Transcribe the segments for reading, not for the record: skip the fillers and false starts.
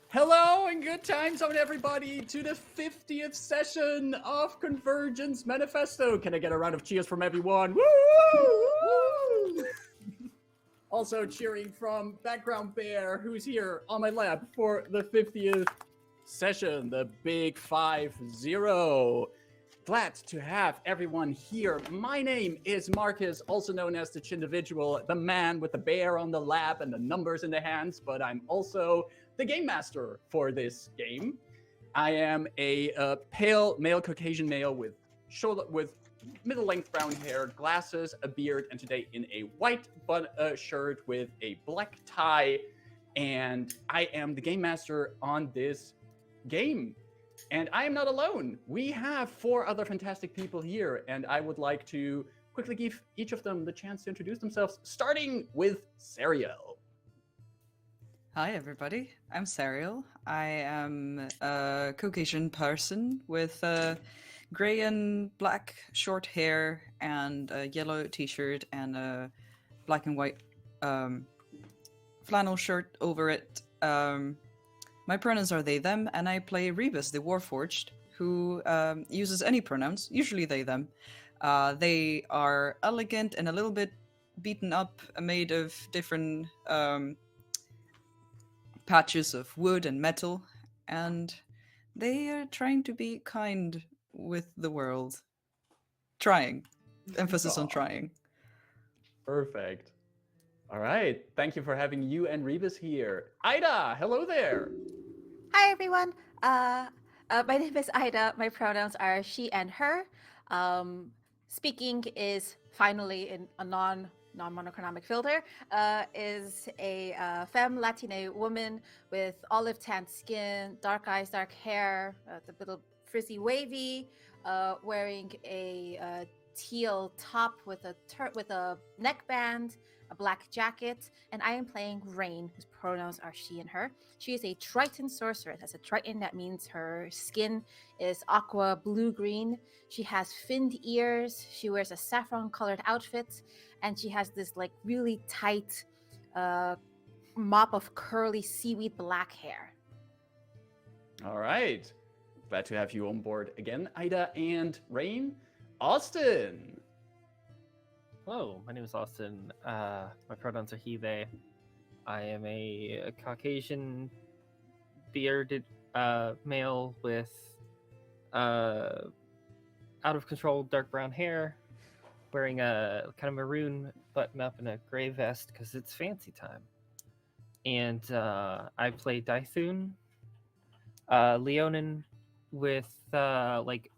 Hello and good times on everybody to the 50th session of Convergence Manifesto. Can I get a round of cheers from everyone? Woo! Woo! Also cheering from Background Bear, who's here on my lap for the 50th session, the Big 5-0. Glad to have everyone here. My name is Marcus, also known as the Chindividual, the man with the bear on the lap and the numbers in the hands, but I'm also the game master for this game. I am a pale male Caucasian male with middle-length brown hair, glasses, a beard, and today in a white shirt with a black tie. And I am the game master on this game. And I am not alone. We have 4 other fantastic people here, and I would like to quickly give each of them the chance to introduce themselves, starting with Serial. Hi everybody, I'm Serial. I am a Caucasian person with grey and black short hair and a yellow t-shirt and a black and white flannel shirt over it. My pronouns are they, them, and I play Rebus, the Warforged, who uses any pronouns, usually they, them. They are elegant and a little bit beaten up, made of different patches of wood and metal, and they are trying to be kind with the world. Trying. Emphasis on trying. Perfect. All right. Thank you for having you and Rebus here. Ida, hello there. Hi, everyone. My name is Ida. My pronouns are she and her. Speaking is finally in a non-monochromatic filter. Is a femme Latina woman with olive tanned skin, dark eyes, dark hair, the little frizzy wavy, wearing a teal top with a neckband, a black jacket, and I am playing Rayn, whose pronouns are she and her. She is a Triton sorceress. As a Triton, that means her skin is aqua blue-green. She has finned ears. She wears a saffron-colored outfit, and she has this like really tight mop of curly seaweed black hair. All right. Glad to have you on board again, Ida and Rayn. Austin. Hello, my name is Austin. My pronouns are he, they. I am a Caucasian bearded male with out of control dark brown hair, wearing a kind of maroon button up and a gray vest because it's fancy time. And I play Dythun, Leonin with like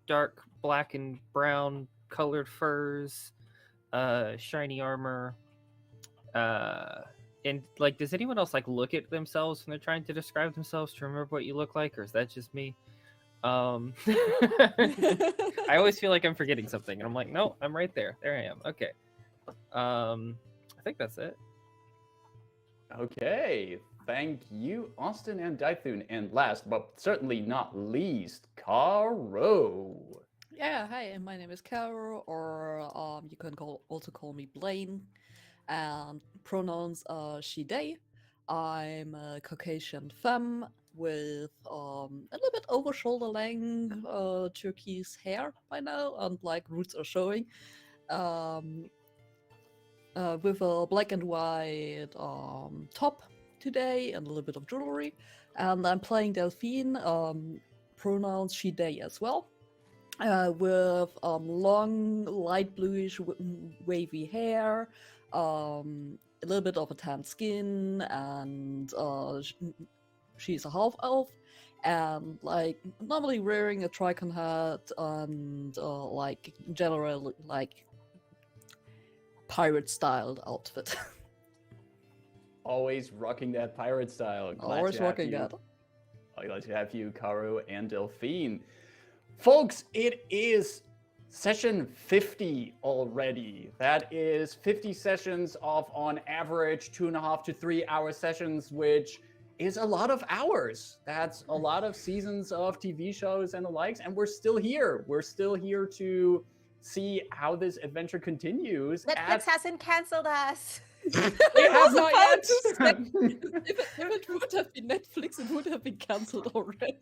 dark black and brown colored furs, shiny armor, and like, does anyone else like look at themselves when they're trying to describe themselves to remember what you look like, or is that just me? I always feel like I'm forgetting something, and I'm like, no, I'm right there. There I am. Okay. I think that's it. Okay. Thank you, Austin and Dythun. And last but certainly not least, Caro. Yeah, hi, my name is Carol, or you can also call me Blaine, and pronouns are she, they. I'm a Caucasian femme with a little bit over shoulder length turquoise hair by now, and like roots are showing, with a black and white top today and a little bit of jewelry, and I'm playing Delphine, pronouns she, they as well. With long, light bluish, wavy hair, a little bit of a tan skin, and she's a half elf, and like normally wearing a tricon hat and like general like pirate styled outfit. Always rocking that pirate style. Always rocking that. Glad to have you, Caro and Delphine. Folks, it is session 50 already. That is 50 sessions of, on average, 2.5 to 3 hour sessions, which is a lot of hours. That's a lot of seasons of TV shows and the likes, and we're still here. We're still here to see how this adventure continues. Netflix hasn't canceled us. They have not about yet. to say, if it would have been Netflix, it would have been cancelled already.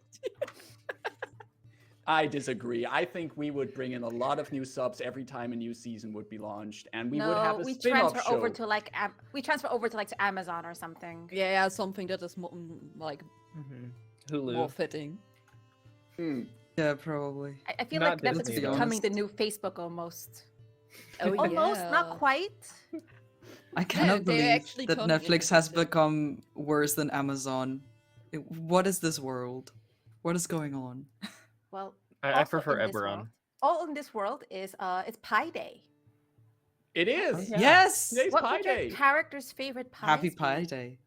I disagree. I think we would bring in a lot of new subs every time a new season would be launched, and we would have a we spin-off transfer show. over to like we transfer over to like to Amazon or something. Yeah, something that is like Hulu. more fitting. Yeah, probably. I feel Not like Netflix Disney, is though. becoming the new Facebook almost. Oh, Almost, yeah. not quite. I cannot they're believe actually that coming Netflix into has the- become worse than Amazon. What is this world? What is going on? Well, I also prefer in this Eberron. world- All in this world is it's Pie Day. It is. Yeah. Yes! Today's What Pie would your Day. character's favorite pie? Happy Pie Day.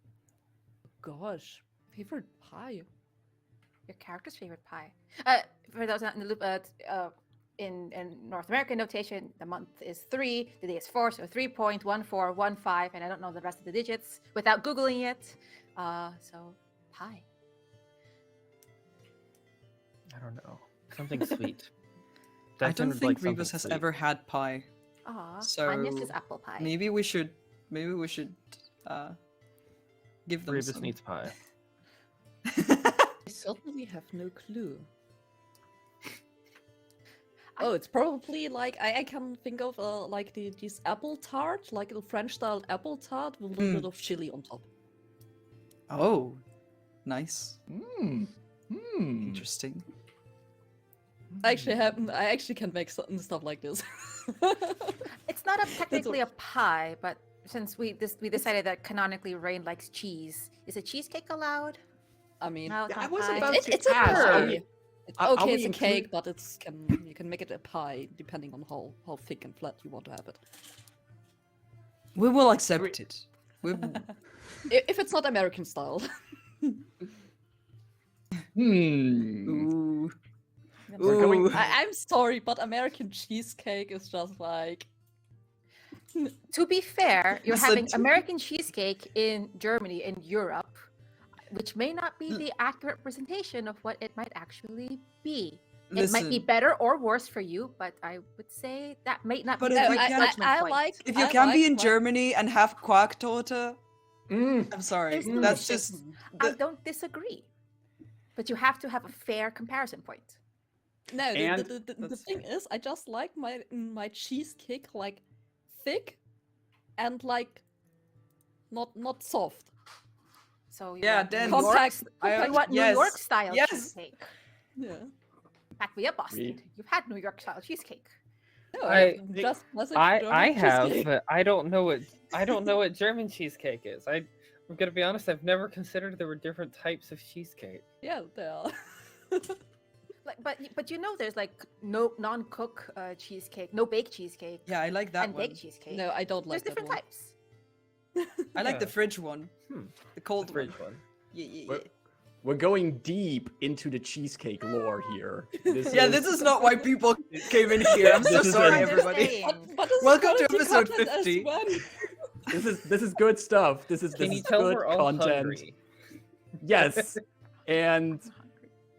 Gosh, favorite pie. Your character's favorite pie. For those not in the loop, in North American notation, the month is 3, the day is 4, so 3.1415, and I don't know the rest of the digits without googling it. So pie. I don't know. Something sweet. I Dythun don't would think like something Rebus has sweet. ever had pie. Aw, So, Anya's is apple pie. Maybe we should give them Rebus some. needs pie. I certainly have no clue. Oh, it's probably like I can think of like these apple tart, like a French style apple tart with a little bit of chili on top. Oh, nice. Interesting. Interesting. I actually can make stuff like this. It's not technically a pie, but since we decided that canonically Rayn likes cheese, is a cheesecake allowed? I mean, No, it's I not was pie. about it's, to it's a ask, pie. are Okay, we it's a cake, include- but you can make it a pie depending on how thick and flat you want to have it. We will accept it. We If it's not American style. Ooh. We're going- Ooh. I'm sorry, but American cheesecake is just like. To be fair, you're Listen having to- American cheesecake in Germany and Europe, which may not be the accurate representation of what it might actually be. It might be Listen, better or worse for you, but I would say that might not But be if the you right can- judgment I point. like. if you I can be like in my- Germany and have Quarktorte, Mm. I'm sorry. There's That's delicious. just I the- don't disagree, but you have to have a fair comparison point. No, And the that's thing is, I just like my cheesecake like thick and like not soft. So you Yeah, want dense. New York, Contact- you want New yes, York style yes. cheesecake. Yeah. Back me up, Boston. Read. You've had New York style cheesecake. No, I- just classic I German have, cheesecake. but I don't know what German cheesecake is. I'm gonna be honest. I've never considered there were different types of cheesecake. Yeah, they are. But you know there's like no non-cook cheesecake, no bake cheesecake, yeah, I like that and one. baked cheesecake. No, I don't there's like that different one. types. I like the Yeah. fridge one. Hmm. The cold The one. fridge one. Yeah, yeah, We're, we're going deep into the cheesecake lore here. yeah, this is not why people came in here. I'm so This is sorry, an- everybody. Understand. But this is Welcome to quality episode content as 50. well. this is good stuff. This Can you is tell good we're all content. hungry? Yes. And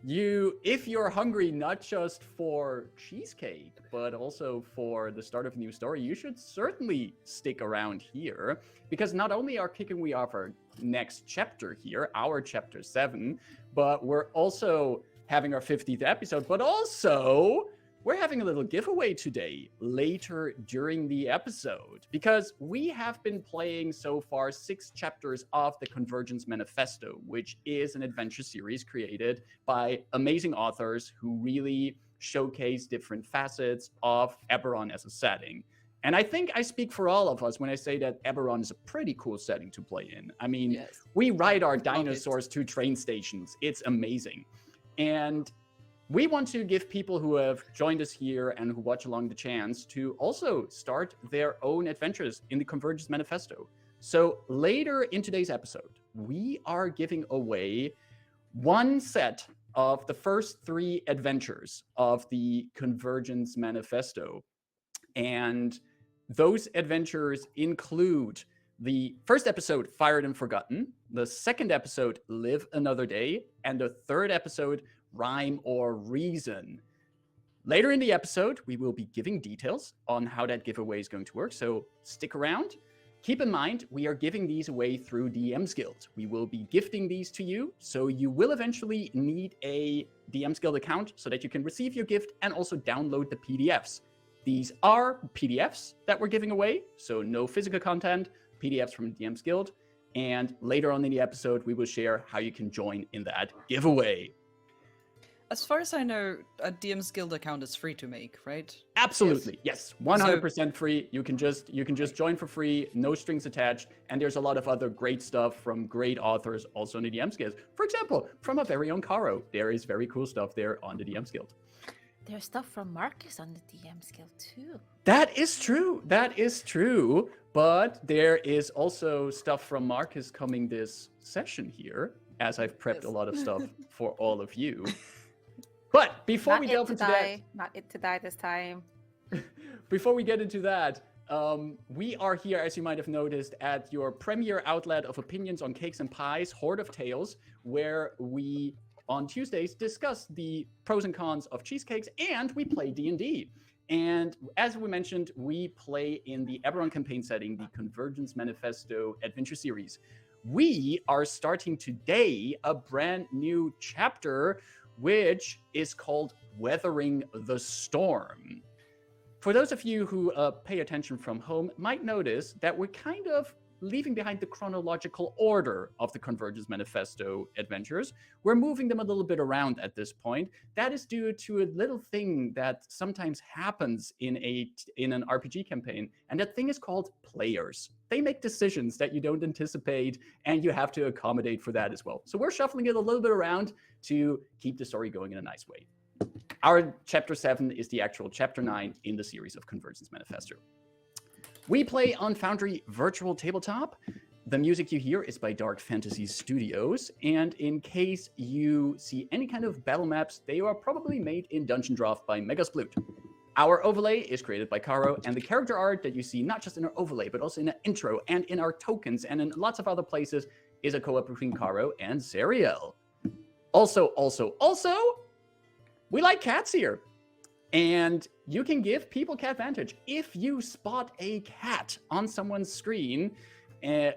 if you're hungry not just for cheesecake, but also for the start of a new story, you should certainly stick around here, because not only are kicking we off our next chapter here, our chapter 7, but we're also having our 50th episode, but also we're having a little giveaway today later during the episode, because we have been playing so far 6 chapters of the Convergence Manifesto, which is an adventure series created by amazing authors who really showcase different facets of Eberron as a setting. And I think I speak for all of us when I say that Eberron is a pretty cool setting to play in. I mean, Yes. we ride our it. dinosaurs to train stations. It's amazing. And we want to give people who have joined us here and who watch along the chance to also start their own adventures in the Convergence Manifesto. So later in today's episode, we are giving away one set of the first 3 adventures of the Convergence Manifesto. And those adventures include the first episode, Fired and Forgotten, the second episode, Live Another Day, and the third episode, Rhyme or Reason. Later in the episode, we will be giving details on how that giveaway is going to work, so stick around. Keep in mind, we are giving these away through DM's Guild. We will be gifting these to you, so you will eventually need a DM's Guild account so that you can receive your gift and also download the PDFs. These are PDFs that we're giving away, so no physical content, PDFs from DM's Guild. And later on in the episode, we will share how you can join in that giveaway. As far as I know, a DM's Guild account is free to make, right? Absolutely, yes, 100% free. You can just join for free, no strings attached, and there's a lot of other great stuff from great authors also on the DM's Guild. For example, from our very own Caro, there is very cool stuff there on the DM's Guild. There's stuff from Marcus on the DM's Guild too. That is true. That is true. But there is also stuff from Marcus coming this session here, as I've prepped a lot of stuff for all of you. But before we delve into that, not it to die this time. Before we get into that, we are here, as you might have noticed, at your premier outlet of opinions on cakes and pies, Horde of Tales, where we, on Tuesdays, discuss the pros and cons of cheesecakes, and we play D&D. And as we mentioned, we play in the Eberron campaign setting, the Convergence Manifesto adventure series. We are starting today a brand new chapter, which is called Weathering the Storm. For those of you who pay attention from home, might notice that we're kind of leaving behind the chronological order of the Convergence Manifesto adventures. We're moving them a little bit around at this point. That is due to a little thing that sometimes happens in an RPG campaign, and that thing is called players. They make decisions that you don't anticipate, and you have to accommodate for that as well. So we're shuffling it a little bit around to keep the story going in a nice way. Our Chapter 7 is the actual Chapter 9 in the series of Convergence Manifesto. We play on Foundry Virtual Tabletop. The music you hear is by Dark Fantasy Studios, and in case you see any kind of battle maps, they are probably made in Dungeon Draft by Megasploot. Our overlay is created by Caro, and the character art that you see not just in our overlay, but also in our intro and in our tokens and in lots of other places is a co-op between Caro and Zariel. Also, we like cats here. And you can give people Catvantage. If you spot a cat on someone's screen,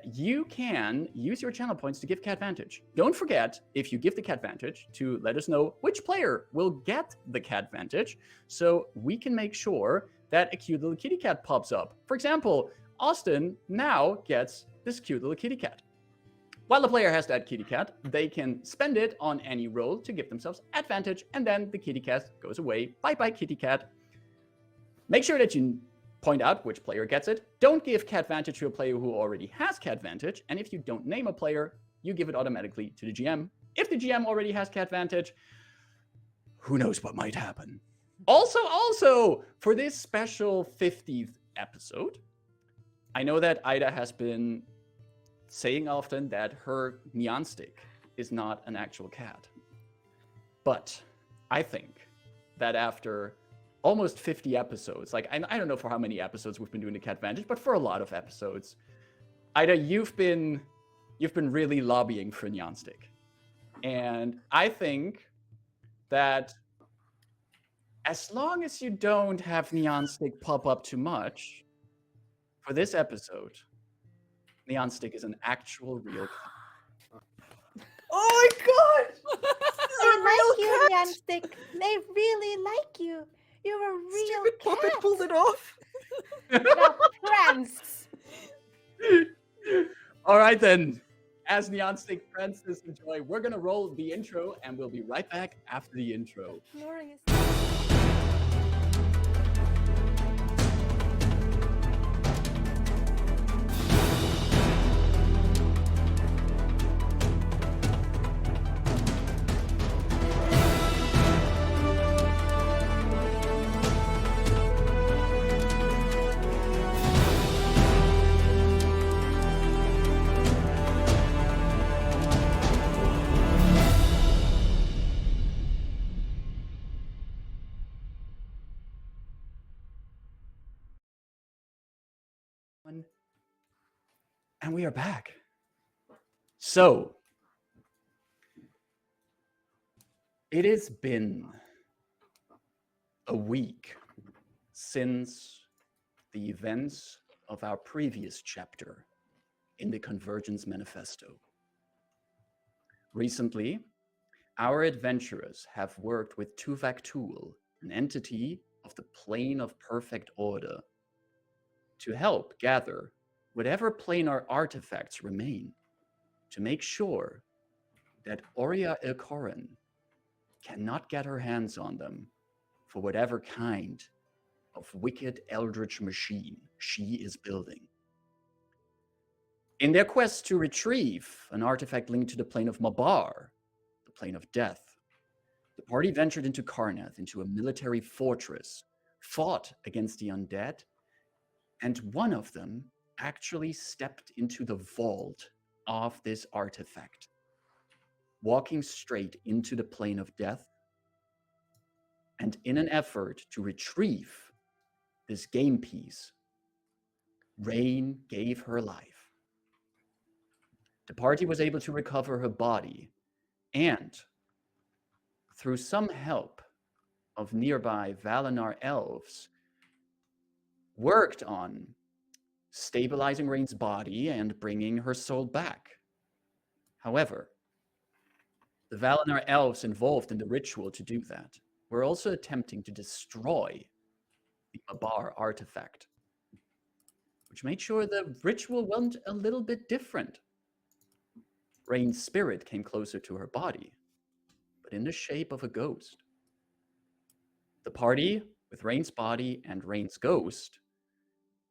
you can use your channel points to give Catvantage. Don't forget, if you give the Catvantage, to let us know which player will get the Catvantage, so we can make sure that a cute little kitty cat pops up. For example, Austin now gets this cute little kitty cat. While the player has that kitty cat, they can spend it on any roll to give themselves advantage, and then the kitty cat goes away. Bye-bye, kitty cat. Make sure that you point out which player gets it. Don't give Catvantage to a player who already has Catvantage, and if you don't name a player, you give it automatically to the GM. If the GM already has Catvantage, who knows what might happen. Also, for this special 50th episode, I know that Ida has been saying often that her neon stick is not an actual cat. But I think that after almost 50 episodes, like I don't know for how many episodes we've been doing the Catvantage, but for a lot of episodes, Ida, you've been really lobbying for neon stick. And I think that as long as you don't have neon stick pop up too much, for this episode, neon stick is an actual real cat. Oh my god! They like you, Neon Stick. They really like you. You're a real Stupid cat. puppet pulled it off. Now prance. All right then. As neon stick prances enjoy, we're gonna roll the intro, and we'll be right back after the intro. Glorious. And we are back. So, it has been a week since the events of our previous chapter in the Convergence Manifesto. Recently, our adventurers have worked with Tuvak-Tool, an entity of the Plane of Perfect Order, to help gather whatever planar artifacts remain to make sure that Oria Ilkorin cannot get her hands on them for whatever kind of wicked eldritch machine she is building. In their quest to retrieve an artifact linked to the plane of Mabar, the plane of death, the party ventured into Karnath, into a military fortress, fought against the undead, and one of them actually stepped into the vault of this artifact, walking straight into the plane of death. And in an effort to retrieve this game piece, Rayn gave her life. The party was able to recover her body, and through some help of nearby Valinor elves, worked on stabilizing Rayn's body and bringing her soul back. However, the Valinor elves involved in the ritual to do that were also attempting to destroy the Mabar artifact, which made sure the ritual went a little bit different. Rayn's spirit came closer to her body, but in the shape of a ghost. The party, with Rayn's body and Rayn's ghost,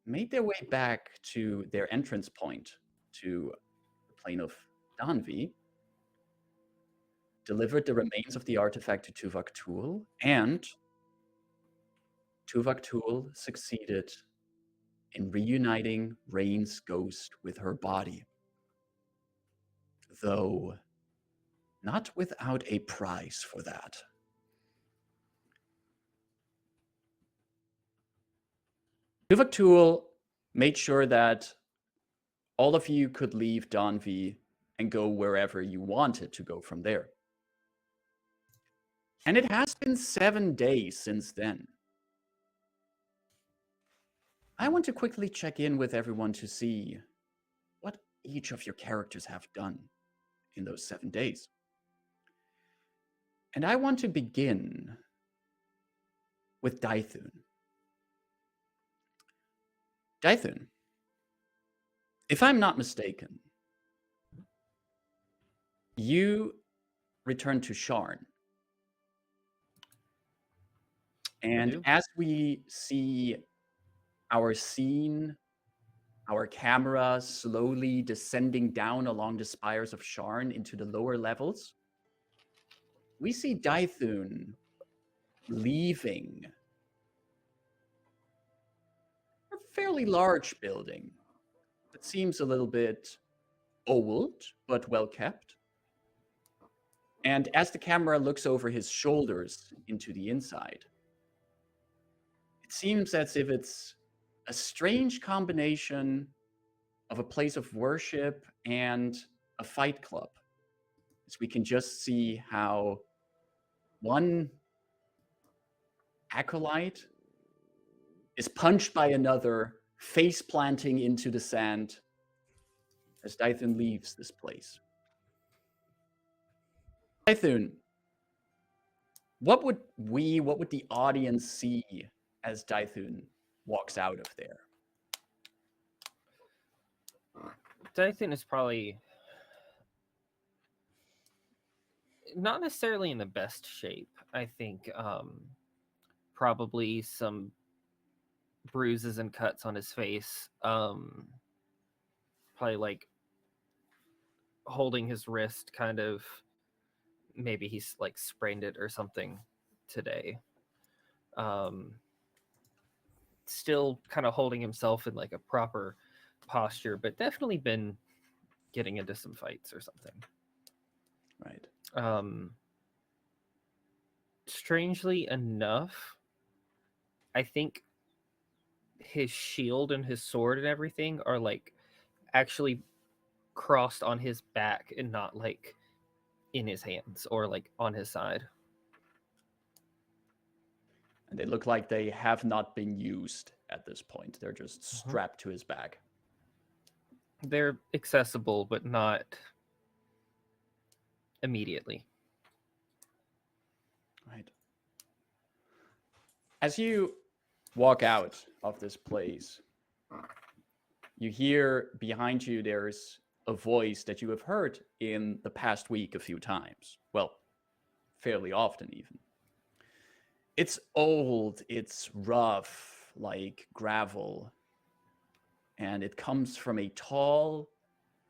made their way back to their entrance point to the plane of Daanvi, delivered the remains of the artifact to Tuvak-Tool, and Tuvak-Tool succeeded in reuniting Rayn's ghost with her body, though not without a price for that. Tuvak-Tool made sure that all of you could leave Daanvi and go wherever you wanted to go from there. And it has been 7 days since then. I want to quickly check in with everyone to see what each of your characters have done in those 7 days. And I want to begin with Dythun. Dythun, if I'm not mistaken, you returned to Sharn. And as we see our scene, our camera slowly descending down along the spires of Sharn into the lower levels, we see Dythun leaving a fairly large building that seems a little bit old, but well kept. And as the camera looks over his shoulders into the inside, it seems as if it's a strange combination of a place of worship and a fight club. As we can just see how one acolyte is punched by another, face planting into the sand as Dythun leaves this place. Dythun, what would the audience see as Dythun walks out of there? Dythun is probably not necessarily in the best shape. I think probably some bruises and cuts on his face. Probably like holding his wrist, kind of. Maybe he's like sprained it or something today. Still kind of holding himself in like a proper posture, but definitely been getting into some fights or something. Right. Strangely enough, I think his shield and his sword and everything are like actually crossed on his back and not like in his hands or like on his side. And they look like they have not been used at this point. They're just strapped to his back. They're accessible, but not immediately. Right. As you walk out of this place, you hear behind you there's a voice that you have heard in the past week a few times. Well, fairly often even. It's old, it's rough, like gravel, and it comes from a tall,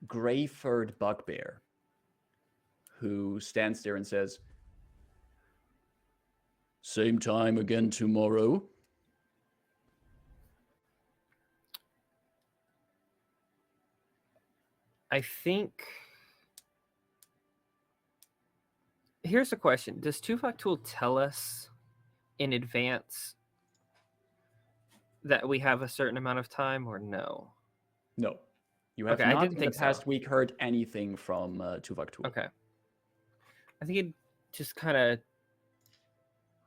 gray-furred bugbear who stands there and says, "Same time again tomorrow." I think. Here's a question: does Tuvok tell us in advance that we have a certain amount of time, or no? No. You have Okay, I not didn't in the think so. past week heard anything from Tuvok. Okay. I think he'd just kind of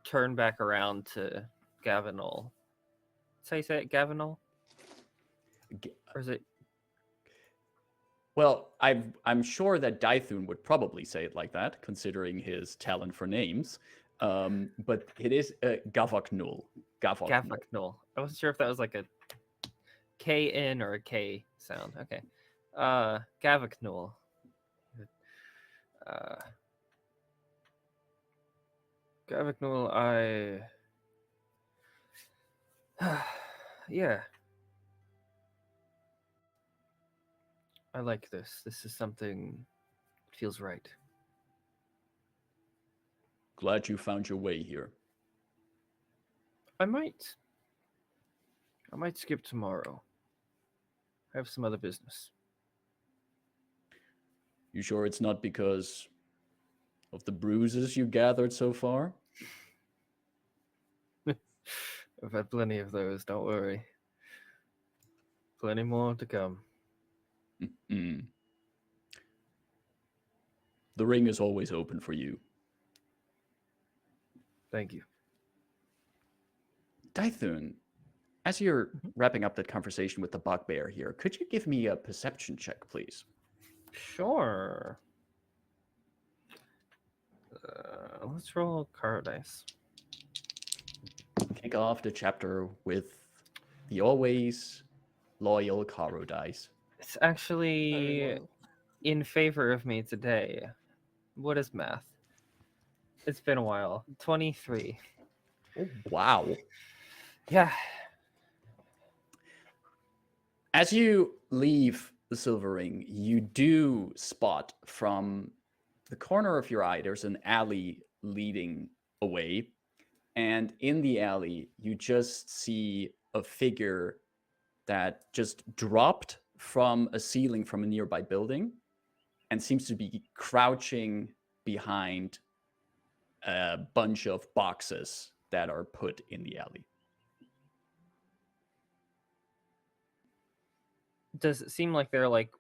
turn back around to Gavinol. That's how you say it, Gavinol? Or is it? Well, I'm sure that Dythun would probably say it like that, considering his talent for names. But it is Gavaknul. Gavaknul. I wasn't sure if that was like a K-N or a K sound. Okay. Gavaknul. Gavaknul, yeah. I like this. This is something that feels right. Glad you found your way here. I might skip tomorrow. I have some other business. You sure it's not because of the bruises you gathered so far? I've had plenty of those, don't worry. Plenty more to come. Mm. The ring is always open for you. Thank you. Dythun, as you're wrapping up that conversation with the bugbear here, could you give me a perception check, please? Sure. Let's roll card dice. Kick off the chapter with the always loyal Caro dice. It's actually in favor of me today. What is math? It's been a while. 23. Oh, wow. Yeah. As you leave the Silver Ring, you do spot from the corner of your eye, there's an alley leading away. And in the alley, you just see a figure that just dropped from a ceiling from a nearby building and seems to be crouching behind a bunch of boxes that are put in the alley. Does it seem like they're like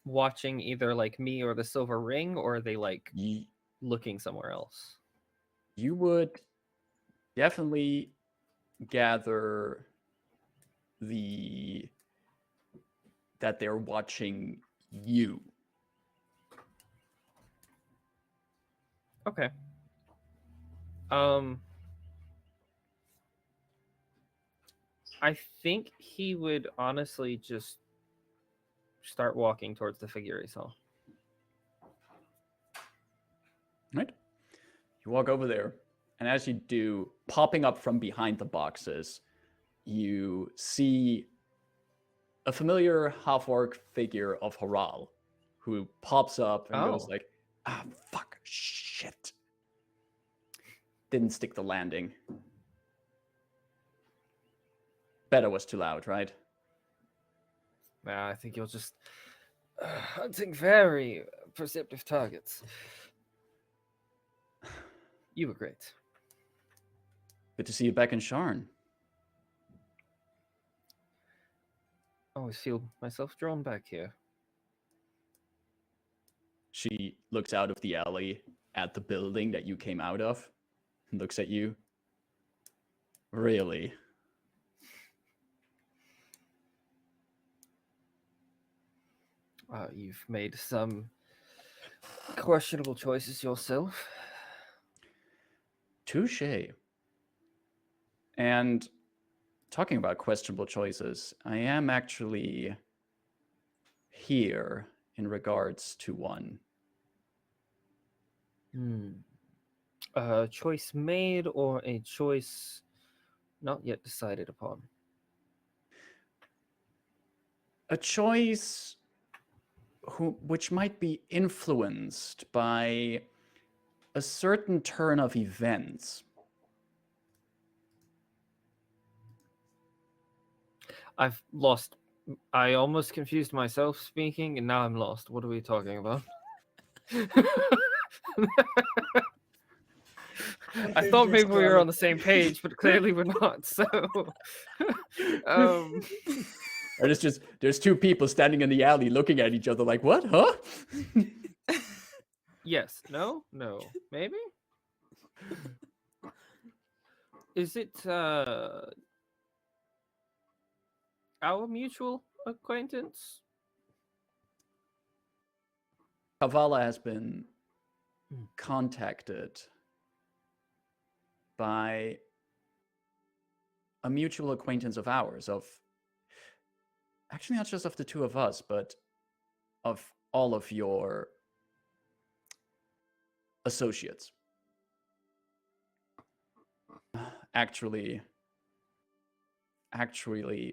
watching either like me or the Silver Ring, or are they like looking somewhere else? You would definitely gather that they're watching you. Okay. I think he would honestly just start walking towards the figure he saw. Right? You walk over there, and as you do, popping up from behind the boxes, you see a familiar half-orc figure of Haral, who pops up and goes like, fuck, shit. Didn't stick the landing. Better was too loud, right? I think you're just hunting very perceptive targets. You were great. Good to see you back in Sharn. Always feel myself drawn back here. She looks out of the alley at the building that you came out of and looks at you. Really? You've made some questionable choices yourself. Touche. And talking about questionable choices, I am actually here in regards to one. A choice made or a choice not yet decided upon? A choice which might be influenced by a certain turn of events. I've lost. I almost confused myself speaking, and now I'm lost. What are we talking about? I thought maybe we were on the same page, but clearly we're not. So, Or there's two people standing in the alley looking at each other like, what? Huh? yes, no, maybe. Is it our mutual acquaintance? Kavala has been contacted by a mutual acquaintance of ours, of actually not just of the two of us, but of all of your associates. Actually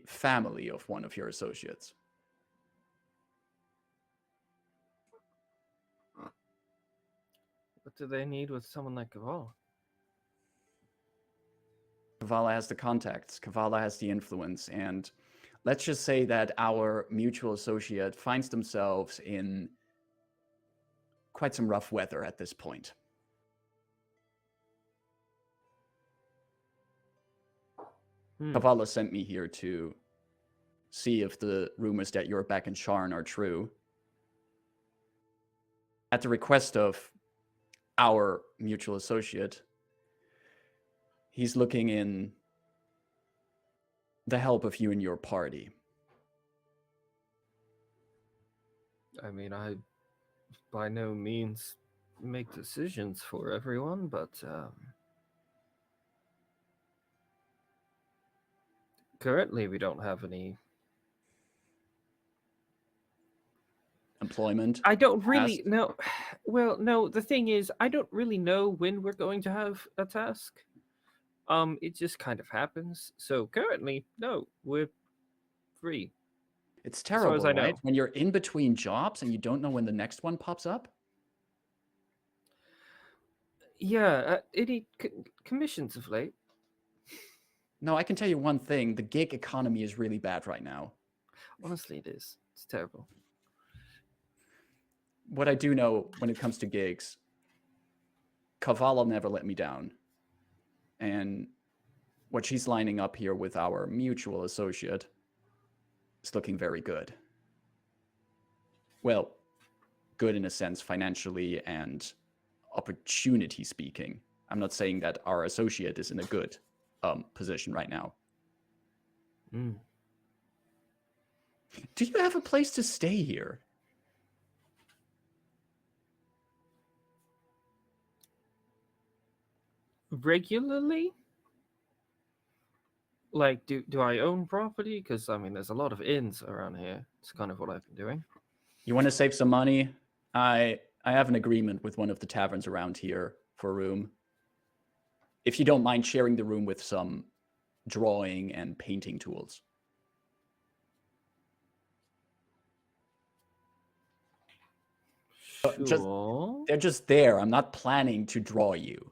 family of one of your associates. What do they need with someone like Kavala? Kavala has the contacts, Kavala has the influence, and let's just say that our mutual associate finds themselves in quite some rough weather at this point. Kavala sent me here to see if the rumors that you're back in Sharn are true. At the request of our mutual associate, he's looking in the help of you and your party. I mean, I by no means make decisions for everyone, but currently we don't have any employment. I don't really know. Well, no, the thing is, I don't really know when we're going to have a task. It just kind of happens. So currently, no, we're free. It's terrible, as I right? know. When you're in between jobs and you don't know when the next one pops up. Yeah, any commissions of late? No, I can tell you one thing. The gig economy is really bad right now. Honestly, it is. It's terrible. What I do know when it comes to gigs, Kavala never let me down. And what she's lining up here with our mutual associate is looking very good. Well, good in a sense, financially and opportunity speaking. I'm not saying that our associate is in a good position right now. Do you have a place to stay here? Regularly? Like, do I own property? Because, I mean, there's a lot of inns around here. It's kind of what I've been doing. You want to save some money? I have an agreement with one of the taverns around here for a room. If you don't mind sharing the room with some drawing and painting tools. Sure. They're just there. I'm not planning to draw you.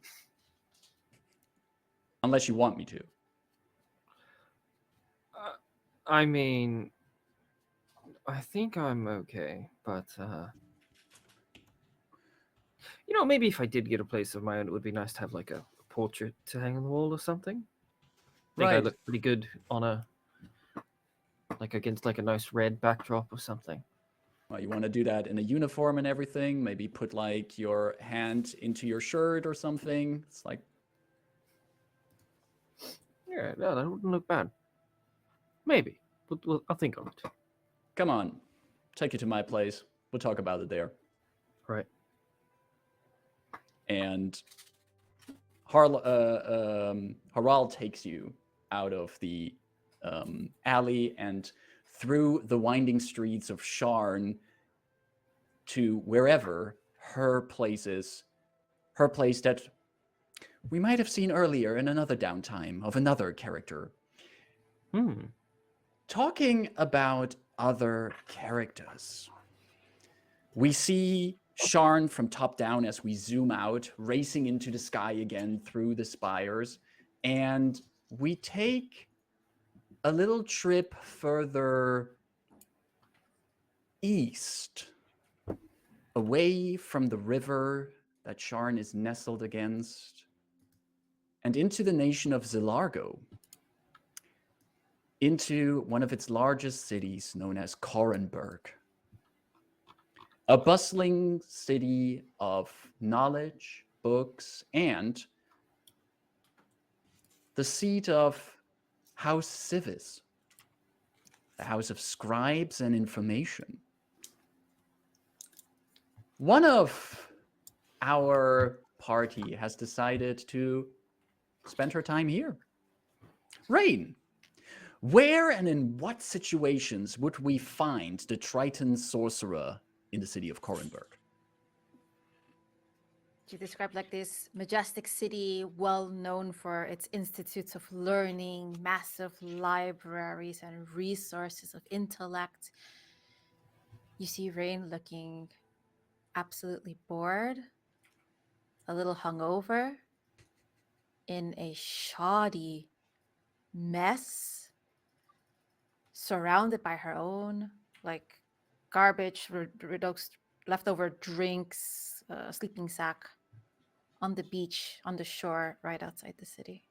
Unless you want me to. I mean, I think I'm okay, but you know, maybe if I did get a place of my own, it would be nice to have like a portrait to hang on the wall or something. I think I look pretty good on a against like a nice red backdrop or something. Well, you want to do that in a uniform and everything? Maybe put like your hand into your shirt or something. It's like, yeah, no, that wouldn't look bad. Maybe, but I'll think of it. come on, take you to my place. We'll talk about it there. Right. And Harald takes you out of the alley and through the winding streets of Sharn to wherever her place is. Her place that we might have seen earlier in another downtime of another character. Talking about other characters, we see Sharn from top down as we zoom out, racing into the sky again through the spires, and we take a little trip further east, away from the river that Sharn is nestled against, and into the nation of Zilargo, into one of its largest cities known as Korranberg. A bustling city of knowledge, books, and the seat of House Civis, the house of scribes and information. One of our party has decided to spend her time here. Rayn, where and in what situations would we find the Triton sorcerer in the city of Korranberg? You describe like this majestic city, well known for its institutes of learning, massive libraries, and resources of intellect. You see Rayn looking absolutely bored, a little hungover, in a shoddy mess, surrounded by her own like garbage, reduced leftover drinks, sleeping sack, on the beach, on the shore, right outside the city.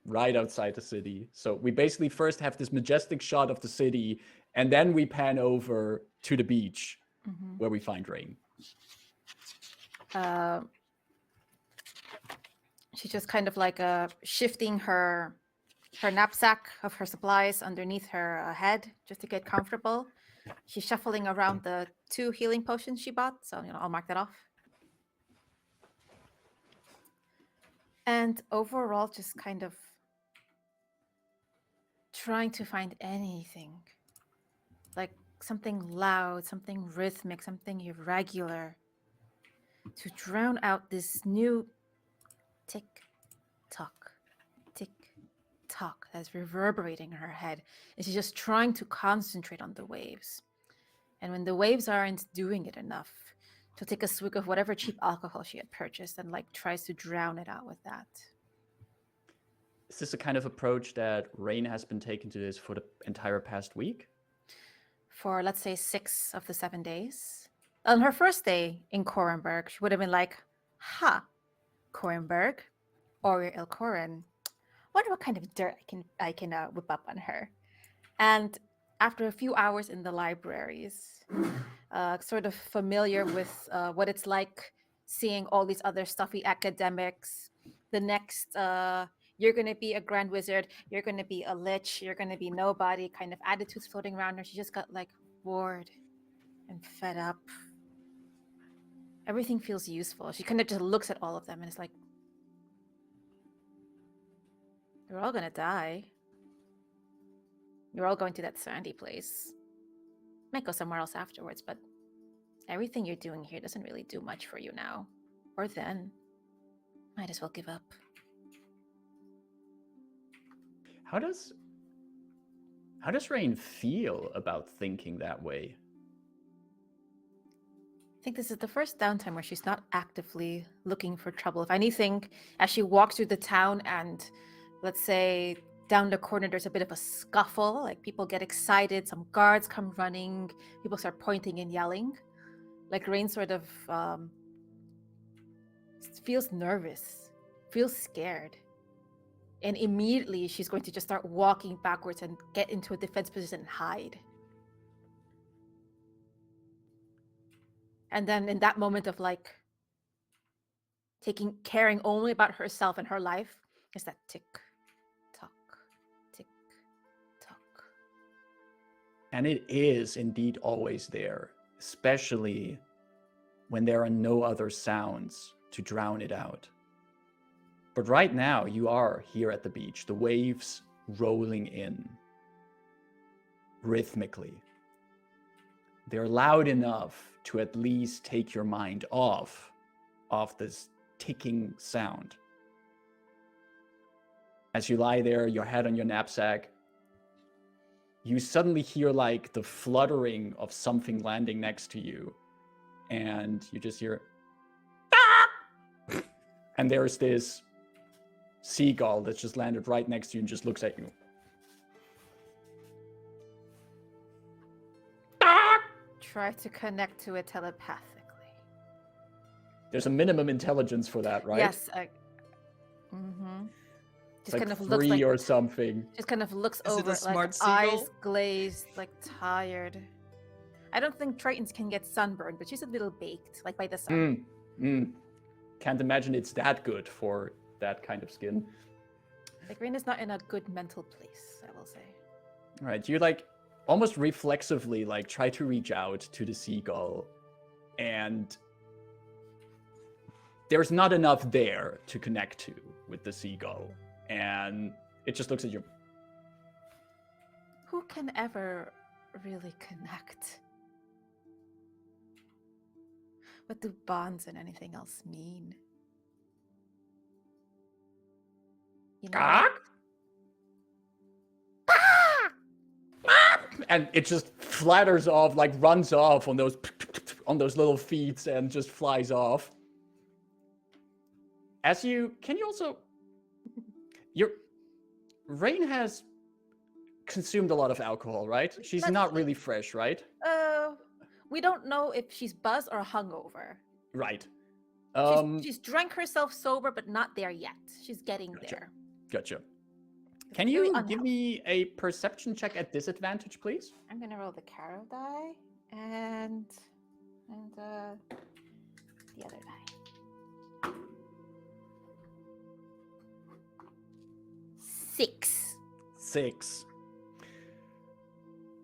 Right outside the city. So we basically first have this majestic shot of the city, and then we pan over to the beach where we find Rayn. She's just kind of like shifting her knapsack of her supplies underneath her head just to get comfortable. She's shuffling around the 2 healing potions she bought, so I'll mark that off. And overall, just kind of trying to find anything, like something loud, something rhythmic, something irregular, to drown out this new tick-tock, tick-tock that's reverberating in her head. And she's just trying to concentrate on the waves. And when the waves aren't doing it enough, she'll take a swig of whatever cheap alcohol she had purchased and like tries to drown it out with that. Is this a kind of approach that Rayn has been taking to this for the entire past week? For, let's say, 6 of the 7 days. On her first day in Korranberg, she would have been like, ha, Korranberg, or El Korran. Wonder what kind of dirt I can whip up on her. And after a few hours in the libraries, sort of familiar with what it's like seeing all these other stuffy academics, the next you're going to be a grand wizard, you're going to be a lich, you're going to be nobody kind of attitudes floating around her. She just got like bored and fed up. Everything feels useful. She kind of just looks at all of them and is like, you're all going to die. You're all going to that sandy place. Might go somewhere else afterwards, but everything you're doing here doesn't really do much for you now. Or then. Might as well give up. How does Rayn feel about thinking that way? I think this is the first downtime where she's not actively looking for trouble. If anything, as she walks through the town and, let's say, down the corner, there's a bit of a scuffle, like people get excited, some guards come running, people start pointing and yelling. Like Rayn sort of feels nervous, feels scared. And immediately she's going to just start walking backwards and get into a defense position and hide. And then in that moment of like caring only about herself and her life, is that tick-tock, tick-tock. And it is indeed always there, especially when there are no other sounds to drown it out. But right now, you are here at the beach, the waves rolling in rhythmically. They're loud enough to at least take your mind off of this ticking sound. As you lie there, your head on your knapsack, you suddenly hear like the fluttering of something landing next to you. And you just hear, and there's this seagull that's just landed right next to you and just looks at you. Try to connect to it telepathically. There's a minimum intelligence for that, right? Yes. It's Just like kind of 3 looks like or something. just kind of looks Is it over a it, like smart eyes seagull? glazed, like tired. I don't think Tritons can get sunburned, but she's a little baked, like by the sun. Can't imagine it's that good for that kind of skin. Like Rayn is not in a good mental place, I will say. All right, you like almost reflexively like try to reach out to the seagull, and there's not enough there to connect to with the seagull, and it just looks at you. Who can ever really connect? What do bonds and anything else mean? You know, And it just flatters off, like runs off on those little feet and just flies off. Can you also, Rayn has consumed a lot of alcohol, right? She's Let's not see. really fresh, right? we don't know if she's buzzed or hungover. Right. She's drank herself sober, but not there yet. She's getting Gotcha. there. Gotcha. It's Can very you give unhealthy. me a perception check at disadvantage, please? I'm gonna roll the Caro die and the other die. 6. 6.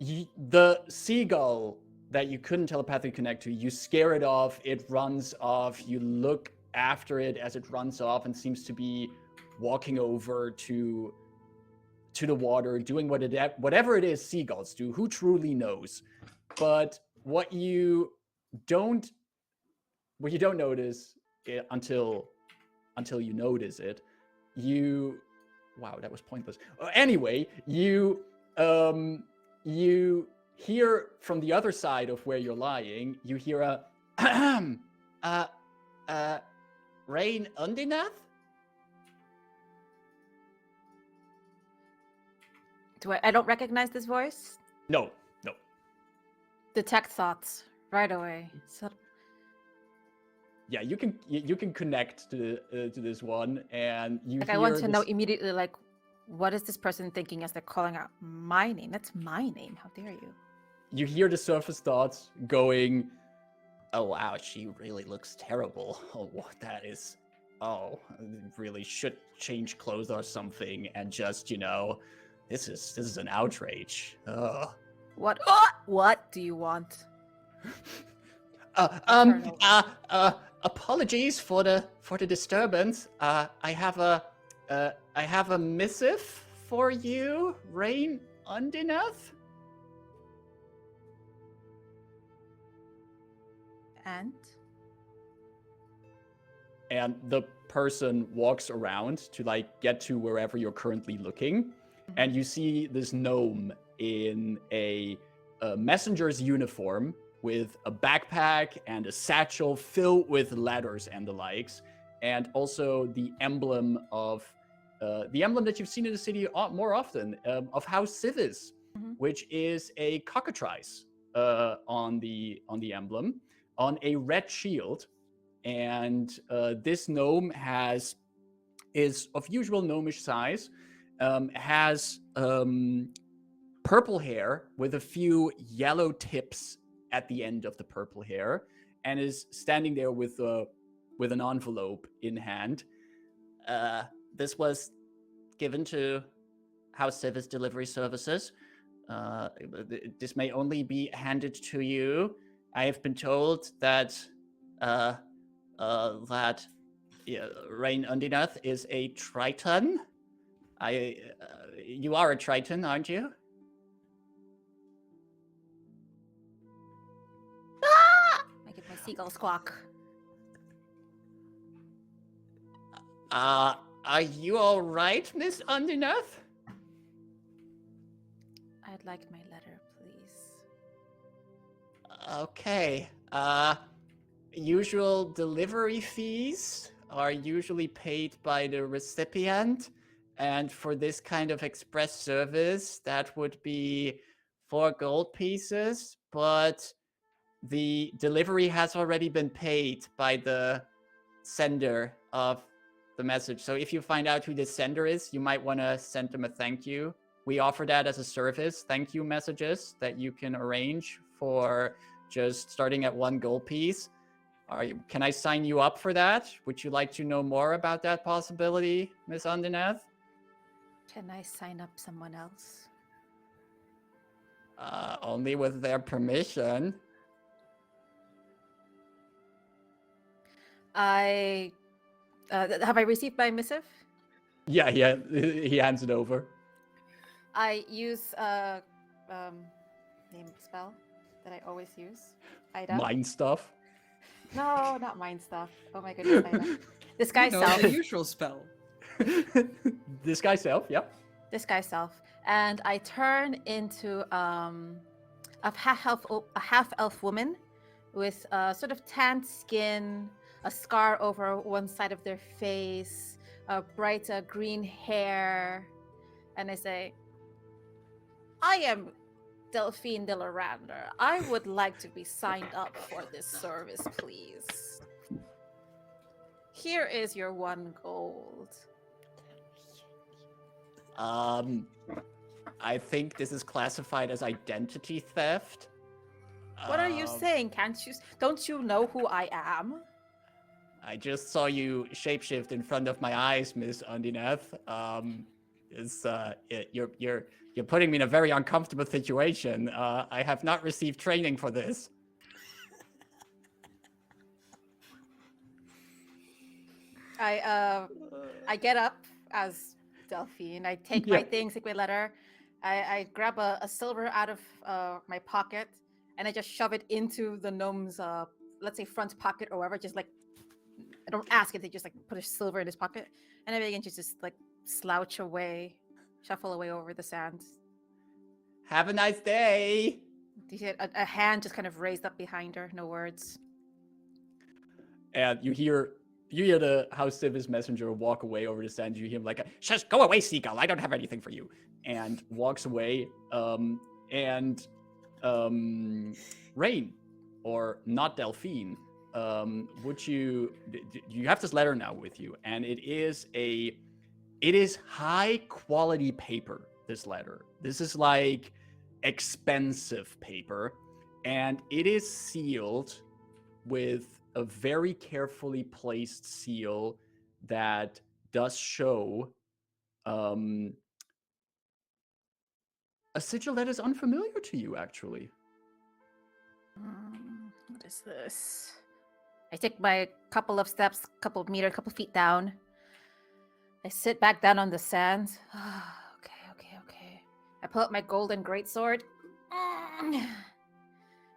The seagull that you couldn't telepathically connect to, you scare it off, it runs off, you look after it as it runs off and seems to be walking over to the water, doing whatever it is seagulls do. Who truly knows? But what you don't notice until you notice it, wow, that was pointless. Anyway, you hear from the other side of where you're lying, you hear a Rayn Undinath? I don't recognize this voice. No. Detect thoughts right away. So Yeah, you can connect to this one, and you like hear I want to know this- immediately, like, what is this person thinking as they're calling out my name? That's my name. How dare you? You hear the surface thoughts going, oh wow, she really looks terrible. Oh, what that is. Oh, really should change clothes or something, and just, this is an outrage. Ugh. What do you want? Apologies for the disturbance. I have a missive for you, Rayn Undinath. And the person walks around to get to wherever you're currently looking, and you see this gnome in a messenger's uniform with a backpack and a satchel filled with letters and the likes, and also the emblem that you've seen in the city more often of House Lyrander, which is a cockatrice on the emblem on a red shield. And this gnome is of usual gnomish size, has purple hair with a few yellow tips at the end of the purple hair, and is standing there with an envelope in hand. This was given to House Lyrander Delivery Services. This may only be handed to you. I have been told that Rayn Undinath is a Triton. You are a Triton, aren't you? I get my seagull squawk. Are you all right, Miss Undinath? I'd like my letter, please. Okay. Usual delivery fees are usually paid by the recipient, and for this kind of express service, that would be 4 gold pieces, but the delivery has already been paid by the sender of the message. So if you find out who the sender is, you might want to send them a thank you. We offer that as a service, thank you messages that you can arrange for just starting at 1 gold piece. Can I sign you up for that? Would you like to know more about that possibility, Miss Undinath? Can I sign up someone else? Only with their permission. Have I received my missive? Yeah, he hands it over. I use name spell that I always use. Ida. Mind stuff. No, not mind stuff. Oh my goodness, Ida. Disguise No, self. the usual spell. This guy self, yep. Disguise self, and I turn into a half elf woman with sort of tanned skin, a scar over one side of their face, bright green hair, and I say, "I am Delphine de Lhazaar. I would like to be signed up for this service, please. Here is your 1 gold." I think this is classified as identity theft. What are you saying? Don't you know who I am? I just saw you shapeshift in front of my eyes, Miss Undinath. You're putting me in a very uncomfortable situation. I have not received training for this. I get up as Delphine. I take my things, take my letter. I grab a silver out of my pocket, and I just shove it into the gnome's, let's say, front pocket or whatever. Just like, I don't ask it. They just like put a silver in his pocket, and I begin to just like slouch away, shuffle away over the sand. Have a nice day. You see a hand just kind of raised up behind her. No words. And you hear the House Civis messenger walk away over the sand. You hear him like, "Shush, go away, seagull. I don't have anything for you." And walks away. Rayn, or not Delphine, you have this letter now with you, and it is high quality paper. This letter. This is like expensive paper, and it is sealed with a very carefully placed seal that does show a sigil that is unfamiliar to you, actually. What is this? I take my couple of steps, couple feet down. I sit back down on the sand. Okay. I pull up my golden greatsword,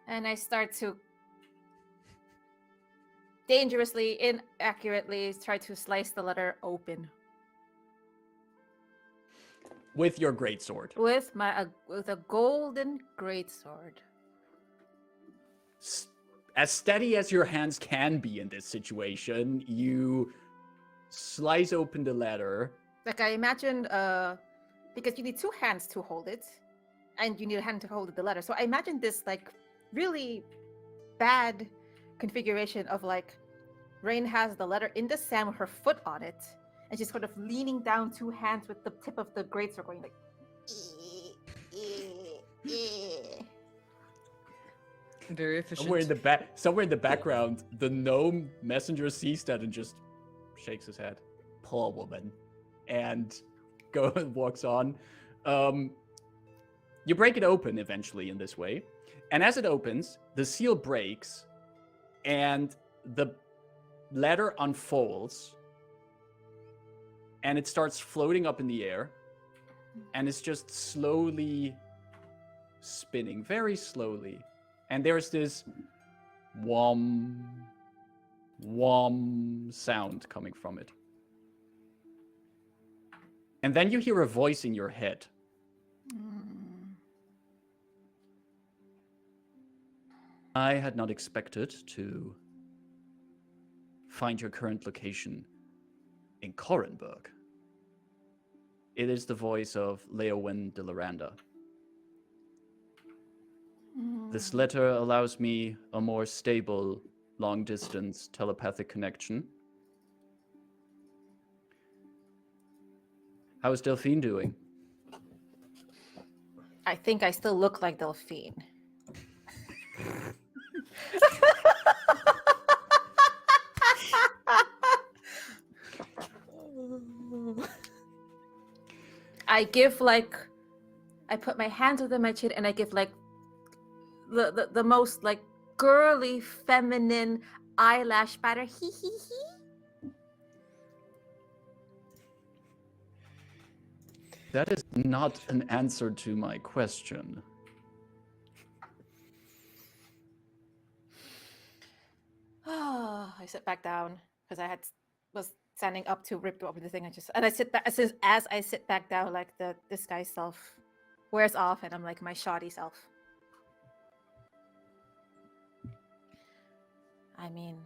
and I start to dangerously, inaccurately try to slice the letter open. With your greatsword. With a golden greatsword. As steady as your hands can be in this situation, you slice open the letter. Like I imagined, because you need 2 hands to hold it, and you need a hand to hold the letter. So I imagined this like really bad configuration of like Rayn has the letter in the sand with her foot on it, and she's sort of leaning down 2 hands with the tip of the greatsword going like. Very efficient. Somewhere in the background, the gnome messenger sees that and just shakes his head. Poor woman. And walks on. You break it open eventually in this way. And as it opens, the seal breaks and the letter unfolds and it starts floating up in the air and it's just slowly spinning, very slowly. And there's this whom, whum sound coming from it. And then you hear a voice in your head. I had not expected to find your current location in Korranberg. It is the voice of Léowyn de Lhazaar. This letter allows me a more stable, long-distance telepathic connection. How is Delphine doing? I think I still look like Delphine. I give like, I put my hands under my chin and I give like the most like girly feminine eyelash batter. Hee hee hee. That is not an answer to my question. I sit back down because was standing up to rip open the thing. I sit back as I sit back down, like the disguise self wears off, and I'm like my shoddy self. I mean,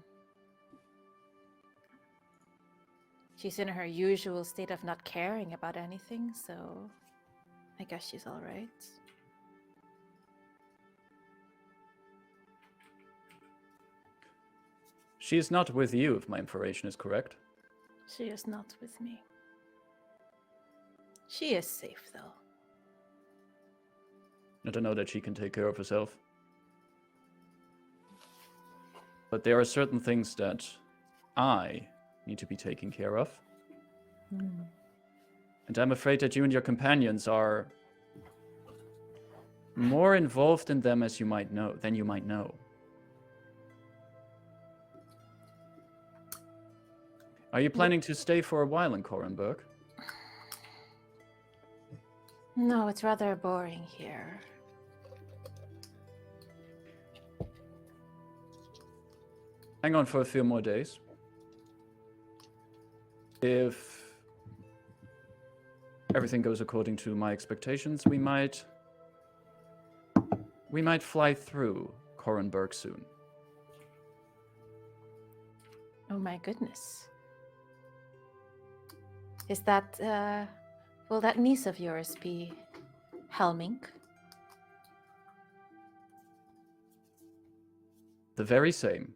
she's in her usual state of not caring about anything, so I guess she's all right. She is not with you, if my information is correct. She is not with me. She is safe, though. I don't know that she can take care of herself. But there are certain things that I need to be taken care of. And I'm afraid that you and your companions are more involved in them as you might know than you might know. Are you planning to stay for a while in Korranberg? No, it's rather boring here. Hang on for a few more days. If everything goes according to my expectations, we might fly through Korranberg soon. Oh my goodness. Is that, will that niece of yours be helming? The very same.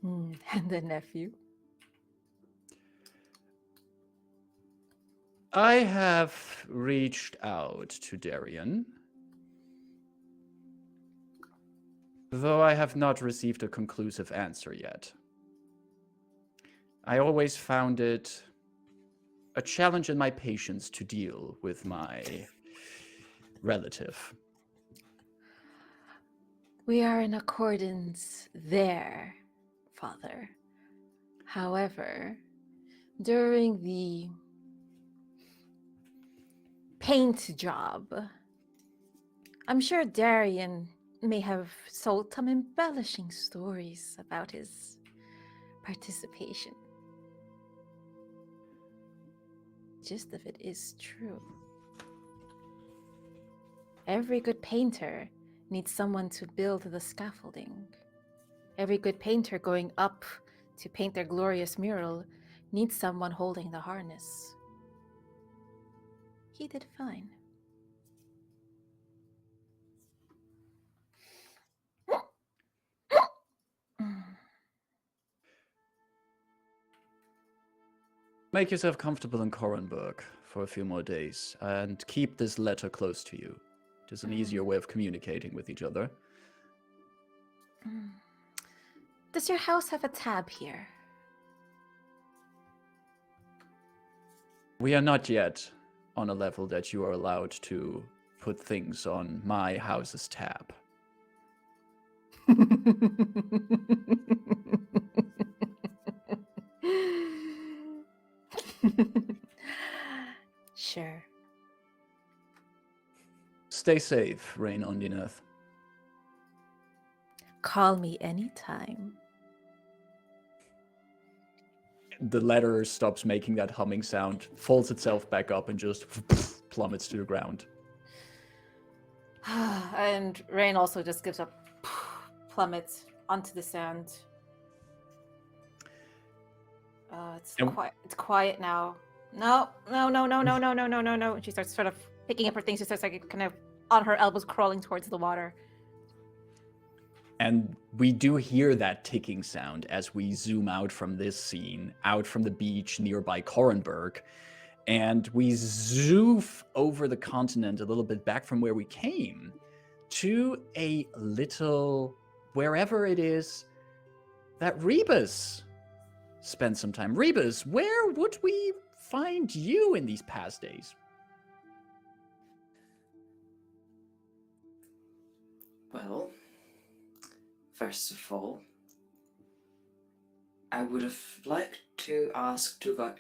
And the nephew? I have reached out to Darien, though I have not received a conclusive answer yet. I always found it a challenge in my patience to deal with my relative. We are in accordance there, Father. However, during the paint job, I'm sure Darien may have sold some embellishing stories about his participation. Gist of it is true. Every good painter needs someone to build the scaffolding. Every good painter going up to paint their glorious mural needs someone holding the harness. He did fine. Make yourself comfortable in Korranberg for a few more days, and keep this letter close to you. It is an easier way of communicating with each other. Does your house have a tab here? We are not yet on a level that you are allowed to put things on my house's tab. Sure. Stay safe, Rayn on the earth. Call me anytime. The letter stops making that humming sound, folds itself back up, and just plummets to the ground. And Rayn also just gives up, plummets onto the sand. It's quiet now. No. And she starts sort of picking up her things. She starts like kind of on her elbows, crawling towards the water. And we do hear that ticking sound as we zoom out from this scene, out from the beach nearby Korranberg. And we zoof over the continent a little bit back from where we came to a little, wherever it is, that Rebus spent some time. Rebus, where would we find you in these past days? Well, first of all, I would have liked to ask Tuvak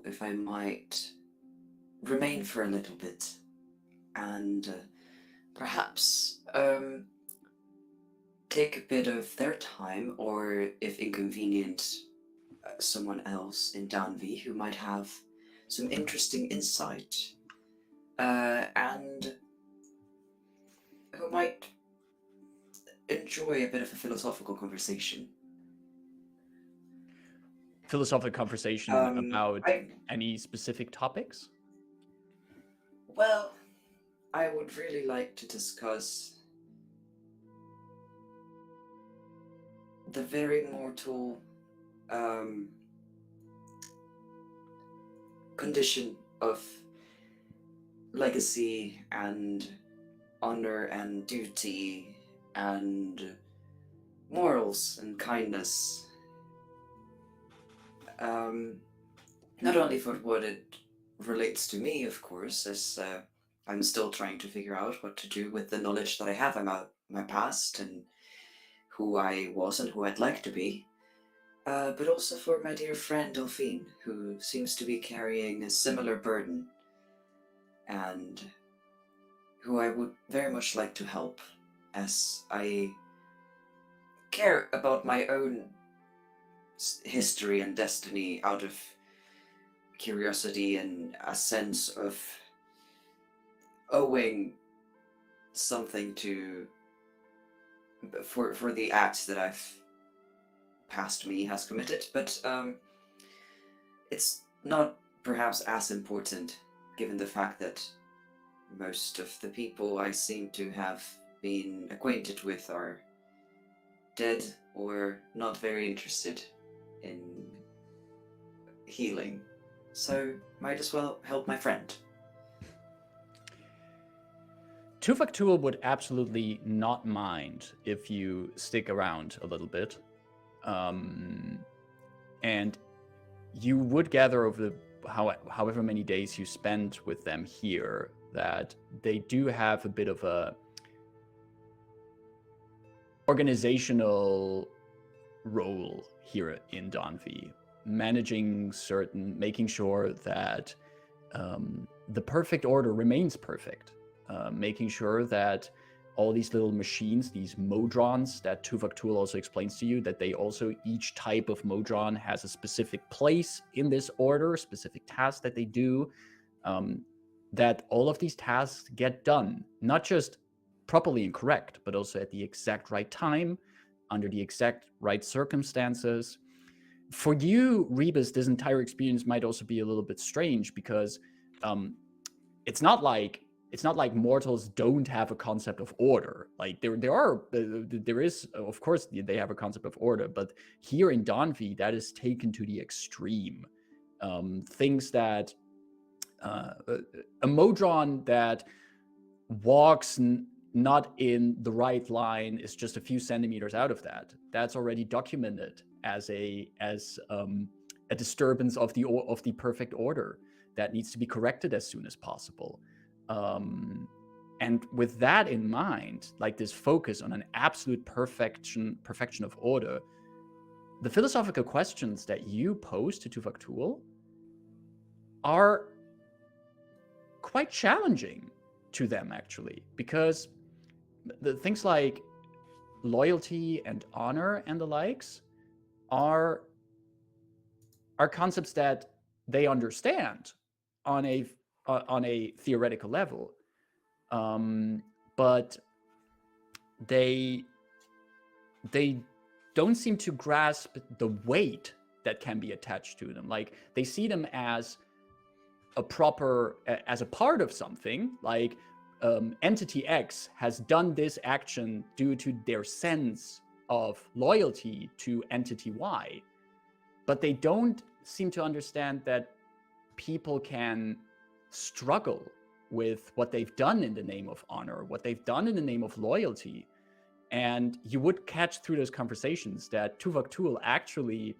if I might remain for a little bit and perhaps take a bit of their time, or if inconvenient, someone else in Daanvi who might have some interesting insight and who might enjoy a bit of a philosophical conversation. Philosophical conversation about any specific topics? Well, I would really like to discuss the very mortal condition of legacy and honor and duty and morals and kindness. Not only for what it relates to me, of course, as I'm still trying to figure out what to do with the knowledge that I have about my past and who I was and who I'd like to be, but also for my dear friend Delphine, who seems to be carrying a similar burden and who I would very much like to help, as I care about my own history and destiny out of curiosity and a sense of owing something to for the acts that I've past me has committed, but it's not perhaps as important given the fact that most of the people I seem to have been acquainted with are dead or not very interested in healing. So might as well help my friend. Tuvak would absolutely not mind if you stick around a little bit. And you would gather over however many days you spend with them here that they do have a bit of a organizational role here in Daanvi, making sure that the perfect order remains perfect, making sure that all these little machines, these modrons that Tuvak also explains to you, that they also, each type of modron has a specific place in this order, specific tasks that they do, that all of these tasks get done, not just properly and correct, but also at the exact right time, under the exact right circumstances. For you, Rebus, this entire experience might also be a little bit strange because it's not like mortals don't have a concept of order. Like there is, of course, they have a concept of order, but here in Daanvi, that is taken to the extreme. Things that a modron that walks not in the right line is just a few centimeters out of that. That's already documented as a disturbance of the perfect order that needs to be corrected as soon as possible. And with that in mind, like this focus on an absolute perfection of order, the philosophical questions that you pose to Tuvok Tool are quite challenging to them, actually, because the things like loyalty and honor and the likes are concepts that they understand on a theoretical level, but they don't seem to grasp the weight that can be attached to them. Like, they see them as a part of something, like entity X has done this action due to their sense of loyalty to entity Y. But they don't seem to understand that people can struggle with what they've done in the name of honor, what they've done in the name of loyalty. And you would catch through those conversations that Tuvok Tool actually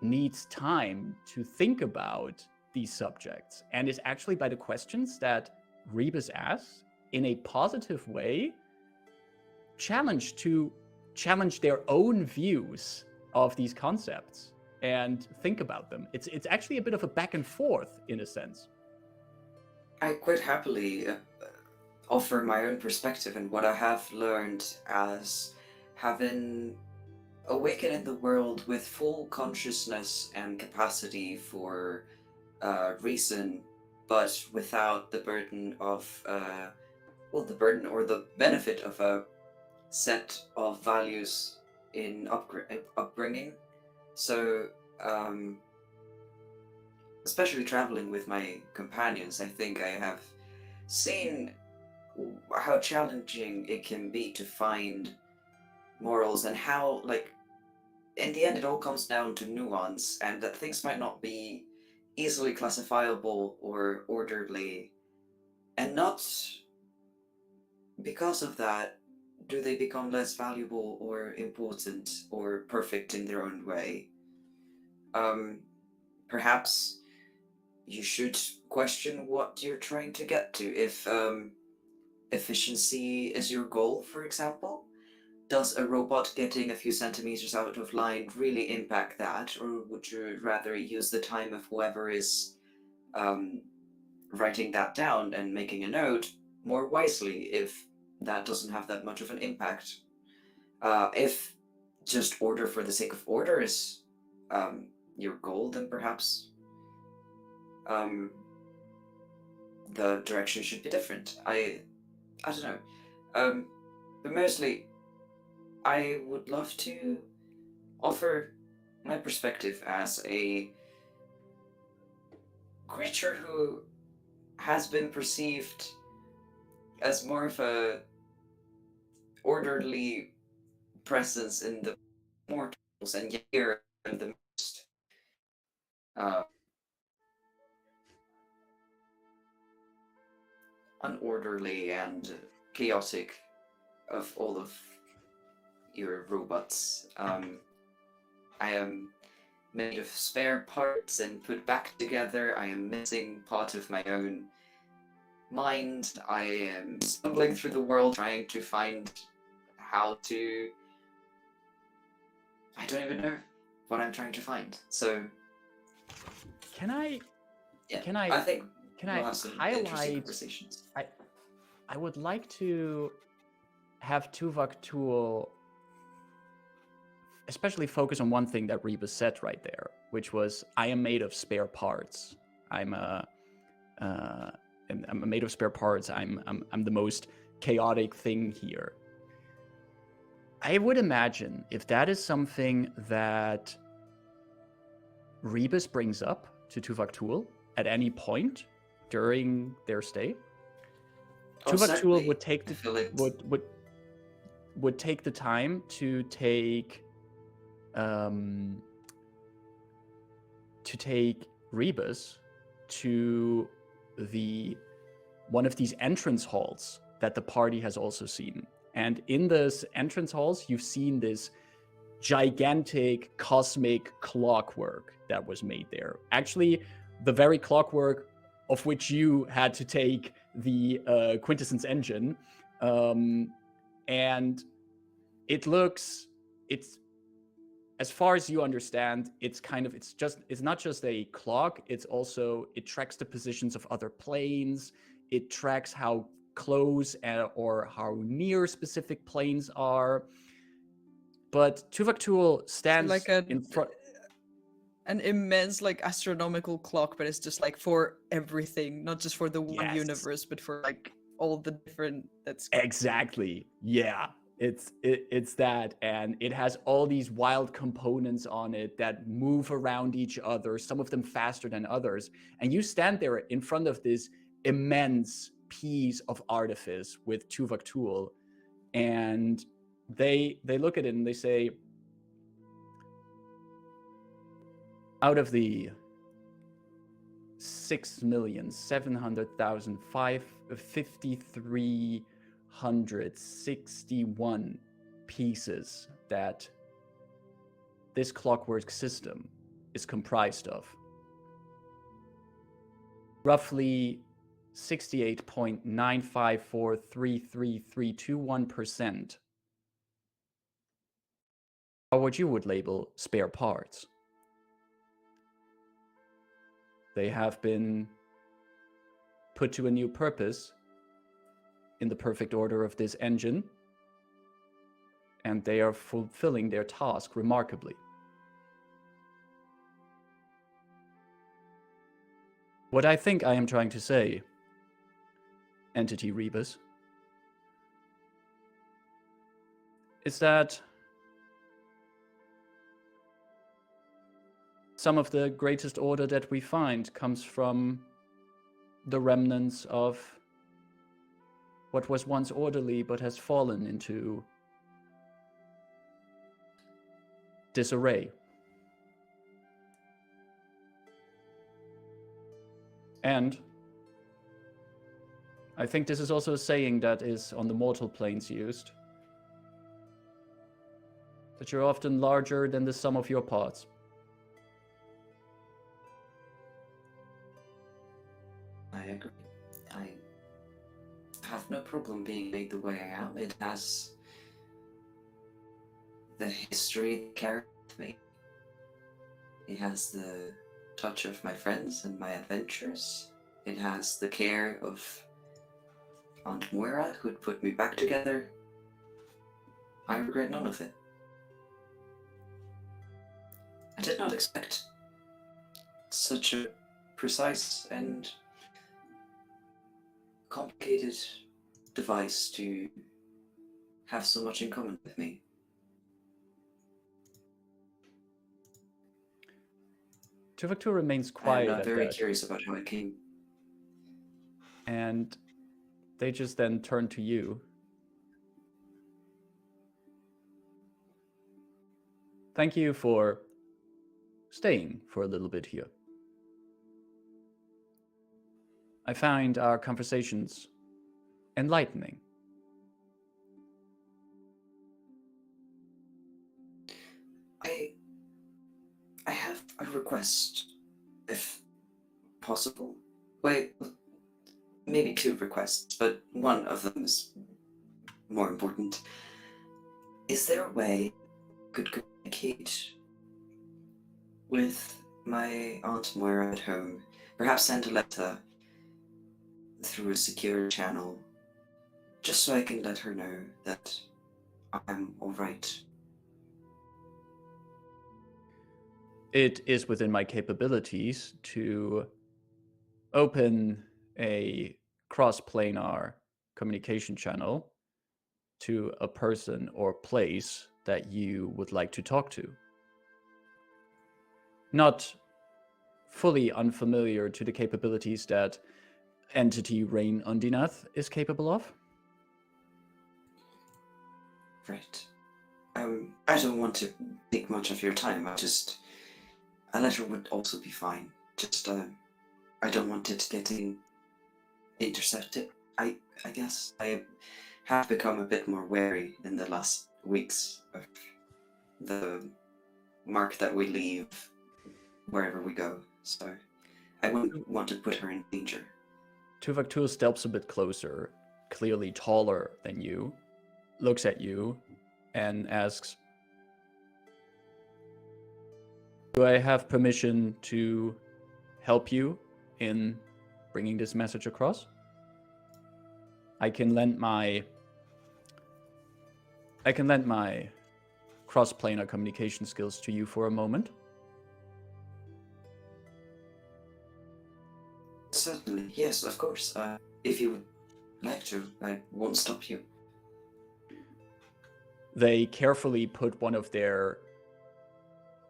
needs time to think about these subjects, and is actually, by the questions that Rebus asks, in a positive way, challenge their own views of these concepts and think about them. It's actually a bit of a back and forth in a sense. I quite happily offer my own perspective and what I have learned as having awakened in the world with full consciousness and capacity for reason, but without the burden of the burden or the benefit of a set of values in upbringing. So especially traveling with my companions, I think I have seen how challenging it can be to find morals, and how, like, in the end it all comes down to nuance, and that things might not be easily classifiable or orderly, and not because of that do they become less valuable or important or perfect in their own way. Perhaps you should question what you're trying to get to. If efficiency is your goal, for example, does a robot getting a few centimeters out of line really impact that? Or would you rather use the time of whoever is writing that down and making a note more wisely if that doesn't have that much of an impact? If just order for the sake of order is your goal, then perhaps the direction should be different. I don't know. But mostly, I would love to offer my perspective as a creature who has been perceived as more of a orderly presence in the mortals, and yet here I'm the most unorderly and chaotic of all of your robots. I am made of spare parts and put back together. I am missing part of my own mind. I am stumbling through the world trying to find how to... I don't even know what I'm trying to find. So... Can I I think we'll have some interesting highlight? conversations. I would like to have Tuvok Tool especially focus on one thing that Rebus said right there, which was, I am made of spare parts. I'm made of spare parts. I'm the most chaotic thing here. I would imagine if that is something that Rebus brings up to Tuvok Tool at any point during their stay, Tuvok Tool would take the would take the time to take Rebus to one of these entrance halls that the party has also seen. And in this entrance halls, you've seen this gigantic cosmic clockwork that was made there. Actually, the very clockwork of which you had to take the Quintessence engine, and it's as far as you understand, it's not just a clock. It tracks the positions of other planes. It tracks how close or how near specific planes are. But Tuvok stands like in front. an immense like astronomical clock, but it's just like for everything, not just for the one Yes. universe, but for like all the different. That's Exactly. Yeah. It's that, and it has all these wild components on it that move around each other, some of them faster than others. And you stand there in front of this immense piece of artifice with Tuvok, and they look at it and they say, out of the 6,700,55361 pieces that this clockwork system is comprised of, roughly 68.9543331% are what you would label spare parts. They have been put to a new purpose in the perfect order of this engine, and they are fulfilling their task remarkably. What I think I am trying to say, Entity Rebus, is that some of the greatest order that we find comes from the remnants of what was once orderly but has fallen into disarray. And I think this is also a saying that is on the mortal planes used, that you're often larger than the sum of your parts. I agree. I have no problem being made the way I am. It has the history that carried me. It has the touch of my friends and my adventures. It has the care of Aunt Moira, who'd put me back together. I regret none of it. I did not expect such a precise and complicated device to have so much in common with me. Tuvok remains quiet I'm at very that, curious about how it came. and they just then turn to you. Thank you for staying for a little bit here. I find our conversations enlightening. I have a request, if possible. Wait, maybe two requests, but one of them is more important. Is there a way I could communicate with my Aunt Moira at home? Perhaps send a letter through a secure channel, just so I can let her know that I'm alright. It is within my capabilities to open a cross-planar communication channel to a person or place that you would like to talk to. Not fully unfamiliar to the capabilities that entity Rayn Undinath is capable of. Right. I don't want to take much of your time. A letter would also be fine. Just, I don't want it getting intercepted. I guess I have become a bit more wary in the last weeks of the mark that we leave wherever we go. So I wouldn't want to put her in danger. Tuvok steps a bit closer, clearly taller than you, looks at you, and asks, do I have permission to help you in bringing this message across? I can lend my cross-planar communication skills to you for a moment. Certainly, yes, of course. If you would like to, I won't stop you. They carefully put one of their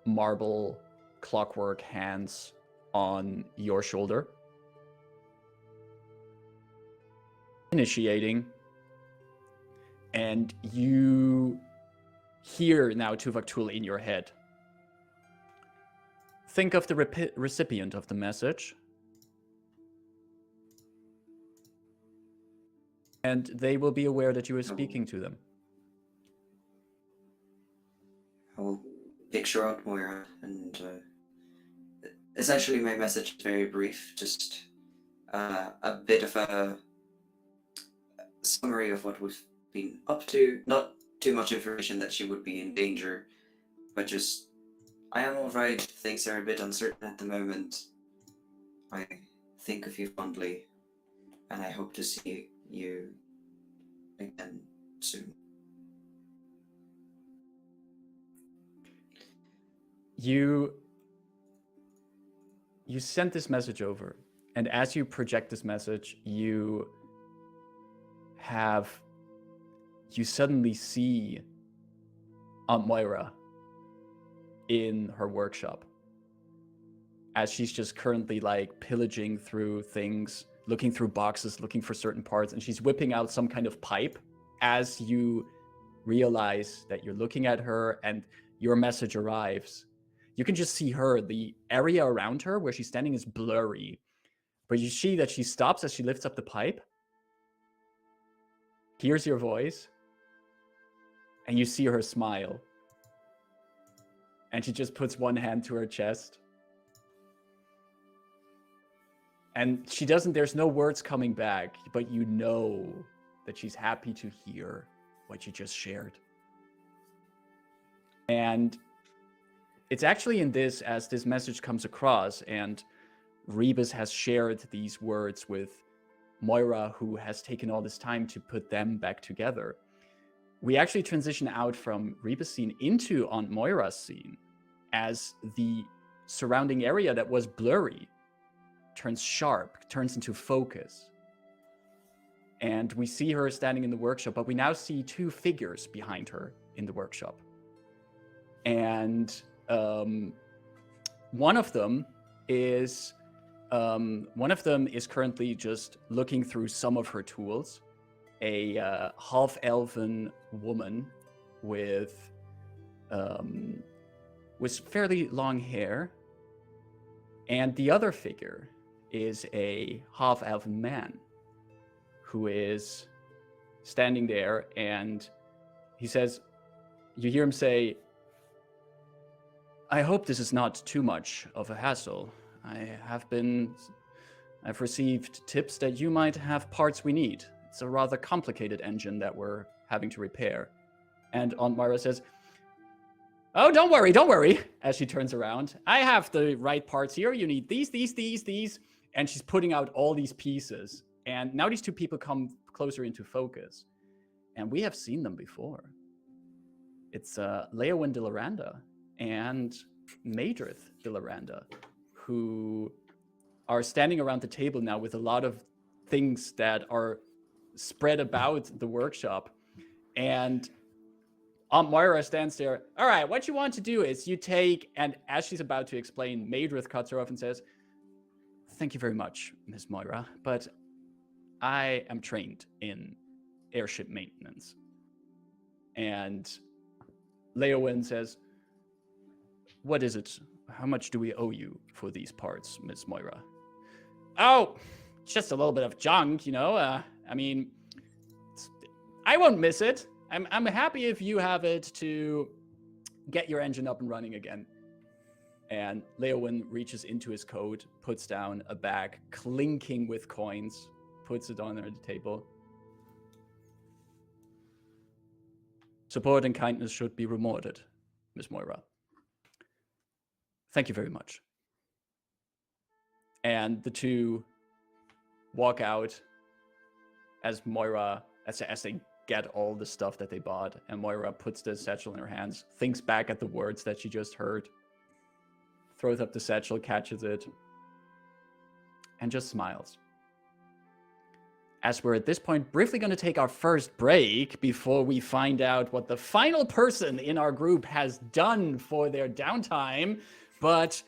marble clockwork hands on your shoulder, initiating, and you hear now Tuvok in your head. Think of the recipient of the message, and they will be aware that you are speaking to them. I will picture out Moira, and essentially my message is very brief, just a bit of a summary of what we've been up to. Not too much information that she would be in danger, but just, I am alright, things are a bit uncertain at the moment. I think of you fondly, and I hope to see you again soon. You sent this message over, and as you project this message, you suddenly see Aunt Moira in her workshop, as she's just currently like pillaging through things, looking through boxes, looking for certain parts, and she's whipping out some kind of pipe as you realize that you're looking at her and your message arrives. You can just see her. The area around her where she's standing is blurry, but you see that she stops as she lifts up the pipe, hears your voice, and you see her smile. And she just puts one hand to her chest. And she doesn't, there's no words coming back, but you know that she's happy to hear what you just shared. And it's actually in this, as this message comes across, and Rebus has shared these words with Moira, who has taken all this time to put them back together. We actually transition out from Rebus' scene into Aunt Moira's scene, as the surrounding area that was blurry turns sharp, turns into focus. And we see her standing in the workshop, but we now see two figures behind her in the workshop. And one of them is currently just looking through some of her tools. A half-elven woman with fairly long hair, and the other figure is a half-elven man who is standing there, and he says, you hear him say, I hope this is not too much of a hassle. I've received tips that you might have parts we need. It's a rather complicated engine that we're having to repair. And Aunt Moira says, oh, don't worry, as she turns around. I have the right parts here. You need these. And she's putting out all these pieces. And now these two people come closer into focus. And we have seen them before. It's Leowyn Lyrander and Madrith Lyrander, who are standing around the table now with a lot of things that are spread about the workshop. And Aunt Moira stands there. All right, what you want to do is you take, and as she's about to explain, Madrith cuts her off and says, thank you very much, Miss Moira, but I am trained in airship maintenance. And Leowyn says, what is it? How much do we owe you for these parts, Miss Moira? Oh, just a little bit of junk, you know. I mean, I won't miss it. I'm happy if you have it to get your engine up and running again. And Leowyn reaches into his coat, puts down a bag clinking with coins, puts it on the table. Support and kindness should be rewarded, Miss Moira. Thank you very much. And the two walk out as they get all the stuff that they bought, and Moira puts the satchel in her hands, thinks back at the words that she just heard, throws up the satchel, catches it, and just smiles. As we're at this point briefly going to take our first break before we find out what the final person in our group has done for their downtime. But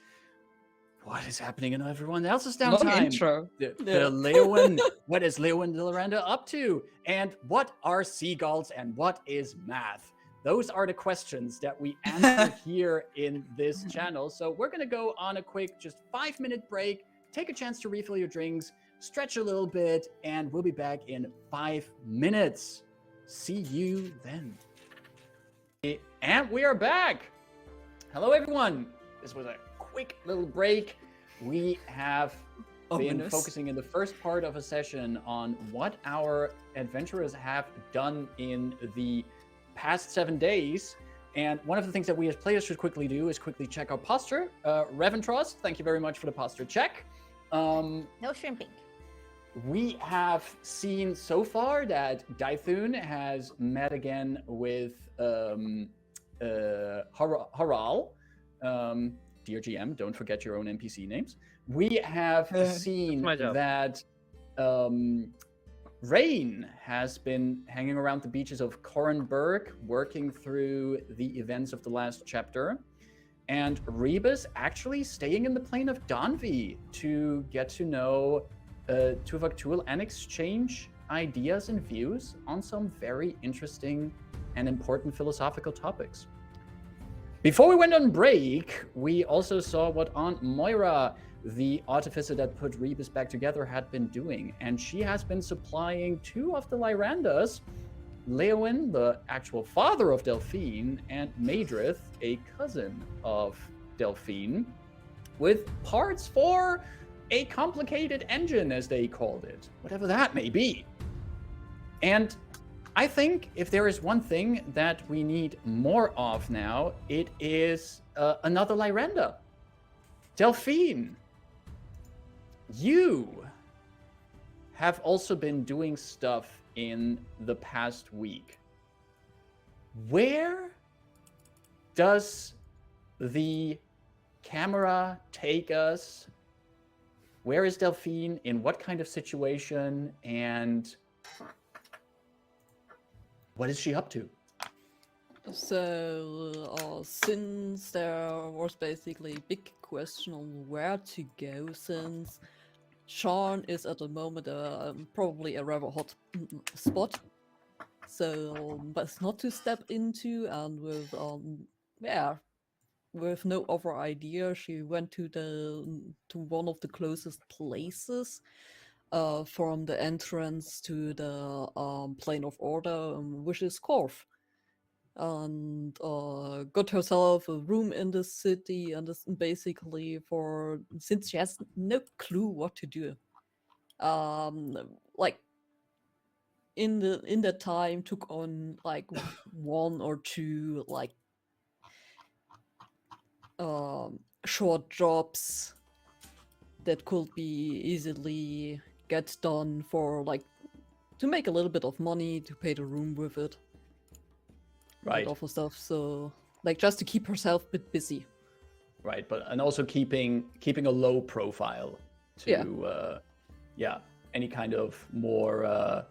what is happening in everyone else's downtime? Long intro. Leowyn, what is Leowyn Lyrander up to? And what are seagulls and what is math? Those are the questions that we answer here in this channel. So we're going to go on a quick, just 5-minute break, take a chance to refill your drinks, stretch a little bit, and we'll be back in 5 minutes. See you then. And we are back. Hello, everyone. This was a quick little break. We have been focusing in the first part of a session on what our adventurers have done in the past 7 days. And one of the things that we as players should quickly do is quickly check our posture. Reventross, thank you very much for the posture check. No shrimping. We have seen so far that Dythun has met again with Haral. Dear GM, don't forget your own NPC names. We have seen that Rayn has been hanging around the beaches of Korranberg, working through the events of the last chapter. And Rebus actually staying in the plane of Daanvi to get to know Tuvok and exchange ideas and views on some very interesting and important philosophical topics. Before we went on break, we also saw what Aunt Moira, the artificer that put Rebus back together, had been doing. And she has been supplying 2 of the Lyranders, Leowyn, the actual father of Delphine, and Madrith, a cousin of Delphine, with parts for a complicated engine, as they called it, whatever that may be. And I think if there is one thing that we need more of now, it is another Lyrander. Delphine, you have also been doing stuff in the past week. Where does the camera take us? Where is Delphine? In what kind of situation? And what is she up to? So, since there was basically a big question on where to go, since Sharn is at the moment probably a rather hot spot, so best not to step into, and with no other idea, she went to one of the closest places from the entrance to the Plane of Order, which is Korth, and got herself a room in the city, and basically since she has no clue what to do, like in that time took on like 1 or 2 like short jobs that could be easily get done for like to make a little bit of money to pay the room with it, right? Awful stuff. So like just to keep herself a bit busy, right? But and also keeping a low profile to any kind of more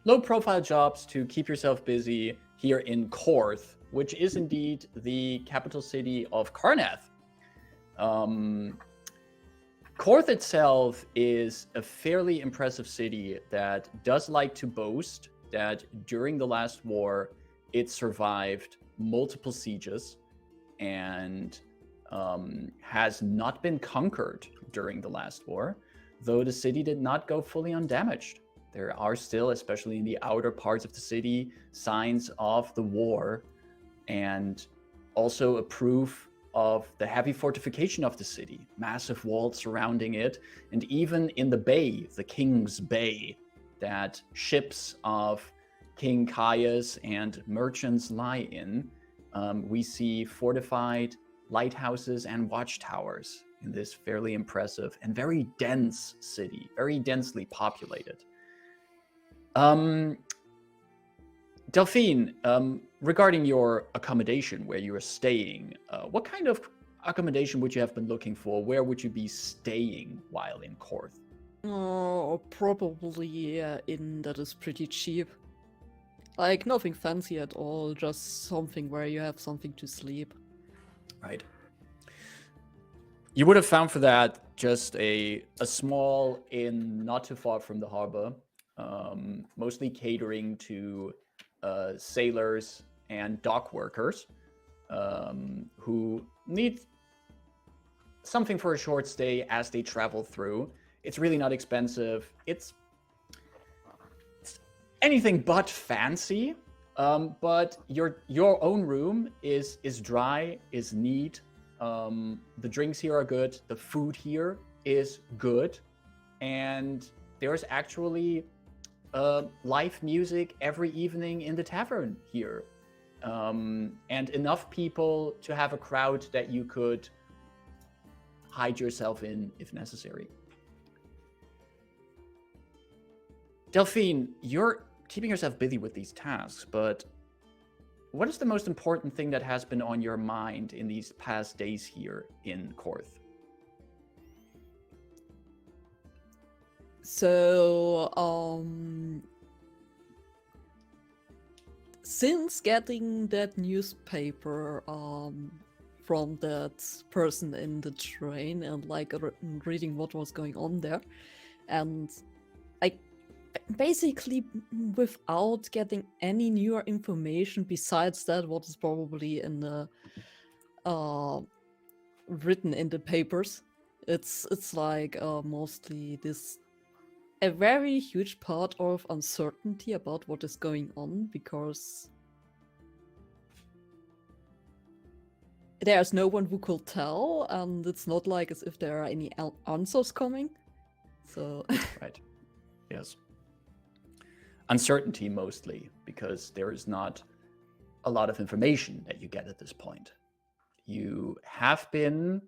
low profile jobs to keep yourself busy here in Korth, which is indeed the capital city of Karnath. Korth itself is a fairly impressive city that does like to boast that during the last war, it survived multiple sieges and has not been conquered during the last war, though the city did not go fully undamaged. There are still, especially in the outer parts of the city, signs of the war, and also a proof of the heavy fortification of the city, massive walls surrounding it, and even in the bay, the King's Bay, that ships of King Caius and merchants lie in, we see fortified lighthouses and watchtowers in this fairly impressive and very dense city, very densely populated. Delphine, regarding your accommodation where you are staying, what kind of accommodation would you have been looking for? Where would you be staying while in Korth? Probably inn that is pretty cheap. Like, nothing fancy at all, just something where you have something to sleep. Right. You would have found for that just a small inn not too far from the harbor, mostly catering to sailors and dock workers who need something for a short stay as they travel through. It's really not expensive. It's anything but fancy, but your own room is dry, is neat. The drinks here are good. The food here is good, and there's actually live music every evening in the tavern here, and enough people to have a crowd that you could hide yourself in if necessary. Delphine, you're keeping yourself busy with these tasks, but what is the most important thing that has been on your mind in these past days here in Korth? So, since getting that newspaper from that person in the train and like reading what was going on there, and basically without getting any newer information besides that what is probably in the written in the papers, it's like mostly this a very huge part of uncertainty about what is going on, because there's no one who could tell, and it's not like as if there are any answers coming. So Right. Yes. Uncertainty mostly, because there is not a lot of information that you get at this point. You have been,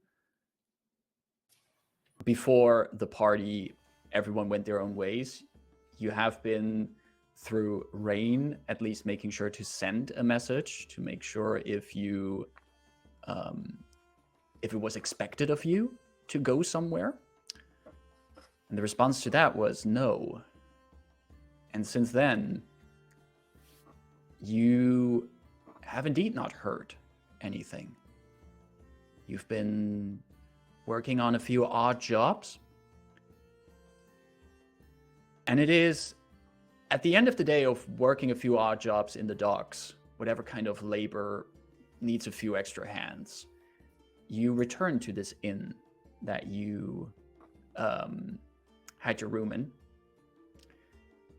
before the party, everyone went their own ways. You have been through Rayn, at least making sure to send a message to make sure if you, if it was expected of you to go somewhere. And the response to that was no. And since then, you have indeed not heard anything. You've been working on a few odd jobs. And it is at the end of the day of working a few odd jobs in the docks, whatever kind of labor needs a few extra hands, you return to this inn that you had your room in.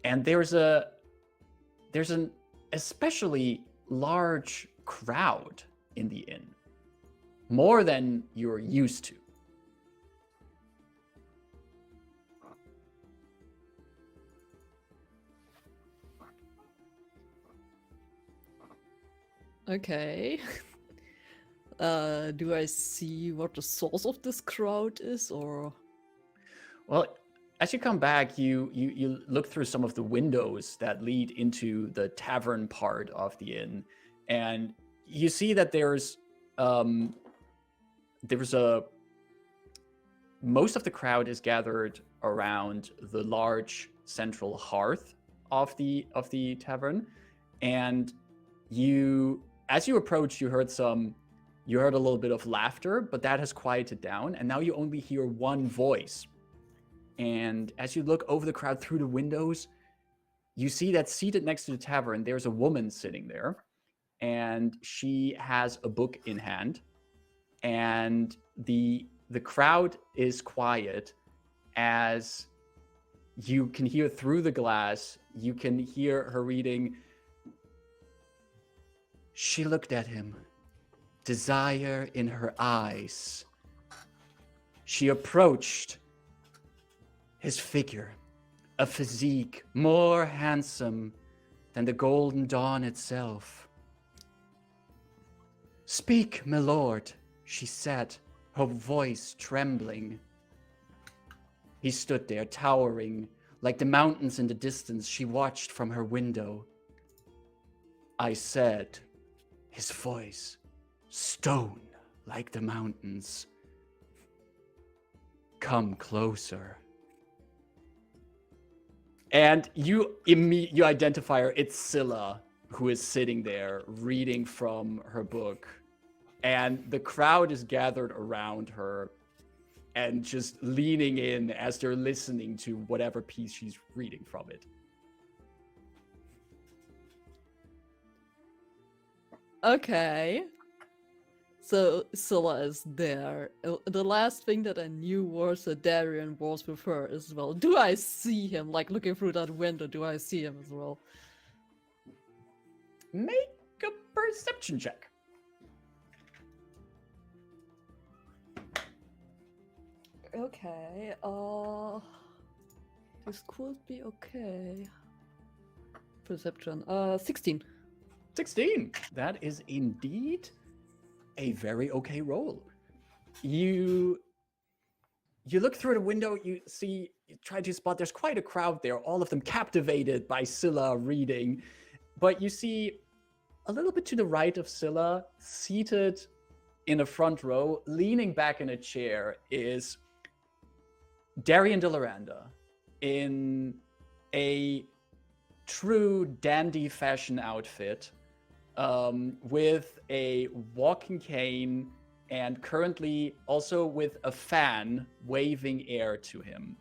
And there's an especially large crowd in the inn, more than you're used to. okay. Do I see what the source of this crowd is, or? Well, as you come back, you look through some of the windows that lead into the tavern part of the inn, and you see that there's most of the crowd is gathered around the large central hearth of the tavern, and as you approach, you heard a little bit of laughter, but that has quieted down, and now you only hear one voice. And as you look over the crowd through the windows, you see that seated next to the tavern, there's a woman sitting there, and she has a book in hand. And the crowd is quiet as you can hear through the glass, you can hear her reading. She looked at him. desire in her eyes, she approached his figure, a physique more handsome than the golden dawn itself. "Speak, my lord," she said, her voice trembling. He stood there, towering, like the mountains in the distance she watched from her window. I said, his voice, stone like the mountains, "Come closer." And you identify her, it's Scylla, who is sitting there reading from her book. And the crowd is gathered around her and just leaning in as they're listening to whatever piece she's reading from it. Okay. So Scylla is there. The last thing that I knew was that Darian was with her as well. Do I see him? Like looking through that window, do I see him as well? Make a perception check. Okay, this could be okay. Perception, 16. 16. That is indeed a very okay roll. You look through the window, you try to spot, there's quite a crowd there, all of them captivated by Scylla reading. But you see a little bit to the right of Scylla, seated in a front row, leaning back in a chair, is Darien de Lhazaar in a true dandy fashion outfit, with a walking cane and currently also with a fan waving air to him.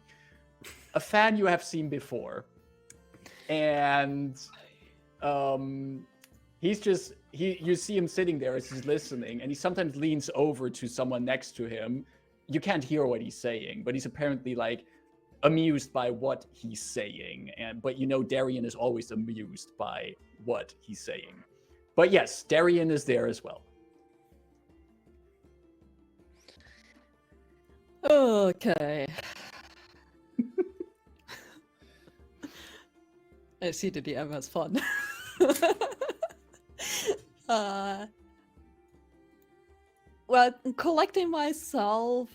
A fan you have seen before. And you see him sitting there as he's listening, and he sometimes leans over to someone next to him. You can't hear what he's saying, but he's apparently like amused by what he's saying. But you know Darien is always amused by what he's saying. But yes, Darien is there as well. Okay. I see the DM has fun. Well, collecting myself,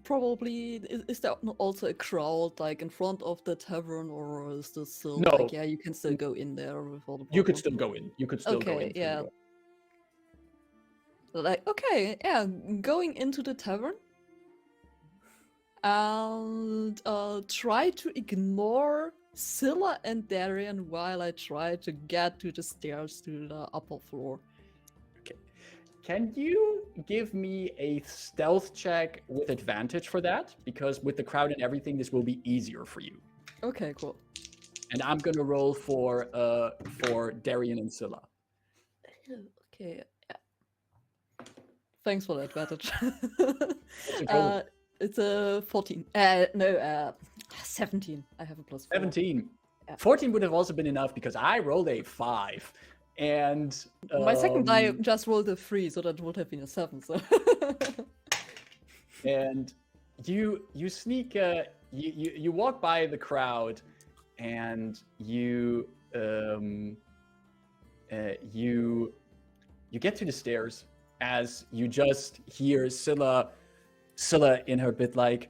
probably, is there also a crowd, like, in front of the tavern, or is this still, No. like, yeah, you can still go in there with all the You could people? still go in. You could still go in. Okay, yeah. Like, okay, yeah, going into the tavern, and try to ignore Scylla and Darien while I try to get to the stairs to the upper floor. Can you give me a stealth check with advantage for that? Because with the crowd and everything, this will be easier for you. Okay, cool. And I'm gonna roll for Darien and Scylla. Okay. Yeah. Thanks for the advantage. It's a 14. No, 17. I have a plus 4. 17. Yeah. 14 would have also been enough because I rolled a 5. And my second die just rolled a 3, so that would have been a 7. So and you sneak, you walk by the crowd, and you get to the stairs as you just hear Scylla in her bit like.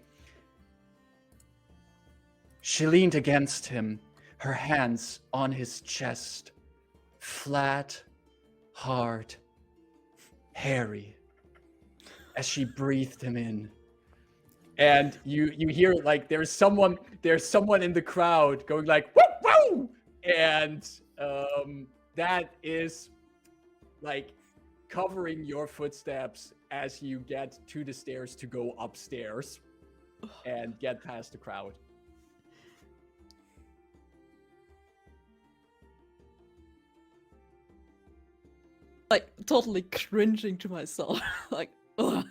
She leaned against him, her hands on his chest. Flat, hard, hairy, as she breathed him in. And you hear like there's someone in the crowd going like woo woo, and that is like covering your footsteps as you get to the stairs to go upstairs and get past the crowd. like totally cringing to myself. Like, ugh.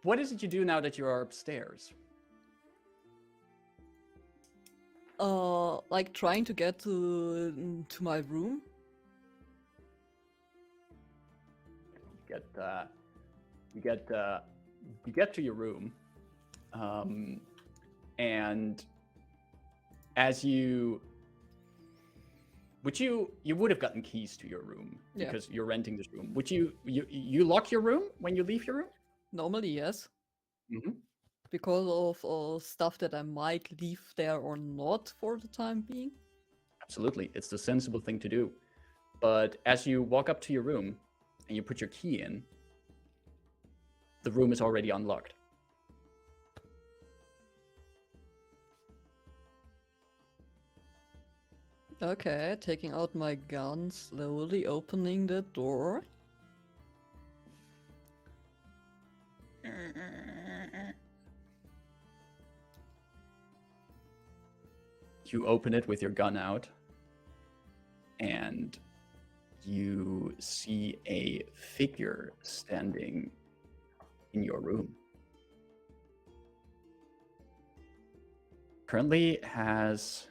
What is it you do now that you are upstairs? Like trying to get to my room, You get to your room, and as you would have gotten keys to your room because you're renting this room. Would you lock your room when you leave your room? Normally, yes. Mm-hmm. Because of stuff that I might leave there or not for the time being. Absolutely, it's the sensible thing to do. But as you walk up to your room and you put your key in, the room is already unlocked. Okay, taking out my gun, slowly opening the door. You open it with your gun out, and you see a figure standing in your room. Currently has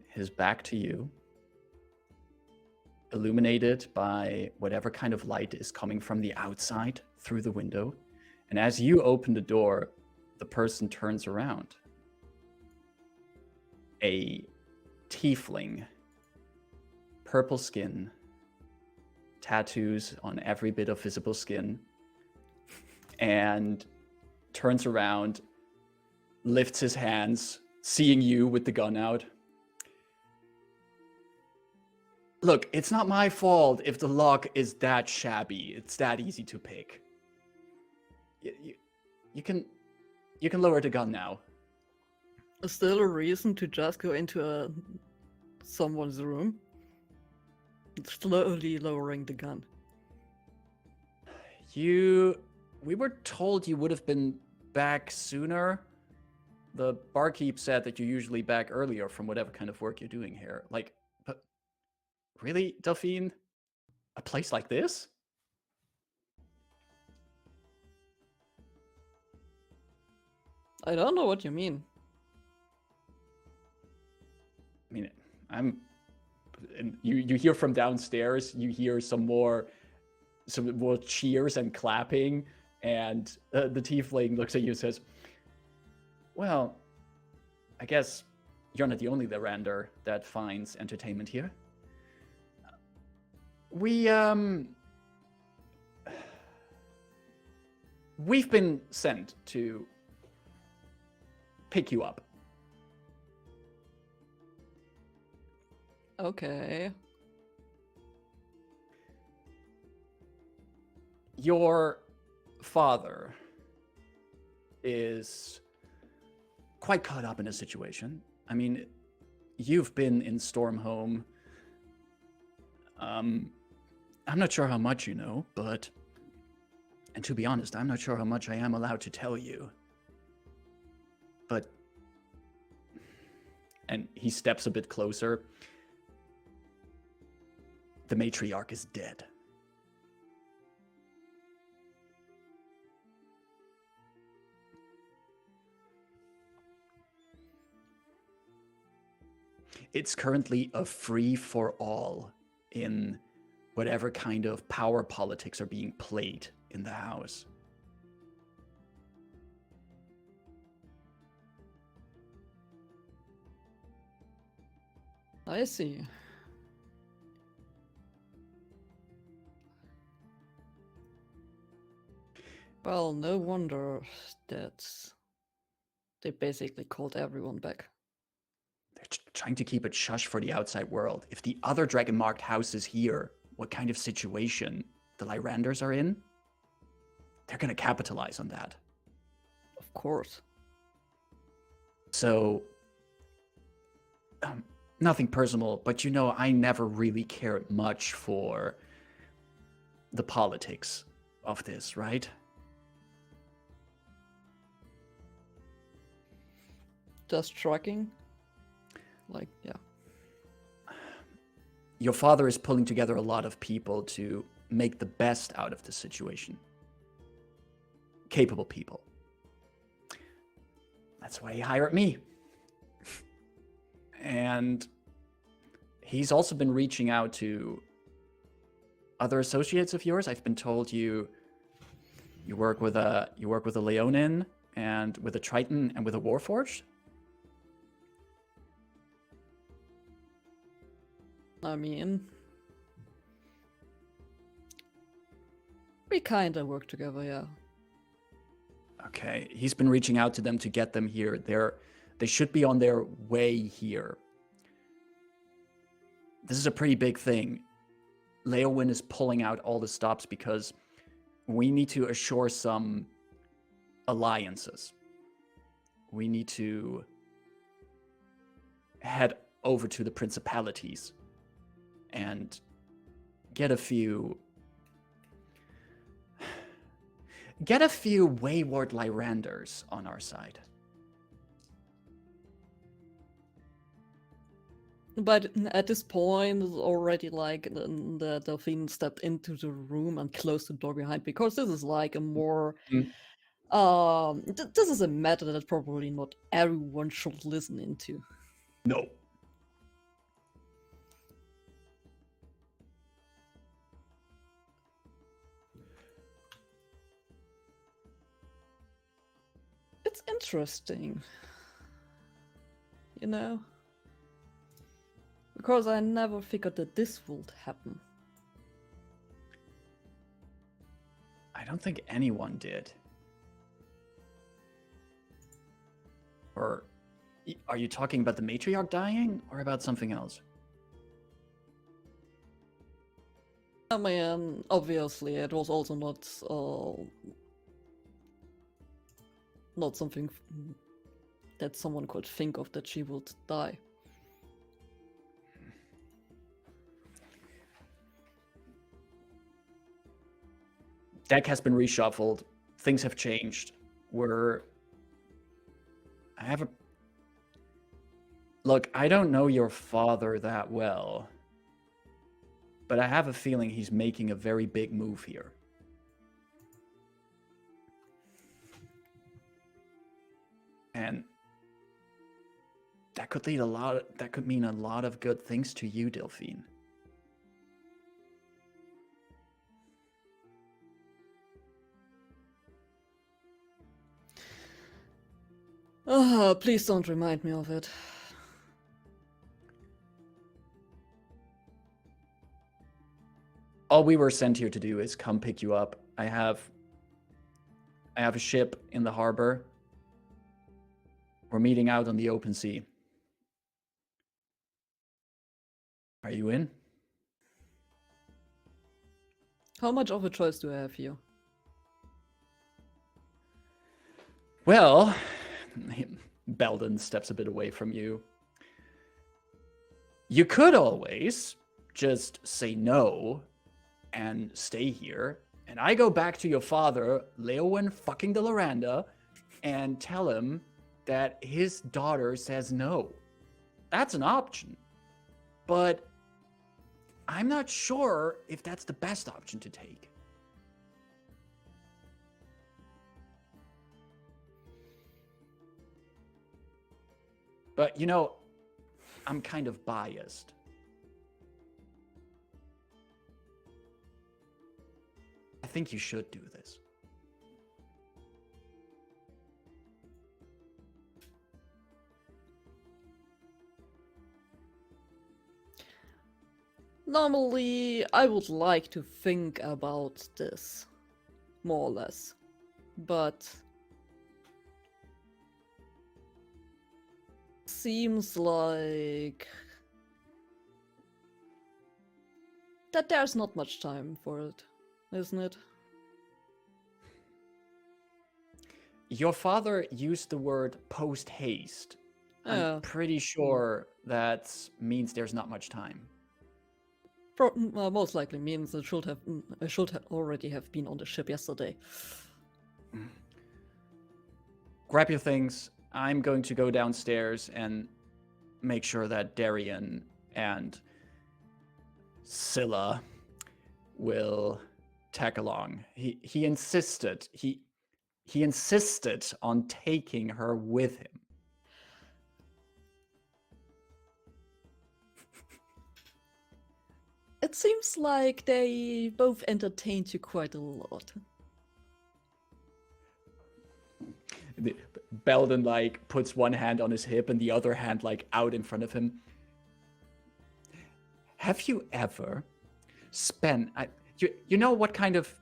his back to you, illuminated by whatever kind of light is coming from the outside through the window. And as you open the door, the person turns around. A tiefling, purple skin, tattoos on every bit of visible skin, and turns around, lifts his hands, seeing you with the gun out. Look, it's not my fault if the lock is that shabby. It's that easy to pick. You can lower the gun now. Is still a reason to just go into someone's room? Slowly lowering the gun. We were told you would have been back sooner. The barkeep said that you're usually back earlier from whatever kind of work you're doing here. Like, but really, Delphine? A place like this? I don't know what you mean. I mean, you hear from downstairs, you hear some more cheers and clapping, and the tiefling looks at you and says, well, I guess you're not the only Lyrander that finds entertainment here. We've been sent to pick you up. Okay. Your father is quite caught up in a situation. I mean, you've been in Stormhome. I'm not sure how much you know, but... And to be honest, I'm not sure how much I am allowed to tell you. But... And he steps a bit closer. The matriarch is dead. It's currently a free-for-all in whatever kind of power politics are being played in the house. I see. Well, no wonder that they basically called everyone back. They're trying to keep it shush for the outside world. If the other dragon-marked houses hear what kind of situation the Lyranders are in, they're going to capitalize on that. Of course. So, nothing personal, but you know, I never really cared much for the politics of this, right? Just trucking? Like, yeah. Your father is pulling together a lot of people to make the best out of the situation. Capable people. That's why he hired me. And he's also been reaching out to other associates of yours? I've been told you work with a Leonin and with a Triton and with a Warforged. I mean, we kind of work together, yeah. Okay, he's been reaching out to them to get them here. They should be on their way here. This is a pretty big thing. Leowin is pulling out all the stops because we need to assure some alliances. We need to head over to the Principalities and get a few wayward Lyranders on our side. But at this point, it's already like the Delphine stepped into the room and closed the door behind, because this is like a more this is a matter that probably not everyone should listen into. No. It's interesting, you know, because I never figured that this would happen. I don't think anyone did. Or are you talking about the matriarch dying or about something else? I mean, obviously, it was also not something that someone could think of, that she would die. Deck has been reshuffled. Things have changed. Look, I don't know your father that well, but I have a feeling he's making a very big move here. And that could mean a lot of good things to you, Delphine. Please don't remind me of it. All we were sent here to do is come pick you up. I have a ship in the harbor. We're meeting out on the open sea. Are you in? How much of a choice do I have here? Well, Belden steps a bit away from you. You could always just say no and stay here, and I go back to your father, Leowin fucking de Lyranda, and tell him that his daughter says no. That's an option. But I'm not sure if that's the best option to take. But, you know, I'm kind of biased. I think you should do this. Normally, I would like to think about this, more or less. But seems like that there's not much time for it, isn't it? Your father used the word post-haste. I'm pretty sure that means there's not much time. Most likely means I should already have been on the ship yesterday. Grab your things. I'm going to go downstairs and make sure that Darian and Scylla will tag along. He insisted on taking her with him. it seems like they both entertained you quite a lot. Belden like puts one hand on his hip and the other hand like out in front of him. Have you ever spent? You know what kind of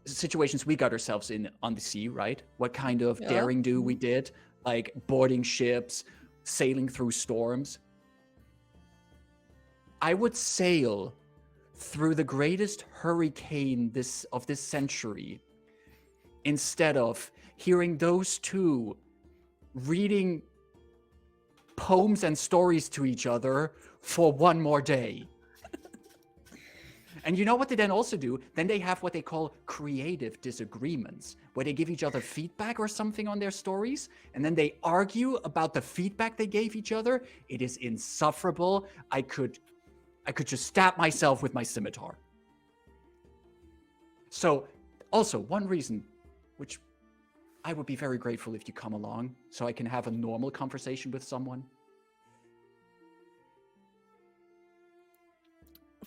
situations we got ourselves in on the sea, right? What kind of daring do we did, like boarding ships, sailing through storms. I would sail through the greatest hurricane of this century instead of hearing those two reading poems and stories to each other for one more day. And you know what they then also do? Then they have what they call creative disagreements, where they give each other feedback or something on their stories, and then they argue about the feedback they gave each other. It is insufferable. I could just stab myself with my scimitar. So, also, one reason, which I would be very grateful if you come along, so I can have a normal conversation with someone.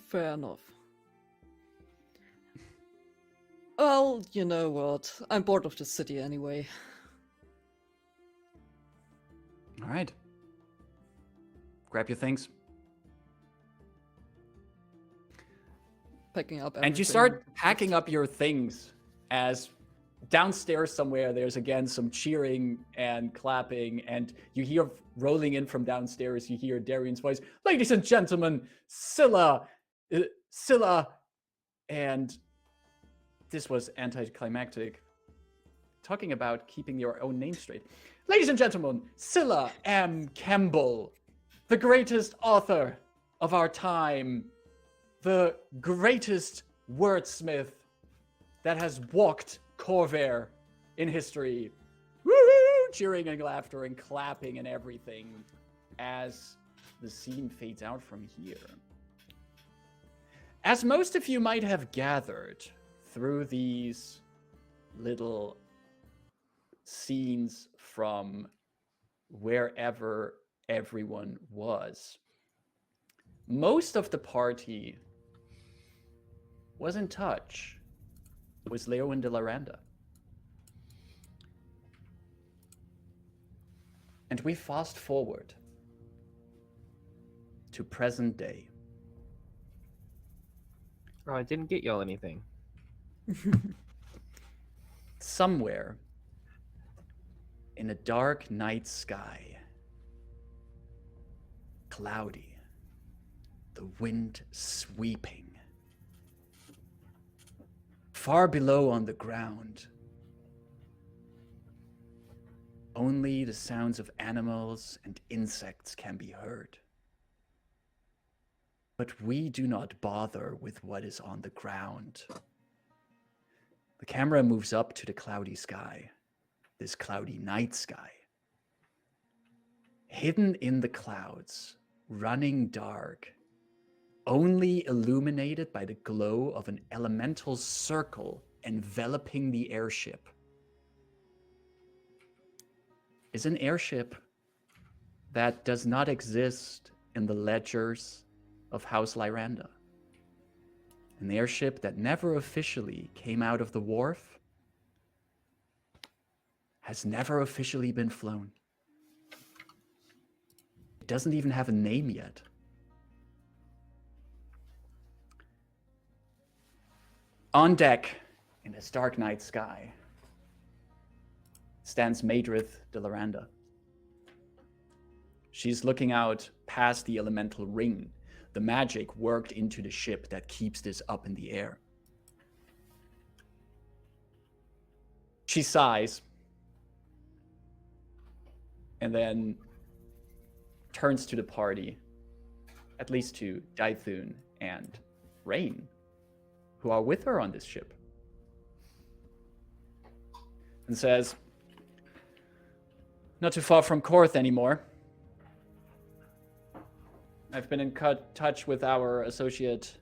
Fair enough. Well, you know what? I'm bored of the city anyway. All right. Grab your things. Picking up everything. And you start packing up your things as downstairs somewhere there's again some cheering and clapping, and you hear rolling in from downstairs, you hear Darian's voice, "Ladies and gentlemen, Scylla," and this was anticlimactic. Talking about keeping your own name straight. "Ladies and gentlemen, Scylla M. Kemble, the greatest author of our time, the greatest wordsmith that has walked Korver in history." Woo! Cheering and laughter and clapping and everything as the scene fades out from here. As most of you might have gathered through these little scenes from wherever everyone was, most of the party was in touch with Léonin de Lyrander. And we fast forward to present day. Oh, I didn't get y'all anything. Somewhere in a dark night sky, cloudy, the wind sweeping. Far below on the ground, only the sounds of animals and insects can be heard. But we do not bother with what is on the ground. The camera moves up to the cloudy sky, this cloudy night sky. Hidden in the clouds, running dark, only illuminated by the glow of an elemental circle enveloping the airship, is an airship that does not exist in the ledgers of House Lyrander. An airship that never officially came out of the wharf, has never officially been flown. It doesn't even have a name yet. On deck, in this dark night sky, stands Maedrith de Lyrander. She's looking out past the elemental ring, the magic worked into the ship that keeps this up in the air. She sighs, and then turns to the party, at least to Dythun and Rayn, who are with her on this ship, and says, "Not too far from Korth anymore. I've been in touch with our associate,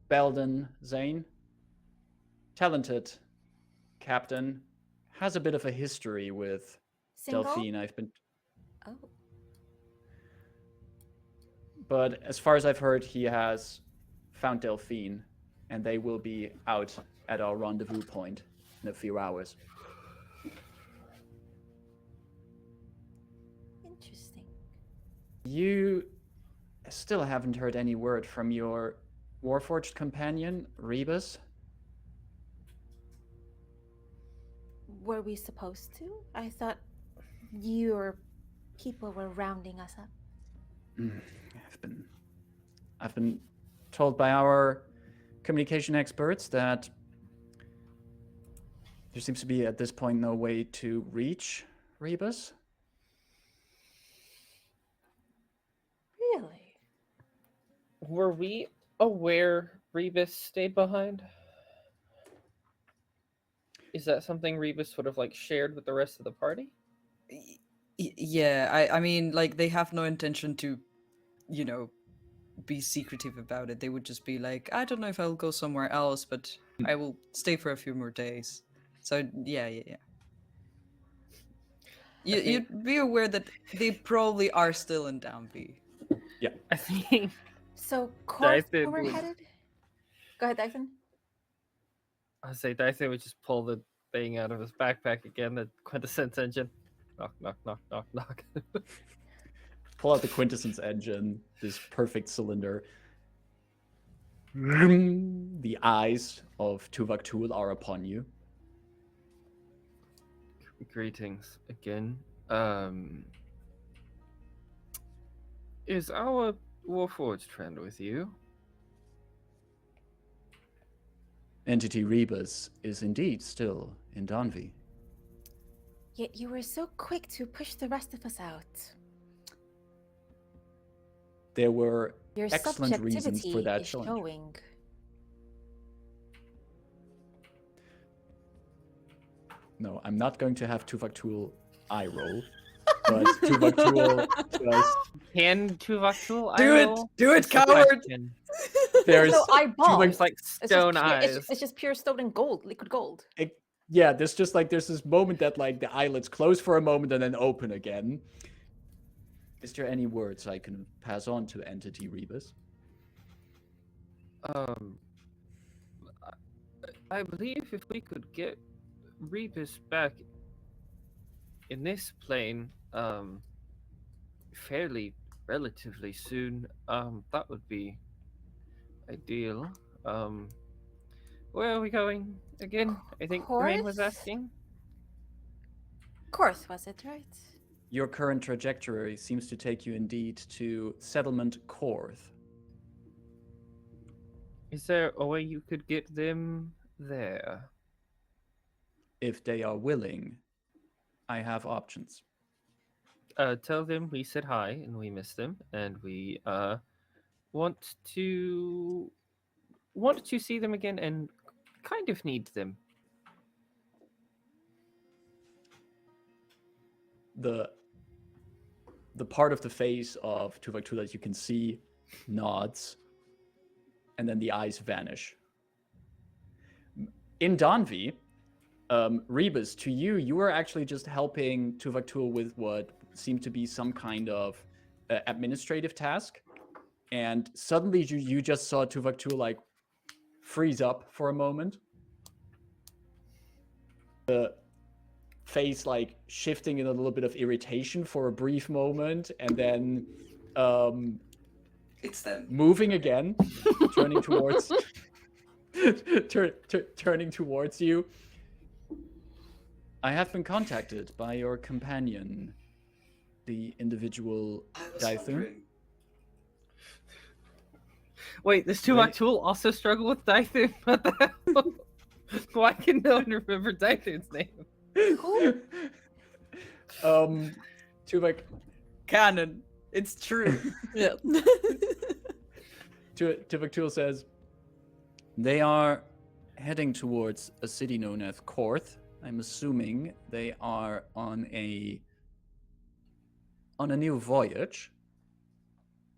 Belden Zane. Talented captain, has a bit of a history with Single? Delphine. Oh. But as far as I've heard, he has found Delphine, and they will be out at our rendezvous point in a few hours. Interesting. You still haven't heard any word from your Warforged companion, Rebus? Were we supposed to? I thought your people were rounding us up. I've been told by our communication experts that there seems to be at this point no way to reach Rebus. Really? Were we aware Rebus stayed behind? Is that something Rebus would have like shared with the rest of the party? Yeah, I mean, like, they have no intention to, you know, be secretive about it. They would just be like, I don't know if I'll go somewhere else, but I will stay for a few more days. So, yeah. You'd be aware that they probably are still in Daanvi. Yeah. I think So, Korth, Dythun where we're would- headed? Go ahead, Dythun. I say Dythun would just pull the thing out of his backpack again, the quintessence engine. Knock, knock, knock, knock, knock. Pull out the quintessence engine, this perfect cylinder. The eyes of Tuvok Tool are upon you. Greetings again. Is our Warforged friend with you? Entity Rebus is indeed still in Daanvi. Yet you were so quick to push the rest of us out. There were Your excellent reasons for subjectivity that is challenge. showing. No, I'm not going to have Tuvok Tool eye roll, but Tuvok Tool just Can Tuvok Tool Do eye it! roll? Do it, Just a coward! question. there's no eyeball. Tuvok's like It's just stone pure, eyes. it's just pure stone and gold, liquid gold. yeah, there's this moment that like the eyelids close for a moment and then open again. Is there any words I can pass on to Entity Rebus? I believe if we could get Rebus back in this plane, relatively soon, that would be ideal. Where are we going again? I think Rayn was Korth? asking. Korth, was it, right? Your current trajectory seems to take you indeed to settlement Korth. Is there a way you could get them there? If they are willing, I have options. Tell them we said hi and we miss them, and we want to see them again and kind of need them. The part of the face of Tuvok Tool that you can see nods, and then the eyes vanish. In Daanvi, Rebus, to you, you were actually just helping Tuvok Tool with what seemed to be some kind of administrative task, and suddenly you just saw Tuvok Tool like freeze up for a moment. The face like shifting in a little bit of irritation for a brief moment, and then It's them. moving again, turning towards turning towards you. I have been contacted by your companion, the individual I was Dythun. wondering. Wait, does Tuvok Tool also struggle with Dythun? What the hell? Why can no one remember Dythun's name? Tuvok Canon. It's true. Yeah. Tuvok Tool says they are heading towards a city known as Korth. I'm assuming they are on a new voyage,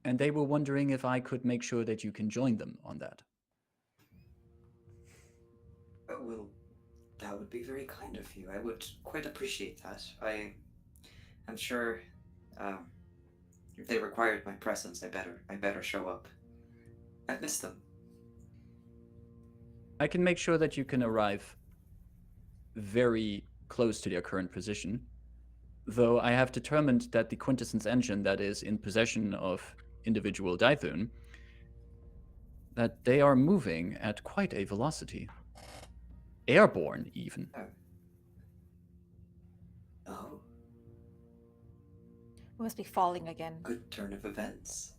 and they were wondering if I could make sure that you can join them on that. Oh, well, that would be very kind of you. I would quite appreciate that. I'm sure if they required my presence, I better show up. I've missed them. I can make sure that you can arrive very close to their current position, though I have determined that the Quintessence engine that is in possession of individual Dythun, that they are moving at quite a velocity. Airborne, even. Oh, We must be falling again. good turn of events.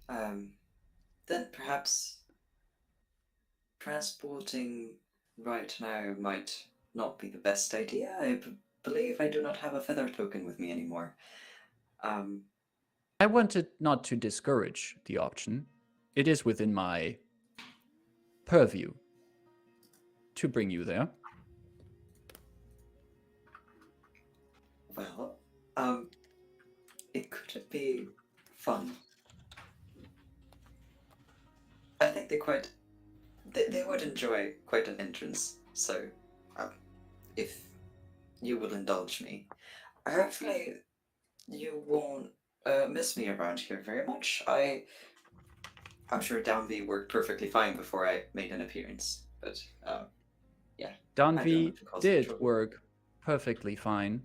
Then perhaps transporting right now might not be the best idea. I believe I do not have a feather token with me anymore. I wanted not to discourage the option. It is within my purview to bring you there. Well, it could be fun. I think they would enjoy quite an entrance, so if you will indulge me. Hopefully you won't miss me around here very much. I'm sure Daanvi worked perfectly fine before I made an appearance, but yeah. Daanvi did work perfectly fine,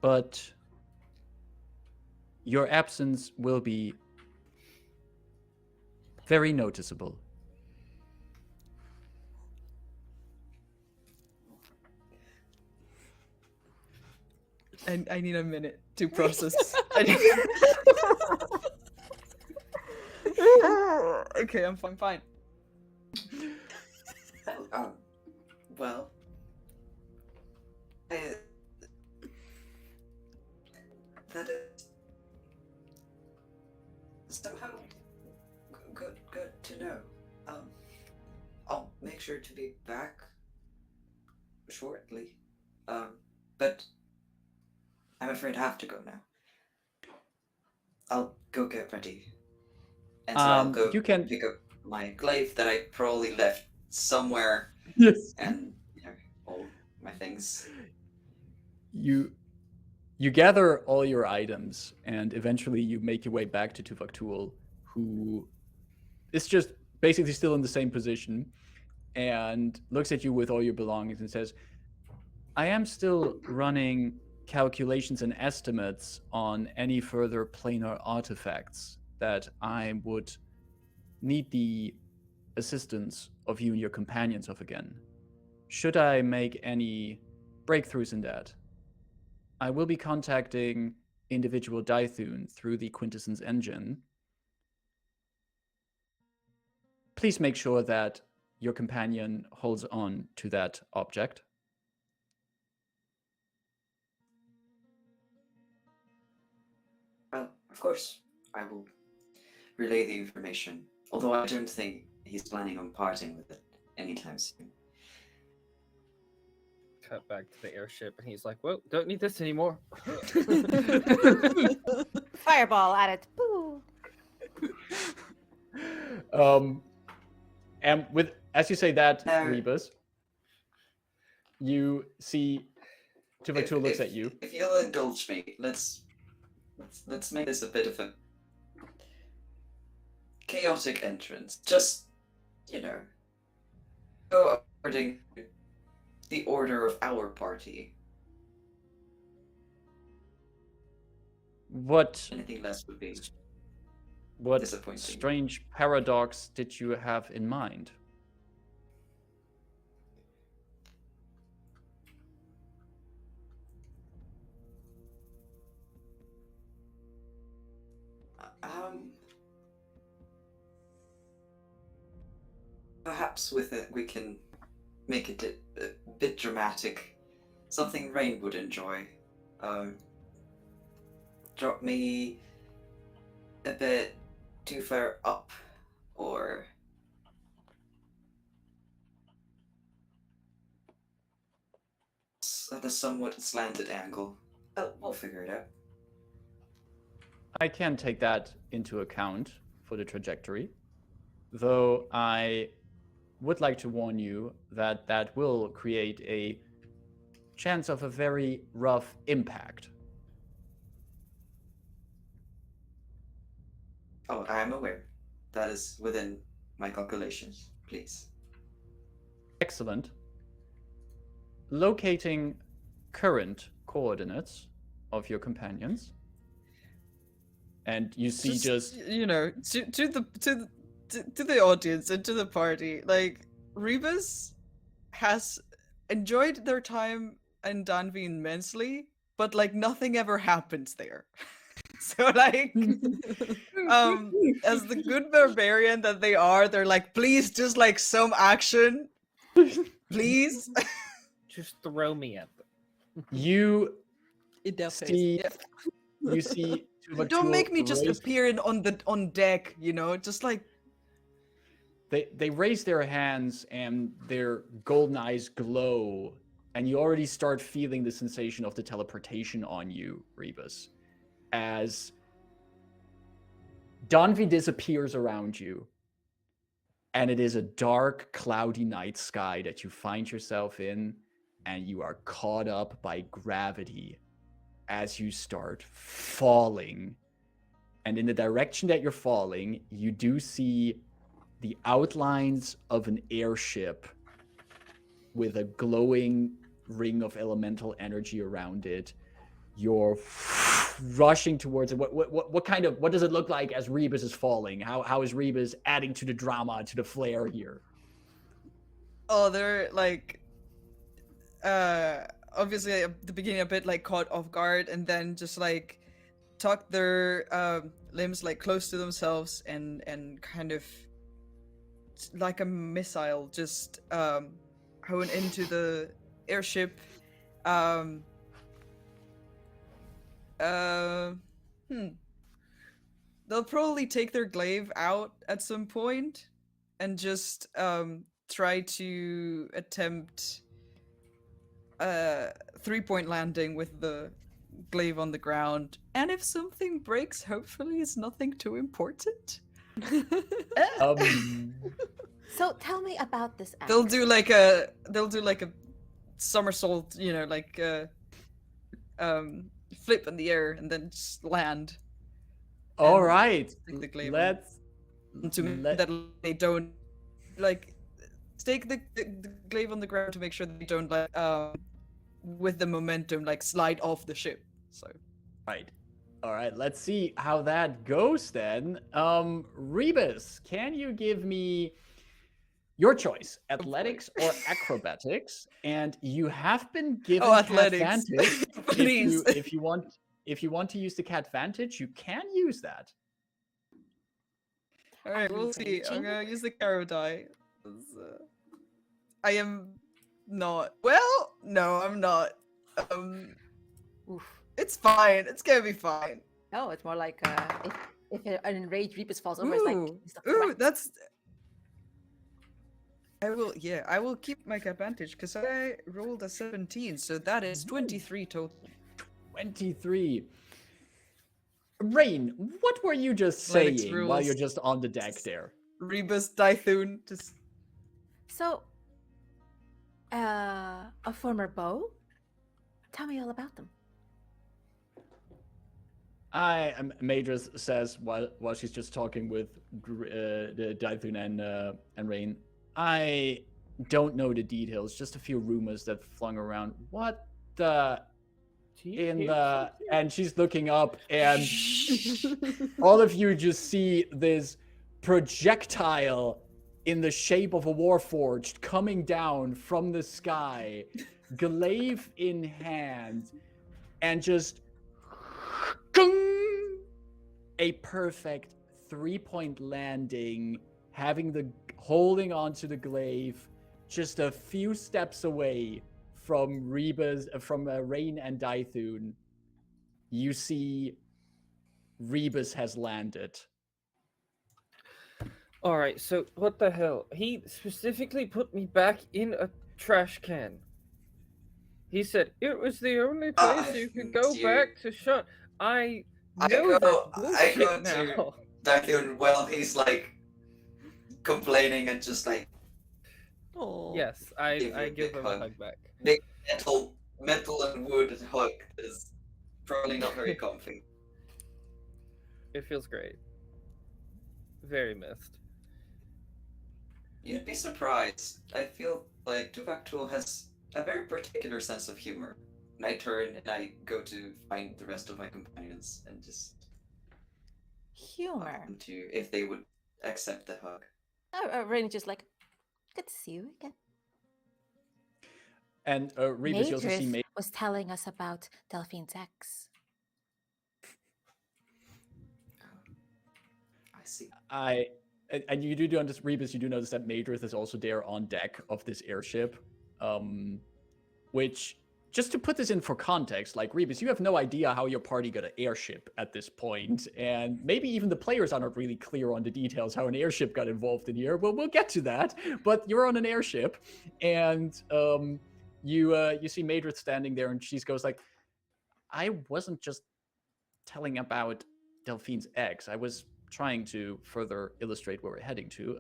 but your absence will be very noticeable. I need a minute to process. Okay, I'm fine. Well, that is somehow good to know. I'll make sure to be back shortly. But I'm afraid I have to go now. I'll go get ready. And so I'll go pick up my glaive that I probably left somewhere. Yes. And all my things. You gather all your items, and eventually you make your way back to Tuvoktul, who is just basically still in the same position, and looks at you with all your belongings and says, I am still running calculations and estimates on any further planar artifacts that I would need the assistance of you and your companions of again. Should I make any breakthroughs in that, I will be contacting individual Dythun through the Quintessence engine. Please make sure that your companion holds on to that object. Well, of course, I will relay the information, although I don't think he's planning on parting with it anytime soon. Cut back to the airship, and he's like, well, don't need this anymore. Fireball at it. Boo. And as you say that, No. Rebus, you see Tuvoktul looks at you. If you'll indulge me, let's make this a bit of a chaotic entrance. Just, go according to the order of our party. Anything less would be disappointing. Strange paradox did you have in mind? Perhaps with it we can make it a bit dramatic. Something Rayn would enjoy. Drop me a bit too far up, or at a somewhat slanted angle. We'll figure it out. I can take that into account for the trajectory, though I would like to warn you that that will create a chance of a very rough impact. Oh, I am aware. That is within my calculations. please. Excellent. Locating current coordinates of your companions. And you see just you know, to the audience and to the party, like Rebus has enjoyed their time in Daanvi immensely, but like nothing ever happens there. So like as the good barbarian that they are, they're like, please just like some action. Please. Just throw me at them. you In their face. see Yeah. you see Don't make me just raise, appear on deck, you know, just like they raise their hands and their golden eyes glow, and you already start feeling the sensation of the teleportation on you, Rebus, as Daanvi disappears around you, and it is a dark, cloudy night sky that you find yourself in, and you are caught up by gravity as you start falling. And in the direction that you're falling, you do see the outlines of an airship with a glowing ring of elemental energy around it. You're rushing towards it. What does it look like as Rebus is falling? How is Rebus adding to the drama, to the flair here? oh, they're like obviously at the beginning a bit like caught off guard, and then just like tuck their limbs like close to themselves and kind of like a missile just hone into the airship. They'll probably take their glaive out at some point and just try to attempt 3-point landing with the glaive on the ground. And if something breaks, hopefully it's nothing too important. So tell me about this axe. They'll do like a somersault, you know, like flip in the air and then just land. All And right, stick the glaive let's to make that they don't like stake the glaive on the ground to make sure they don't like with the momentum like slide off the ship. So right. All right, let's see how that goes then. Rebus, can you give me your choice, athletics or acrobatics? And you have been given athletics. advantage. Please. If you want to use the advantage, you can use that. all right, we'll see. I'm gonna use the caro die. 'Cause, I am not. Well, no, I'm not. Oof. It's fine. It's gonna be fine. No, it's more like if an enraged Rebus falls over, it's like it's the Ooh, threat. that's. I will keep my advantage because I rolled a 17, so that is 23 total. 23. Rayn, what were you just Athletics saying while rules. you're just on the deck there? Rebus, Dythun, just So, a former beau? Tell me all about them. Madras says while she's just talking with the Dythun and Rayn. I don't know the details, just a few rumors that flung around. What the and she's looking up, and all of you just see this projectile in the shape of a warforged coming down from the sky, glaive in hand, and just a perfect 3-point landing, holding onto the glaive, just a few steps away from Rayn and Dythun. You see Rebus has landed. All right, so what the hell? He specifically put me back in a trash can. He said it was the only place you could go back to Sharn. I know that bullshit go now. to Dythun while he's like complaining and just like Oh. Yes, Give you I a give big him a hug. hug back. big metal and wood hug is probably not very comfy. It feels great. Very missed. You'd be surprised. I feel like Tuvaktul has a very particular sense of humor. And I turn and I go to find the rest of my companions and just Humor. ask them to if they would accept the hug. Rain just like, good to see you again. And Rebus, you also see Madris was telling us about Delphine's ex. I see. And you do understand, Rebus, you do notice that Madris is also there on deck of this airship, which, just to put this in for context, like, Rebus, you have no idea how your party got an airship at this point, and maybe even the players are not really clear on the details how an airship got involved in here. Well, we'll get to that, but you're on an airship, and you see Madrid standing there, and she goes like, I wasn't just telling about Delphine's ex. I was trying to further illustrate where we're heading to.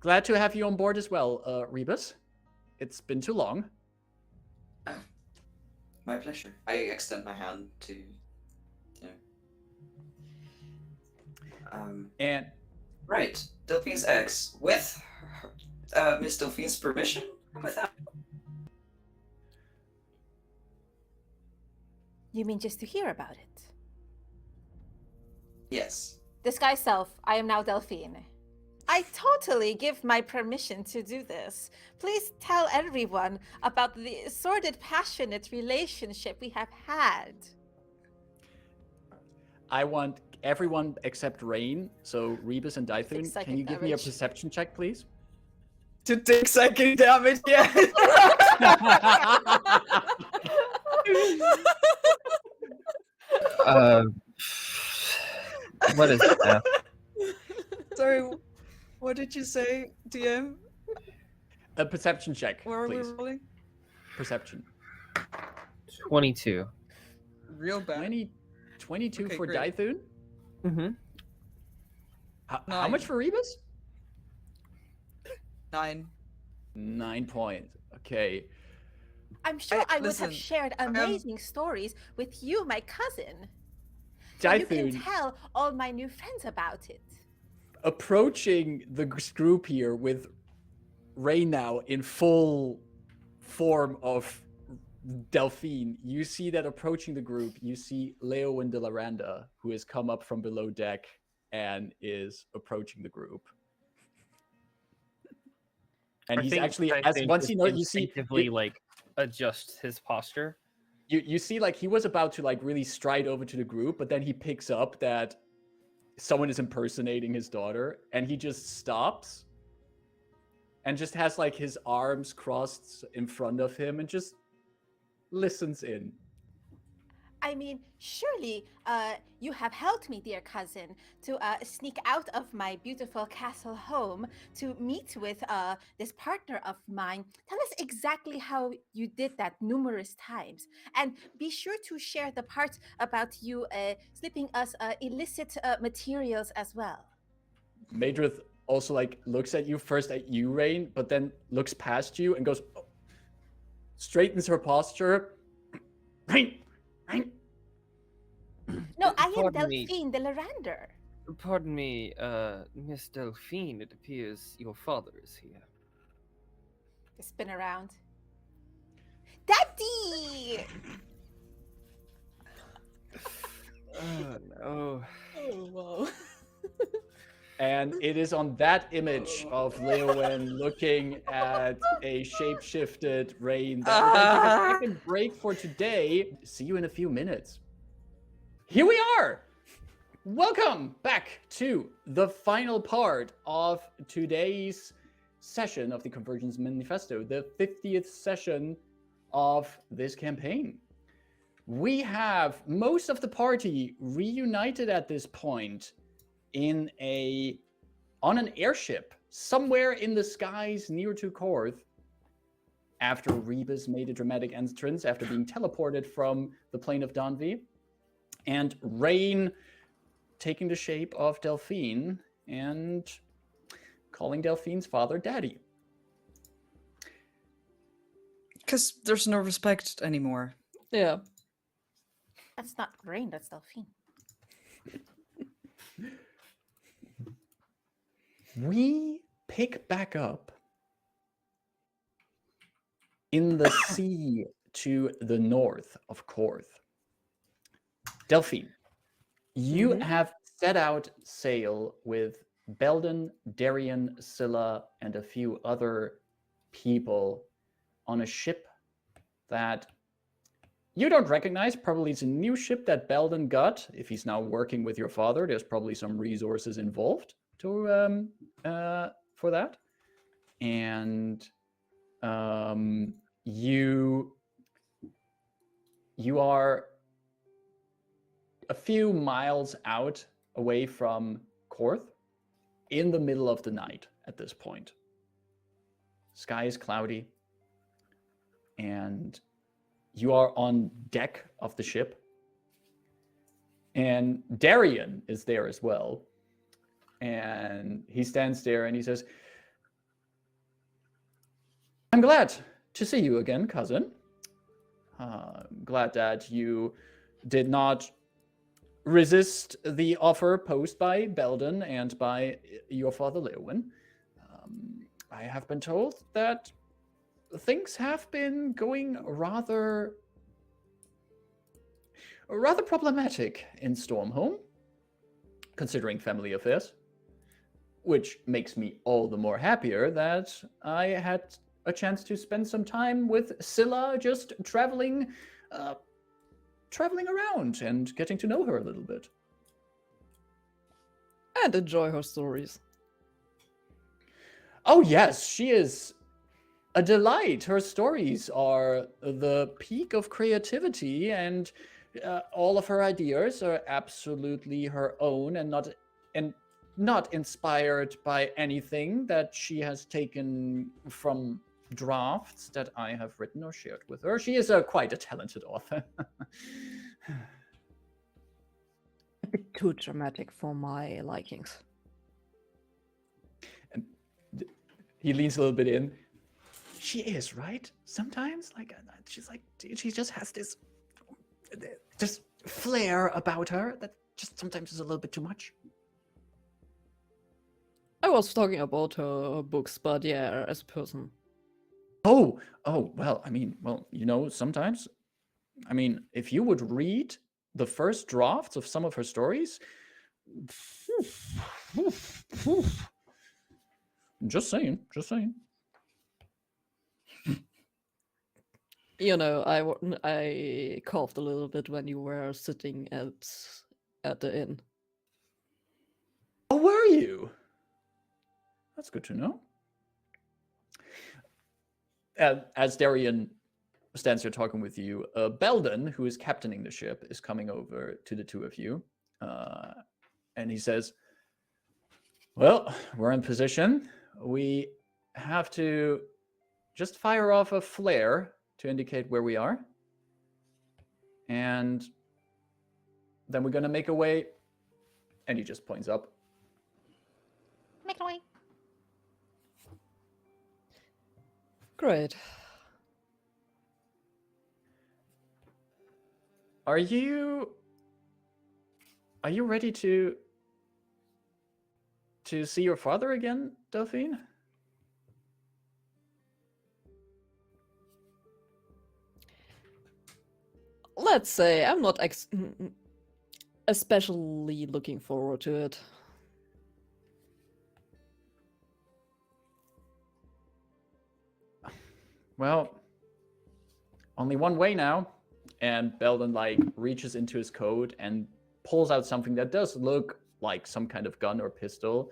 Glad to have you on board as well, Rebus. It's been too long. My pleasure. I extend my hand to, And right, Delphine's ex, with Miss Delphine's permission, without. You mean just to hear about it? Yes. Disguise self, I am now Delphine. I totally give my permission to do this. Please tell everyone about the sordid, passionate relationship we have had. I want everyone except Rayn, so Rebus and Dythun, Take can you give me a damage. perception check, please? To take second damage, yeah. What is that? Sorry, what did you say, DM? A perception check, Where are we please. rolling? Perception. 22. Real bad. 22 Okay, for great. Dythun? Mm-hmm. How much for Rebus? 9. 9 points. Okay. I'm sure I would listen, have shared amazing stories with you, my cousin. So you can Dythun, tell all my new friends about it. approaching the group here with Rayn now in full form of Delphine, you see that approaching the group, you see Leo and Lyrander, who has come up from below deck and is approaching the group. And I he's think actually, I as think once just you know, you see, instinctively like adjust his posture. you see, like, he was about to like really stride over to the group, but then he picks up that someone is impersonating his daughter, and he just stops and just has like his arms crossed in front of him and just listens in. I mean, surely you have helped me, dear cousin, to sneak out of my beautiful castle home to meet with this partner of mine. Tell us exactly how you did that numerous times. And be sure to share the parts about you slipping us illicit materials as well. Madrid also like looks at you first at you, Rayn, but then looks past you and goes, straightens her posture. Rayn! No, I am Pardon me. Delphine de Lyrander. Pardon me, Miss Delphine, it appears your father is here. Spin around. Daddy! Oh no. Oh, wow. And it is on that image of Leowen looking at a shape-shifted Rayn that we're going to take a second break for today. See you in a few minutes. Here we are! Welcome back to the final part of today's session of the Convergence Manifesto, the 50th session of this campaign. We have most of the party reunited at this point on an airship somewhere in the skies near to Korth, after Rebus made a dramatic entrance after being teleported from the plane of Daanvi, and Rayn taking the shape of Delphine and calling Delphine's father Daddy. Because there's no respect anymore. Yeah. That's not Rain, that's Delphine. We pick back up in the sea to the north of Korth. Delphine, you have set out sail with Belden, Darian, Scylla, and a few other people on a ship that you don't recognize. Probably it's a new ship that Belden got. If he's now working with your father, there's probably some resources involved to for that. And you are a few miles out away from Korth in the middle of the night at this point. Sky is cloudy, and you are on deck of the ship. And Darian is there as well. And he stands there and he says, I'm glad to see you again, cousin. I'm glad that you did not resist the offer posed by Belden and by your father, Leowyn. I have been told that things have been going rather problematic in Stormhome, considering family affairs, which makes me all the more happier that I had a chance to spend some time with Scylla, just traveling around and getting to know her a little bit. And enjoy her stories. Oh yes, she is a delight. Her stories are the peak of creativity, and all of her ideas are absolutely her own and not inspired by anything that she has taken from drafts that I have written or shared with her. She is quite a talented author. A bit too dramatic for my likings. And he leans a little bit in. She is, right? Sometimes, she just has this flair about her that just sometimes is a little bit too much. I was talking about her books, but yeah, as a person. Oh, well, sometimes, if you would read the first drafts of some of her stories, just saying. You know, I coughed a little bit when you were sitting at the inn. Oh, were you? That's good to know. As Darian stands here talking with you, Belden, who is captaining the ship, is coming over to the two of you. And he says, well, we're in position. We have to just fire off a flare to indicate where we are. And then we're going to make a way. And he just points up. Make it away. Great. Are you ready to see your father again, Delphine? Let's say I'm not especially looking forward to it. Well, only one way now. And Belden reaches into his coat and pulls out something that does look like some kind of gun or pistol,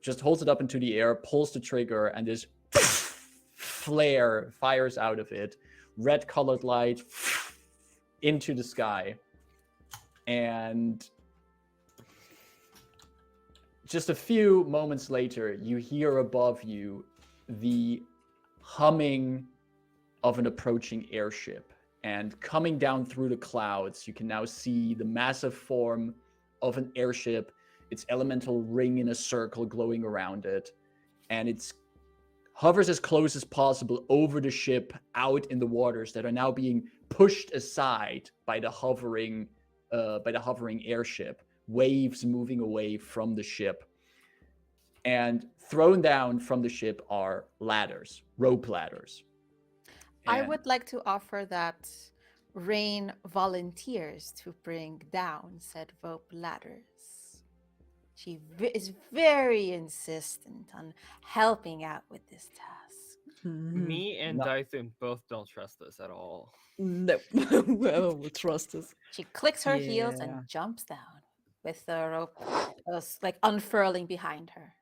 just holds it up into the air, pulls the trigger, and this flare fires out of it, red colored light into the sky. And just a few moments later, you hear above you the humming of an approaching airship. And coming down through the clouds, you can now see the massive form of an airship, its elemental ring in a circle glowing around it. And it hovers as close as possible over the ship, out in the waters that are now being pushed aside by the hovering airship. Waves moving away from the ship. And thrown down from the ship are ladders, rope ladders. I And- would like to offer that Rayn volunteers to bring down said rope ladders. She is very insistent on helping out with this task. Me and No. Dythun both don't trust this at all. No, whoever will trust us. She clicks her heels Yeah. and jumps down with the rope like unfurling behind her.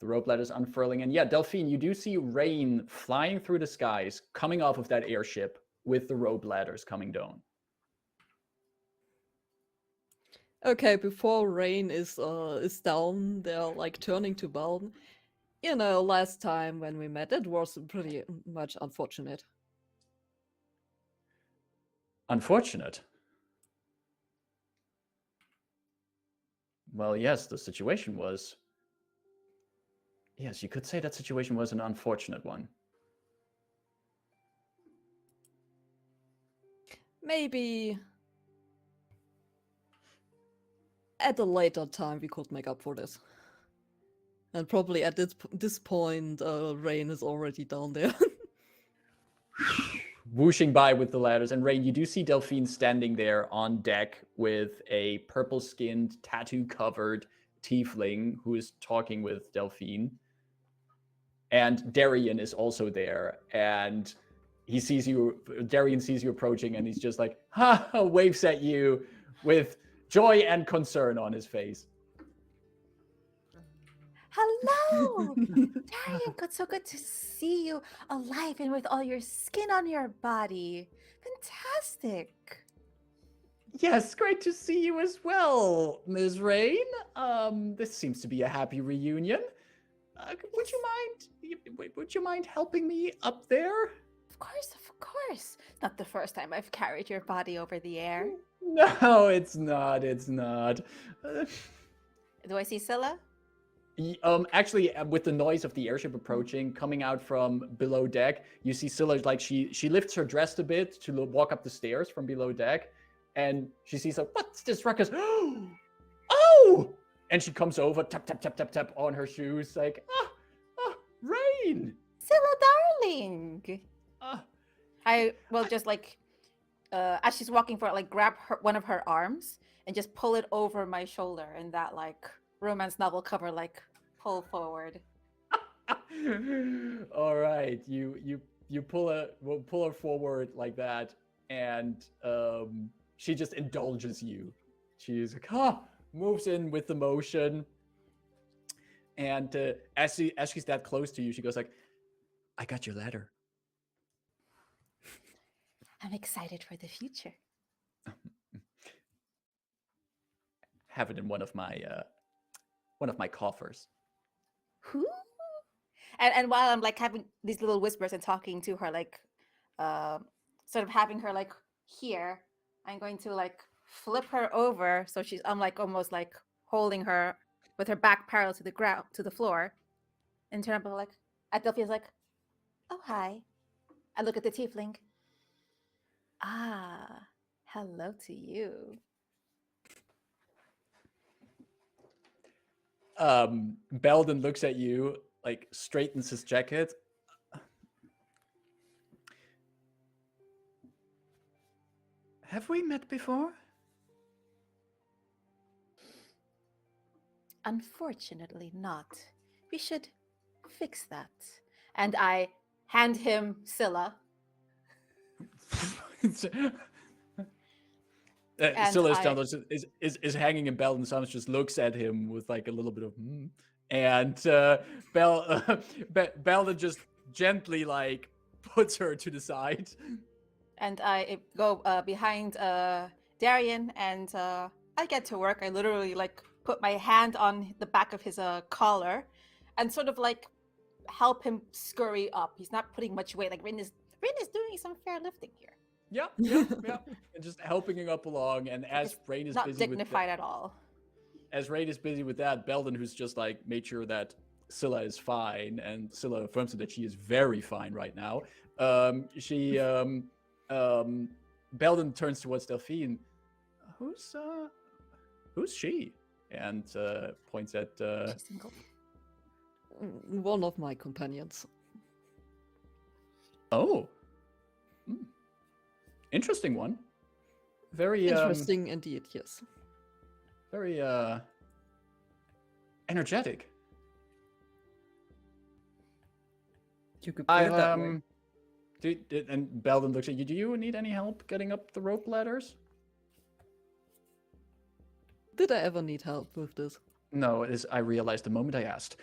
The rope ladders unfurling. And yeah, Delphine, you do see Rayn flying through the skies, coming off of that airship with the rope ladders coming down. Okay, before Rayn is down, they're like turning to Belden. You know, last time when we met, it was pretty much unfortunate. Unfortunate. Well, yes, the situation was. Yes, you could say that situation was an unfortunate one. Maybe at a later time we could make up for this. And probably at this point, Rayn is already down there. Whooshing by with the ladders. And Rayn, you do see Delphine standing there on deck with a purple-skinned, tattoo-covered tiefling who is talking with Delphine. And Darian is also there. And he sees you, Darian sees you approaching, and he's just like, ha, waves at you with joy and concern on his face. Hello! Darian, so good to see you alive and with all your skin on your body. Fantastic. Yes, great to see you as well, Ms. Rayn. This seems to be a happy reunion. Would you mind helping me up there? Of course, of course. Not the first time I've carried your body over the air. No, it's not. It's not. Do I see Scylla? Actually, with the noise of the airship approaching, coming out from below deck, you see Scylla, like she lifts her dress a bit to walk up the stairs from below deck, and she sees like, what's this ruckus? Oh! And she comes over, tap, tap, tap, tap, tap on her shoes, like, Rayn! Scylla, darling! Ah. I will just like, as she's walking forward, like grab one of her arms and just pull it over my shoulder in that like romance novel cover, like pull forward. All right, you pull her forward like that, and she just indulges you. She's like, moves in with the motion, and as she's that close to you, she goes like, I got your letter. I'm excited for the future. Have it in one of my coffers. Who? And while I'm like having these little whispers and talking to her, like sort of having her like here, I'm going to like flip her over so I'm like almost like holding her with her back parallel to the ground, to the floor, and turn up like at Delphine's like, oh hi. I look at the tiefling. Ah, hello to you. Belden looks at you, like straightens his jacket. Have we met before? Unfortunately not. We should fix that. And I hand him Scylla. Scylla is hanging in Belden's arms, just looks at him with like a little bit of and Belden just gently like puts her to the side. And I go behind Darian, and I get to work. I literally like put my hand on the back of his collar and sort of like help him scurry up. He's not putting much weight. Like Rayn is doing some fair lifting here. Yeah. And just helping him up along. And as Rayn is not busy dignified at all. As Rayn is busy with that, Belden, who's just like made sure that Scylla is fine, and Scylla affirms that she is very fine right now. Belden turns towards Delphine. Who's she? And points at She's single. One of my companions. Oh. Hmm. Interesting one. Very Interesting indeed, yes. very energetic. You could put it that way. And Belden looks at you. Do you need any help getting up the rope ladders? Did I ever need help with this? No, I realized the moment I asked.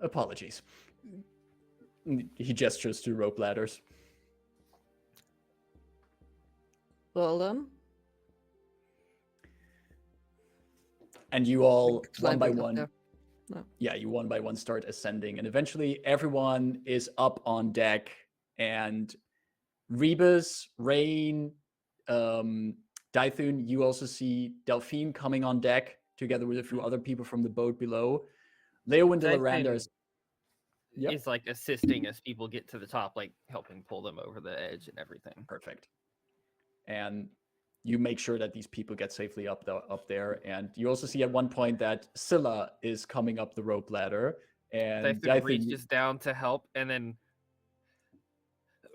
Apologies. He gestures to rope ladders. Well then. And you all, one by Climbing up one, there. No. yeah, you one by one start ascending. And eventually everyone is up on deck. And Rebus, Rayn, Dythun, you also see Delphine coming on deck together with a few other people from the boat below. Leo and Lyrander is is like assisting as people get to the top, like helping pull them over the edge and everything. perfect. And you make sure that these people get safely up there. And you also see at one point that Scylla is coming up the rope ladder. And Dythun reaches down to help, and then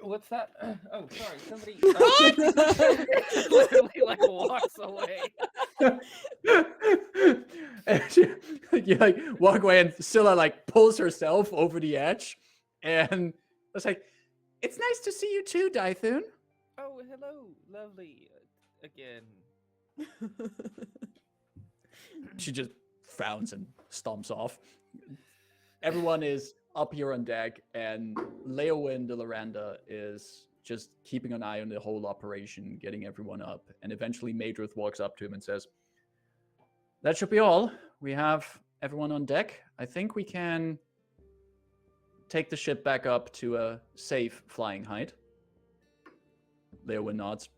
what's that? Oh, sorry, somebody literally like walks away. And you like walk away, and Scylla like pulls herself over the edge, and it's like, "It's nice to see you too, Dythun." Oh, hello, lovely again. She just frowns and stomps off. Everyone is up here on deck, and Leowyn de Lyrander is just keeping an eye on the whole operation, getting everyone up. And eventually Madrith walks up to him and says, "That should be all. We have everyone on deck. I think we can take the ship back up to a safe flying height." Leowyn nods.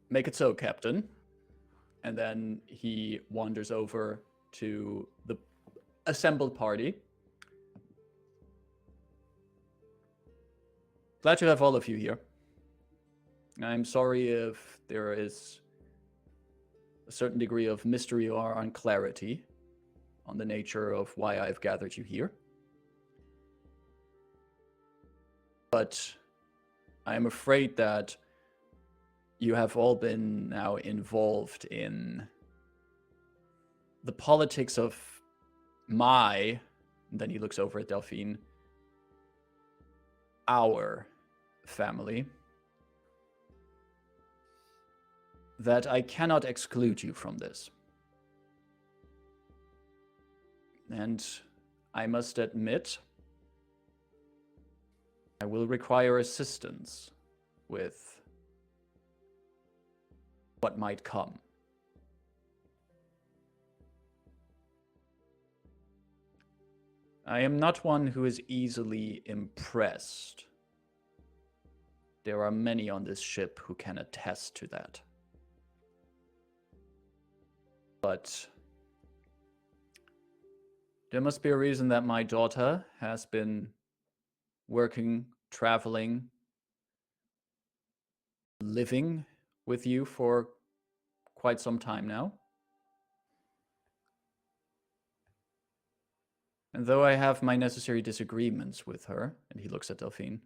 "Make it so, Captain." And then he wanders over to the assembled party. Glad to have all of you here. I'm sorry if there is a certain degree of mystery or unclarity on the nature of why I've gathered you here. But I am afraid that you have all been now involved in the politics of and then he looks over at Delphine, our family, that I cannot exclude you from this. And I must admit, I will require assistance with what might come. I am not one who is easily impressed. There are many on this ship who can attest to that. But there must be a reason that my daughter has been working, traveling, living with you for quite some time now. And though I have my necessary disagreements with her, and he looks at Delphine,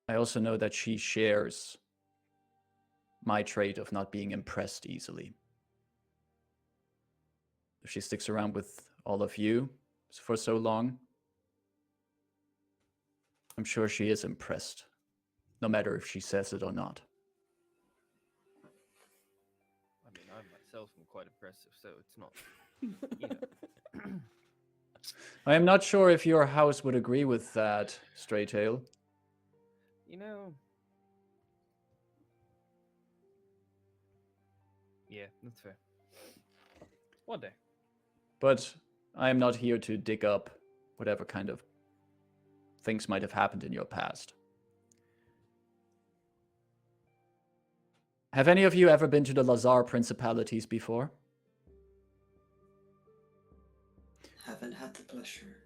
I also know that she shares my trait of not being impressed easily. If she sticks around with all of you for so long, I'm sure she is impressed, no matter if she says it or not. I mean, I myself am quite impressive, so it's not, you know. I am not sure if your house would agree with that, Straytail. You know, yeah, that's fair. One day. But I am not here to dig up whatever kind of things might have happened in your past. Have any of you ever been to the Lhazaar Principalities before? Haven't had the pleasure.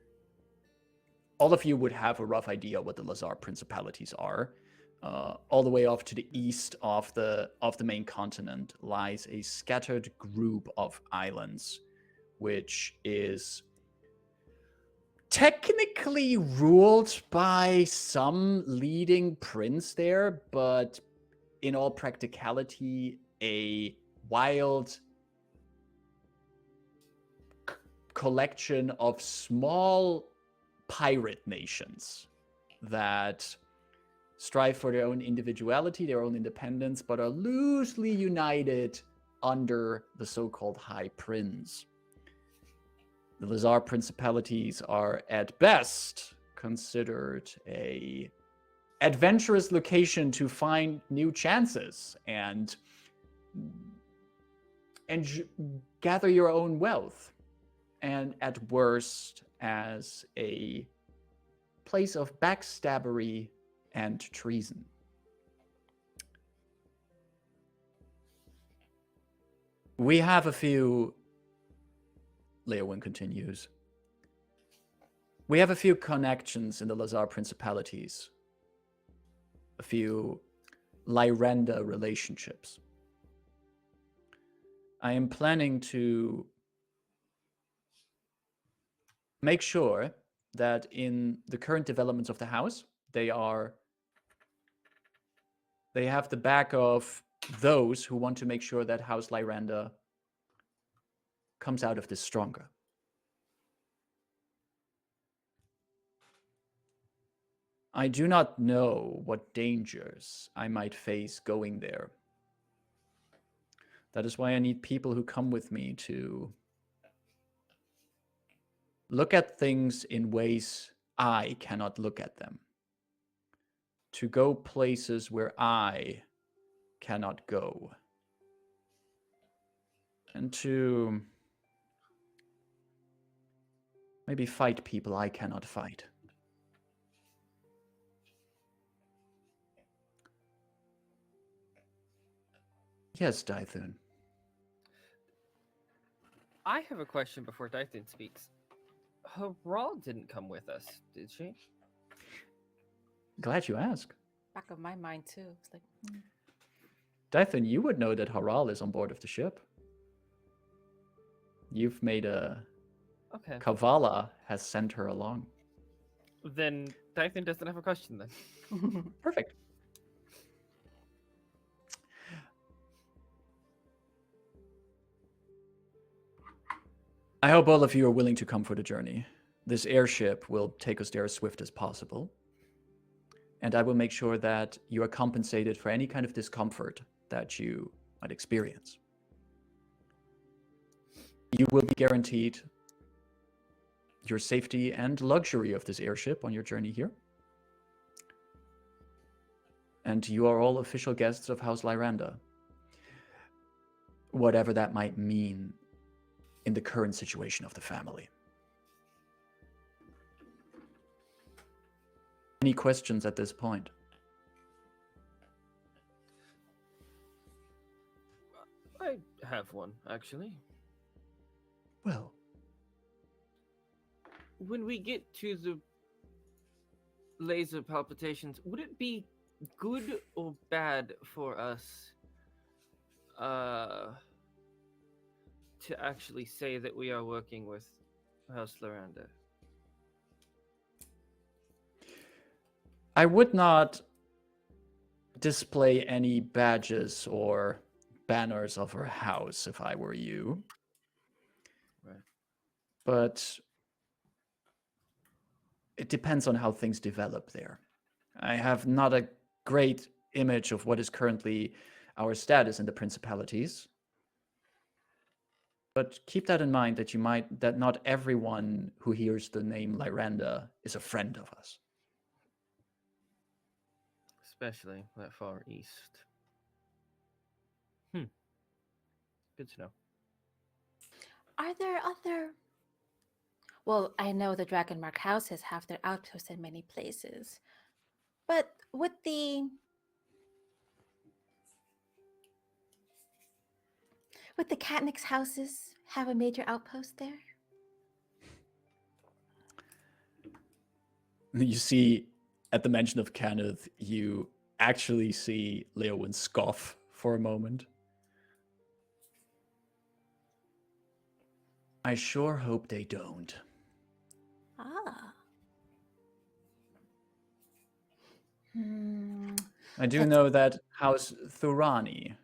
All of you would have a rough idea what the Lhazaar Principalities are. All the way off to the east of the main continent lies a scattered group of islands which is technically ruled by some leading prince there, but in all practicality, a wild collection of small pirate nations that strive for their own individuality, their own independence, but are loosely united under the so-called High Prince. The Lhazaar Principalities are at best considered a adventurous location to find new chances and gather your own wealth, and at worst as a place of backstabbery and treason. We have a few, Leowyn continues, we have a few connections in the Lhazaar Principalities, a few Lyrander relationships. I am planning to make sure that in the current developments of the house, they have the back of those who want to make sure that House Lyrander comes out of this stronger. I do not know what dangers I might face going there. That is why I need people who come with me to look at things in ways I cannot look at them. To go places where I cannot go. And to maybe fight people I cannot fight. Yes, Dythun. I have a question before Dythun speaks. Haral didn't come with us, did she? Glad you asked. Back of my mind too. It's like, Dythun, you would know that Haral is on board of the ship. You've made a... Okay. Kavala has sent her along. Then Dythun doesn't have a question then. Perfect. I hope all of you are willing to come for the journey. This airship will take us there as swift as possible. And I will make sure that you are compensated for any kind of discomfort that you might experience. You will be guaranteed your safety and luxury of this airship on your journey here. And you are all official guests of House Lyrander. Whatever that might mean in the current situation of the family. Any questions at this point? I have one, actually. Well, when we get to the laser palpitations, would it be good or bad for us to actually say that we are working with House Lyrander? I would not display any badges or banners of her house if I were you. Right. But it depends on how things develop there. I have not a great image of what is currently our status in the principalities. But keep that in mind that not everyone who hears the name Lyrander is a friend of us. Especially that far east. Good to know. are there other? Well, I know the Dragonmark houses have their outposts in many places, but would the Ch.6 houses have a major outpost there? You see, at the mention of Kenneth, you actually see Leowyn scoff for a moment. I sure hope they don't. Ah. Hmm. I do Let's- know that House Thurani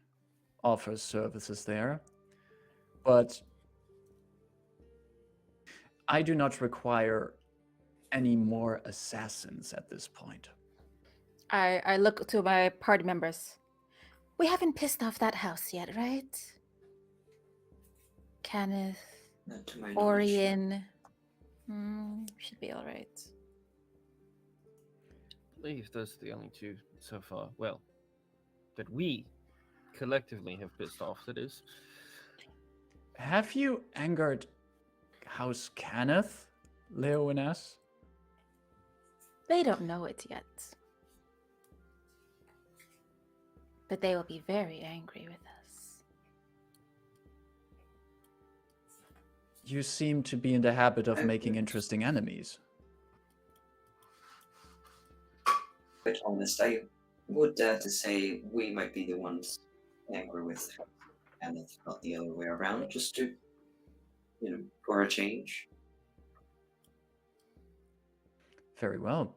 offers services there, but I do not require any more assassins at this point. I look to my party members. We haven't pissed off that house yet, right? Kenneth, Not to my knowledge. Orion. Should be all right. I believe those are the only two so far. Well, that we collectively have pissed off, that is. Have you angered House Kenneth, Leo and S? They don't know it yet. But they will be very angry with us. You seem to be in the habit of making interesting enemies. But honest, I would dare to say we might be the ones angry with her, and it's not the other way around, just to, for a change. Very well.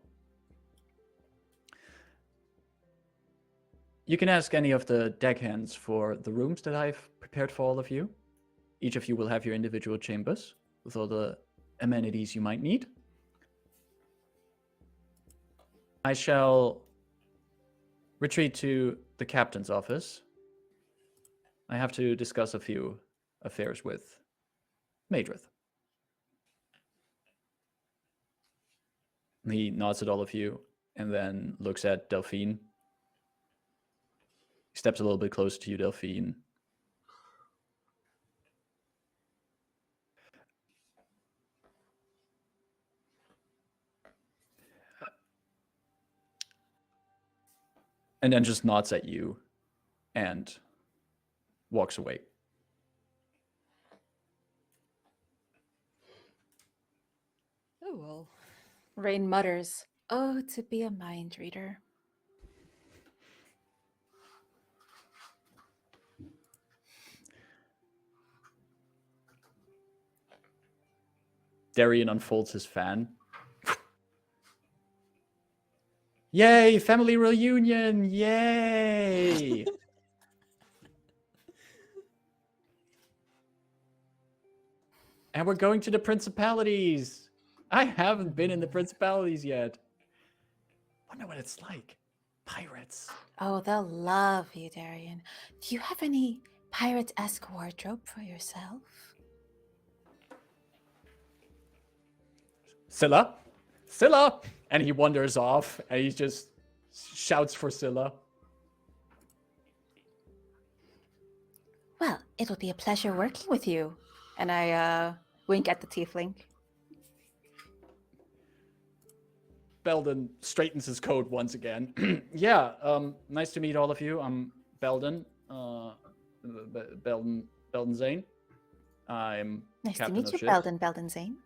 You can ask any of the deckhands for the rooms that I've prepared for all of you. Each of you will have your individual chambers with all the amenities you might need. I shall retreat to the captain's office. I have to discuss a few affairs with Madrith. He nods at all of you and then looks at Delphine. He steps a little bit closer to you, Delphine. And then just nods at you and walks away. Oh well. Rayn mutters, "Oh, to be a mind reader." Darian unfolds his fan. Yay, family reunion! Yay! And we're going to the Principalities. I haven't been in the Principalities yet. Wonder what it's like. Pirates. Oh, they'll love you, Darian. Do you have any pirate-esque wardrobe for yourself? Scylla? Scylla! And he wanders off and he just shouts for Scylla. Well, it'll be a pleasure working with you. And I wink at the tiefling. Belden straightens his coat once again. Yeah, nice to meet all of you. I'm Belden. Belden Zane. I'm Nice captain to meet of you, ship. Belden Zane.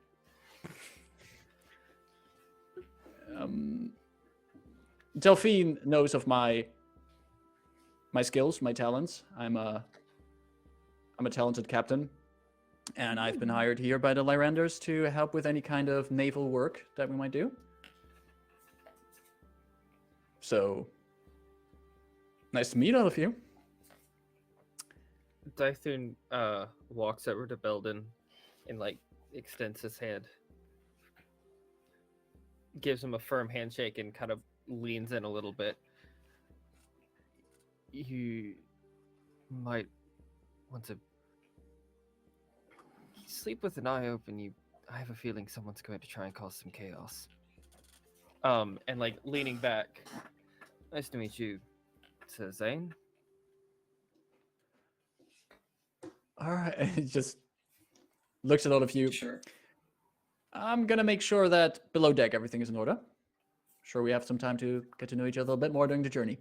Delphine knows of my skills, my talents. I'm a talented captain, and I've been hired here by the Lyranders to help with any kind of naval work that we might do. So, nice to meet all of you. Dythun walks over to Belden and extends his hand, gives him a firm handshake, and kind of leans in a little bit. You might want to sleep with an eye open. I have a feeling someone's going to try and cause some chaos. And leaning back. Nice to meet you, to Zane. All right, he just looks at all of you. Sure. I'm gonna make sure that below deck everything is in order. Sure, we have some time to get to know each other a little bit more during the journey.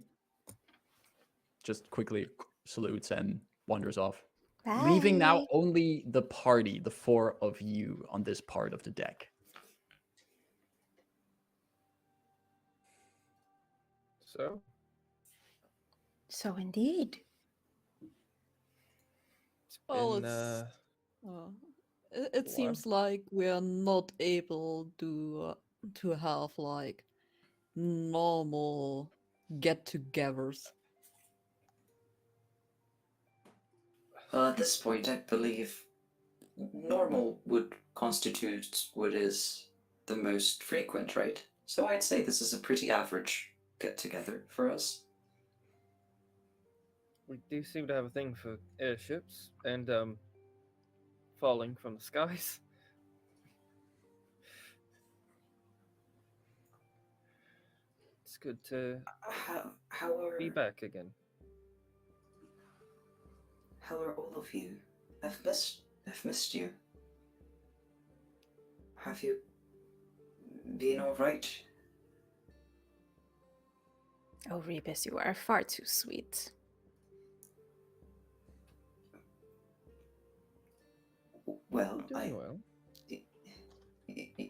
Just quickly salutes and wanders off. Bye. Leaving now only the party, the four of you on this part of the deck. So indeed. Well, been, It seems like we're not able to have like normal get-togethers. Well, at this point, I believe normal would constitute what is the most frequent, right? So I'd say this is a pretty average get-together for us. We do seem to have a thing for airships and falling from the skies. It's good to How are be back again. How are all of you? I've missed you. Have you been all right? Oh, Rebus, you are far too sweet. Well, Doing well.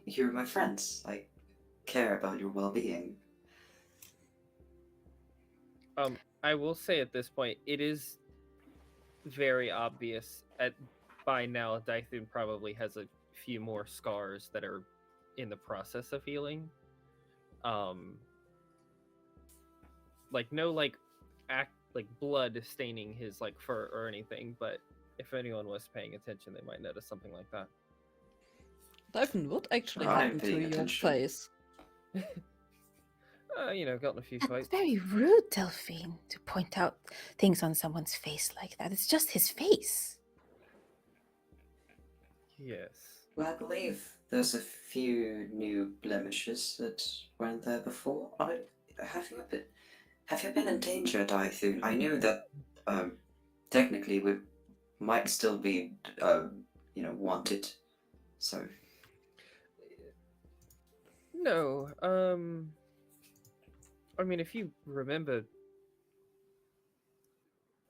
You're my friends. I care about your well-being. I will say at this point, it is very obvious by now Dythun probably has a few more scars that are in the process of healing. Like no like blood staining his like fur or anything, but if anyone was paying attention, they might notice something like that. Dythun, what actually I'm happened to paying your attention. face? Gotten a few That's fights. very rude, Delphine, to point out things on someone's face like that. It's just his face. Yes. Well, I believe there's a few new blemishes that weren't there before. Have you been in danger, Dythun? I knew that technically we might still be wanted. So No. I mean, if you remember,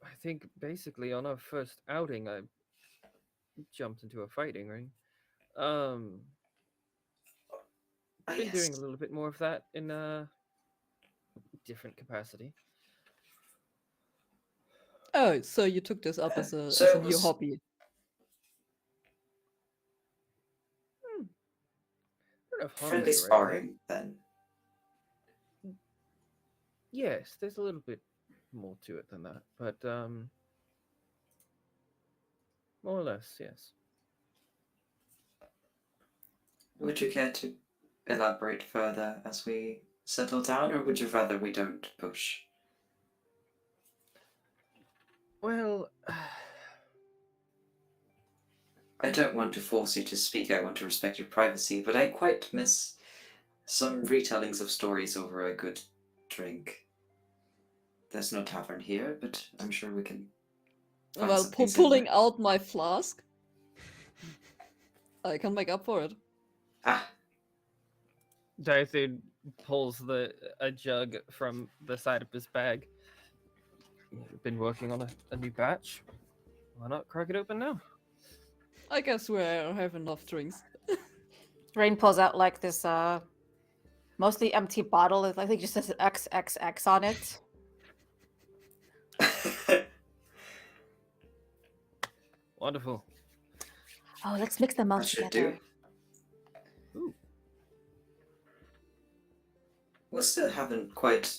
I think basically on our first outing, I jumped into a fighting ring. Been doing a little bit more of that in a different capacity. Oh, so you took this up as So a it new was- hobby. I don't know if hobby's friendly the right word. sparring then. Yes, there's a little bit more to it than that, but more or less, yes. Would you care to elaborate further as we settle down, or would you rather we don't push? Well, I don't want to force you to speak, I want to respect your privacy, but I quite miss some retellings of stories over a good drink. There's no tavern here, but I'm sure we can find Well, something pulling similar. out my flask, I can make up for it. Ah, Dythun pulls a jug from the side of his bag. Been working on a new batch. Why not crack it open now? I guess we have enough drinks. Rayn pulls out like this mostly empty bottle. I think it just says XXX on it. Wonderful. Oh, let's mix them all that should together. do. Ooh. We still haven't quite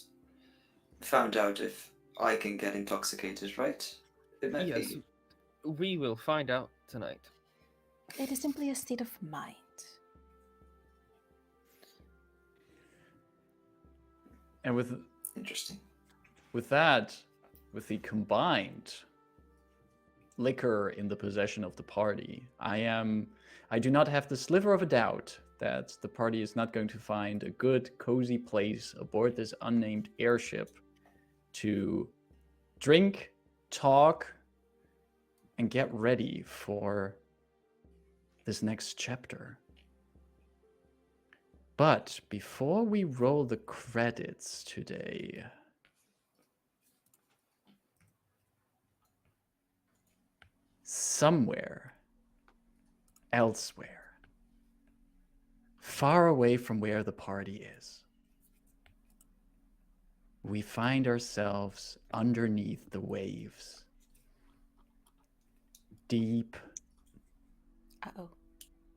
found out if I can get intoxicated, right? It might Yes, be. we will find out tonight. It is simply a state of mind. And with Interesting. that, with the combined liquor in the possession of the party, I do not have the sliver of a doubt that the party is not going to find a good, cozy place aboard this unnamed airship to drink, talk, and get ready for this next chapter. But before we roll the credits today, somewhere, elsewhere, far away from where the party is, we find ourselves underneath the waves, deep Uh-oh.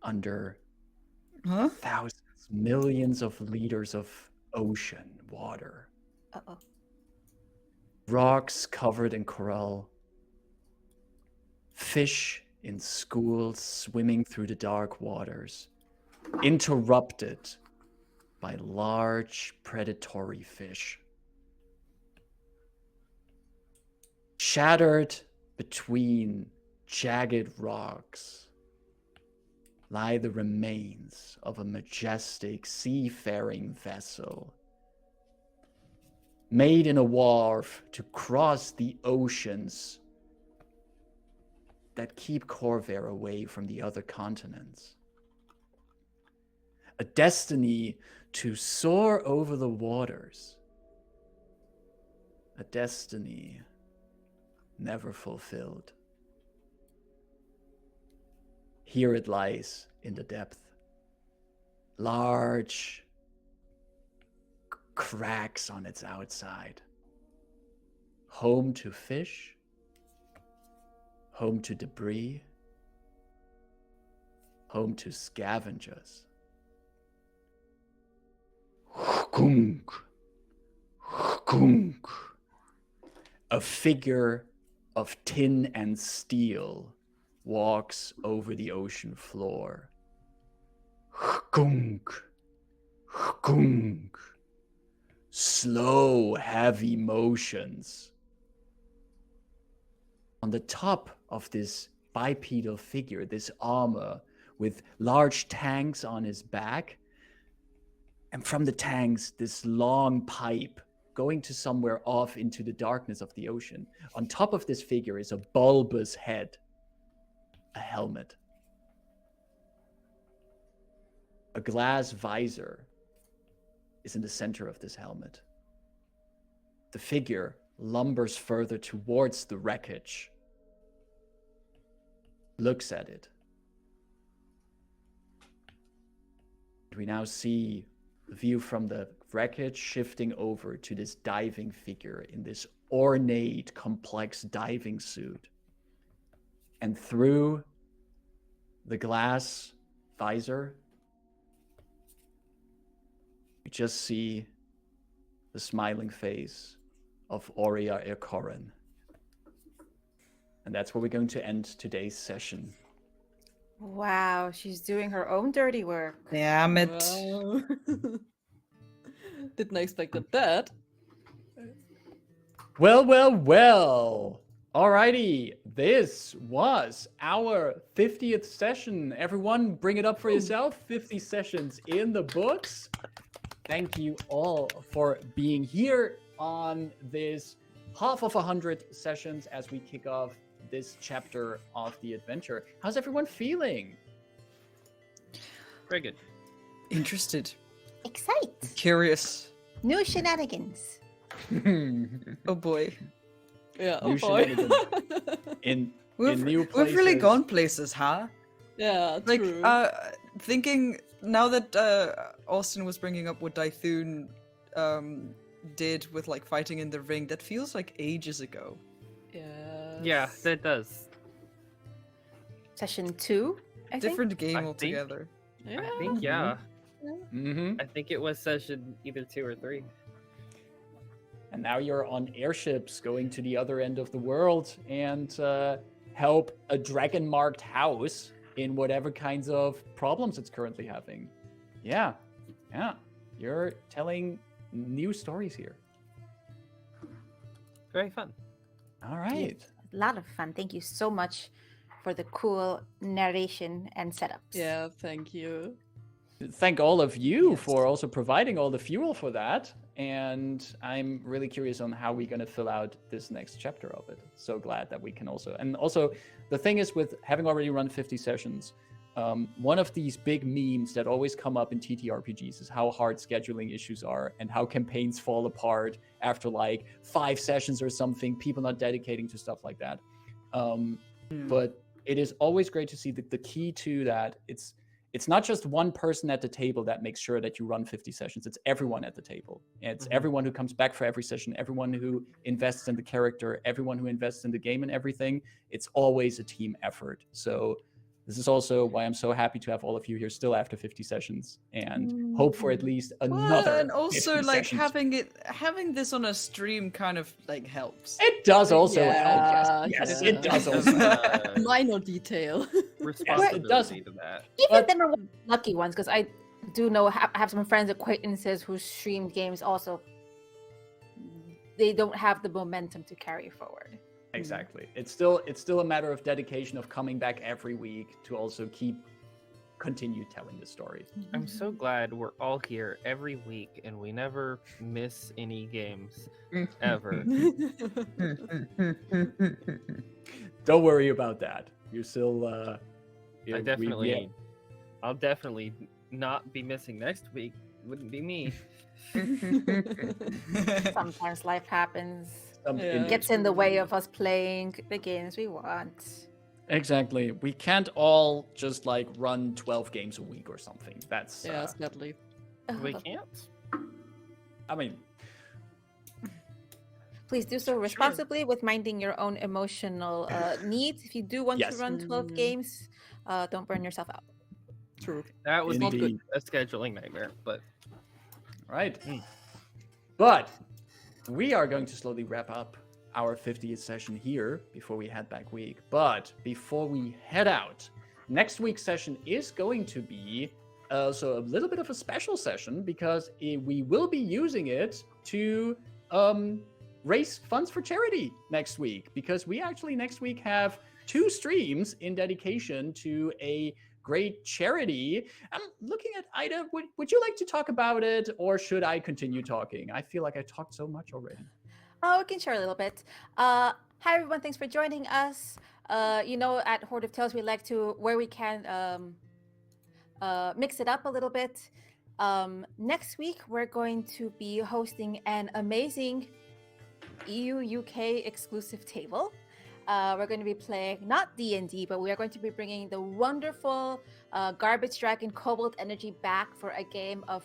under Huh? thousands, millions of liters of ocean water. Uh-oh. Rocks covered in coral. Fish in schools swimming through the dark waters, interrupted by large predatory fish. Shattered between jagged rocks lie the remains of a majestic seafaring vessel made in a wharf to cross the oceans that keep Corvair away from the other continents. A destiny to soar over the waters. A destiny never fulfilled. Here it lies in the depth. Large cracks on its outside. Home to fish. Home to debris. Home to scavengers. Hkunk. Hkunk. A figure of tin and steel walks over the ocean floor. Hkunk. Hkunk. Slow, heavy motions. On the top of this bipedal figure, this armor with large tanks on his back, and from the tanks, this long pipe going to somewhere off into the darkness of the ocean. On top of this figure is a bulbous head, a helmet. A glass visor is in the center of this helmet. The figure lumbers further towards the wreckage, looks at it. We now see the view from the wreckage shifting over to this diving figure in this ornate, complex diving suit. And through the glass visor, we just see the smiling face of Oria Irkoren. And that's where we're going to end today's session. Wow, she's doing her own dirty work. Damn it. Wow. Didn't expect that. Well, well, well. Alrighty, this was our 50th session. Everyone, bring it up for yourself. 50 sessions in the books. Thank you all for being here on this half of 100 sessions as we kick off this chapter of the adventure. How's everyone feeling? Very good. Interested. Excite. Curious. New shenanigans. Oh boy. Yeah, oh New boy. shenanigans. in new places. We've really gone places, huh? Yeah, Like, true. thinking now that Austin was bringing up what Dythun did with like fighting in the ring, that feels like ages ago. Yeah, that does. Session 2, I think. Different game I think- altogether. Yeah. I think, yeah. Mm-hmm. I think it was session either 2 or 3. And now you're on airships going to the other end of the world and help a dragon-marked house in whatever kinds of problems it's currently having. Yeah. You're telling new stories here. Very fun. All right. A lot of fun. Thank you so much for the cool narration and setups. Yeah, thank you. Thank all of you Yes. for also providing all the fuel for that. And I'm really curious on how we're going to fill out this next chapter of it. So glad that we can also. And also, the thing is, with having already run 50 sessions, one of these big memes that always come up in TTRPGs is how hard scheduling issues are and how campaigns fall apart after like 5 sessions or something, people not dedicating to stuff like that. But it is always great to see that the key to that, it's not just one person at the table that makes sure that you run 50 sessions. It's everyone at the table. It's everyone who comes back for every session, everyone who invests in the character, everyone who invests in the game and everything. It's always a team effort. So This is also why I'm so happy to have all of you here still after 50 sessions, and hope for at least another. Well, and also 50 like sessions. having this on a stream kind of like helps. It does also help. Yeah, Yes, yeah. it does also help. Minor detail. Responsibility to that. Even But- them are lucky ones, because I do know I have some friends, acquaintances who streamed games also. They don't have the momentum to carry forward. Exactly. It's still a matter of dedication, of coming back every week to also continue telling the story. I'm so glad we're all here every week and we never miss any games ever. Don't worry about that. You're still. I'll definitely not be missing next week. Wouldn't be me. Sometimes life happens, Yeah. gets in the way of us playing the games we want. Exactly. We can't all just like run 12 games a week or something. That's. Yeah, sadly. We can't. I mean, Please do so responsibly with minding your own emotional needs. If you do want Yes. to run 12 games, don't burn yourself out. True. That would be Indeed. a scheduling nightmare, but right. But we are going to slowly wrap up our 50th session here before we head back week. But before we head out, next week's session is going to be so a little bit of a special session, because we will be using it to raise funds for charity next week, because we actually next week have 2 streams in dedication to a great charity. I'm looking at Ida. Would you like to talk about it, or should I continue talking? I feel like I talked so much already. Oh, we can share a little bit. Hi, everyone. Thanks for joining us. At Horde of Tales, we like to, where we can, mix it up a little bit. Next week, we're going to be hosting an amazing EU-UK exclusive table. We're going to be playing not D&D, but we are going to be bringing the wonderful Garbage Dragon Cobalt Energy back for a game of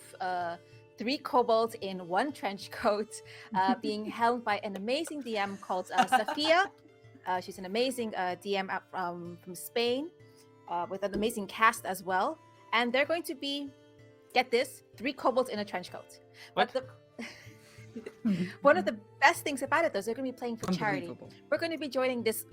3 kobolds in 1 trench coat, being held by an amazing DM called Safia. She's an amazing DM from Spain, with an amazing cast as well. And they're going to be, get this, 3 kobolds in a trench coat. What? But one of the best things about it, though, is they're going to be playing for charity. Unbelievable. We're going to be joining this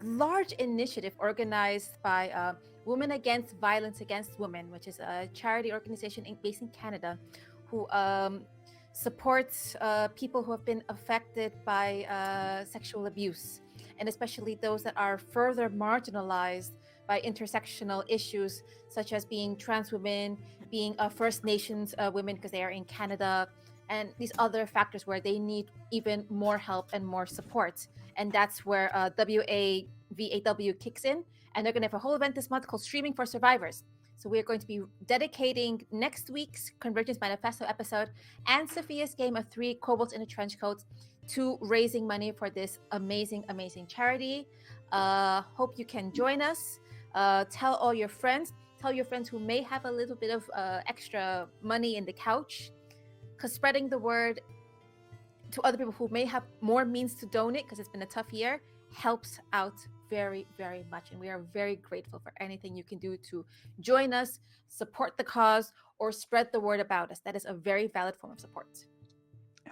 large initiative organized by Women Against Violence Against Women, which is a charity organization based in Canada, who supports people who have been affected by sexual abuse, and especially those that are further marginalized by intersectional issues, such as being trans women, being First Nations women because they are in Canada, and these other factors where they need even more help and more support. And that's where WAVAW kicks in. And they're going to have a whole event this month called Streaming for Survivors. So we're going to be dedicating next week's Convergence Manifesto episode and Sophia's game of 3 kobolds in a trench coat to raising money for this amazing, amazing charity. Hope you can join us. Tell all your friends. Tell your friends who may have a little bit of extra money in the couch, because spreading the word to other people who may have more means to donate, because it's been a tough year, helps out very, very much. And we are very grateful for anything you can do to join us, support the cause, or spread the word about us. That is a very valid form of support.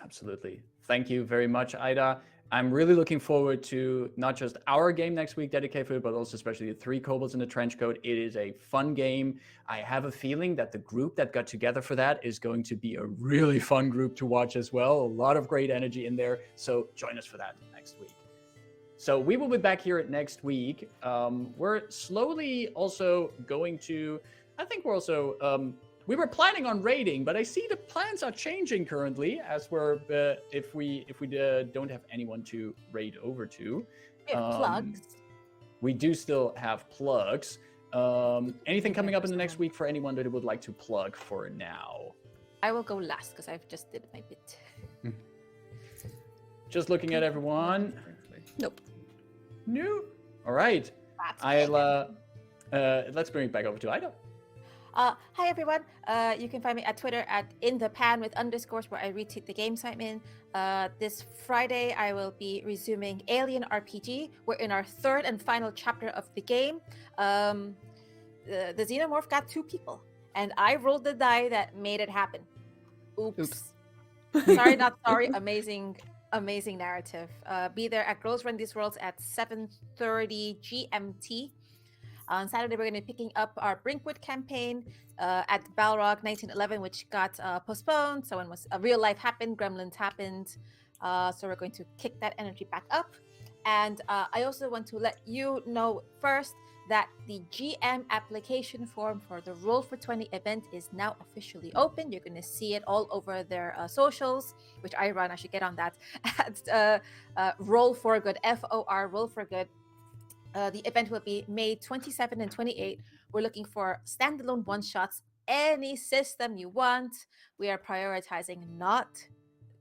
Absolutely. Thank you very much, Ida. I'm really looking forward to not just our game next week dedicated for it, but also especially the 3 kobolds in the trench coat. It is a fun game. I have a feeling that the group that got together for that is going to be a really fun group to watch as well. A lot of great energy in there. So join us for that next week. So we will be back here next week. We're slowly also going to, I think we're also, we were planning on raiding, but I see the plans are changing currently as we're, if we don't have anyone to raid over to. We have plugs. We do still have plugs. Anything coming up in the next week for anyone that would like to plug for now? I will go last because I've just did my bit. Just looking at everyone. Nope. No. All right. Let's bring it back over to Ida. Hi everyone. You can find me at Twitter at @inthepan with underscores, where I retweet the games I'm in. This Friday I will be resuming Alien RPG. We're in our 3rd and final chapter of the game. the xenomorph got 2 people, and I rolled the die that made it happen. Oops. Sorry, not sorry. Amazing narrative. Be there at Girls Run These Worlds at 7:30 GMT. On Saturday, we're going to be picking up our Brinkwood campaign at Balrog 1911, which got postponed. So when a real life happened, Gremlins happened. So we're going to kick that energy back up. And I also want to let you know first that the GM application form for the Roll for 20 event is now officially open. You're going to see it all over their socials, which I run. I should get on that at Roll for Good, FOR, Roll for Good. The event will be May 27 and 28. We're looking for standalone one-shots, any system you want. We are prioritizing not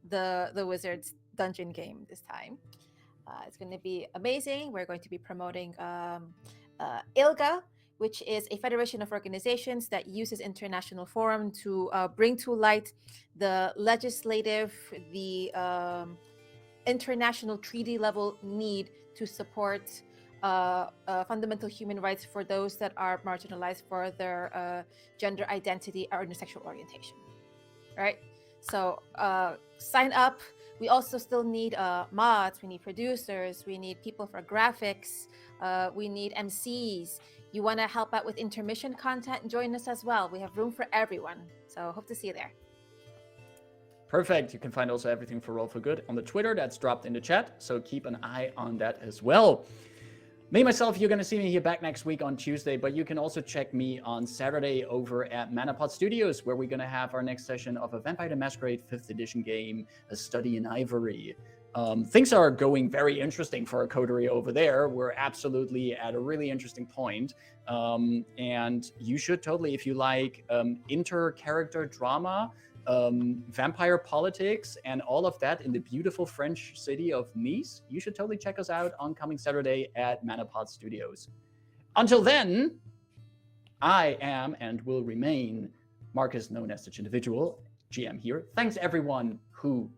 the Wizards dungeon game this time. It's going to be amazing. We're going to be promoting ILGA, which is a federation of organizations that uses international forum to bring to light the legislative, the international treaty level need to support fundamental human rights for those that are marginalized for their gender identity or intersexual orientation. Right? So sign up. We also still need mods, we need producers, we need people for graphics, we need MCs. You want to help out with intermission content, join us as well. We have room for everyone. So hope to see you there. Perfect. You can find also everything for Roll for Good on the Twitter that's dropped in the chat. So keep an eye on that as well. Me, myself, you're going to see me here back next week on Tuesday, but you can also check me on Saturday over at Manapod Studios, where we're going to have our next session of a Vampire the Masquerade 5th edition game, A Study in Ivory. Things are going very interesting for our coterie over there. We're absolutely at a really interesting point. And you should totally, if you like inter-character drama, vampire politics, and all of that in the beautiful French city of Nice, you should totally check us out on coming Saturday at Manapod Studios. Until then, I am and will remain Marcus, known as such individual, GM here. Thanks everyone who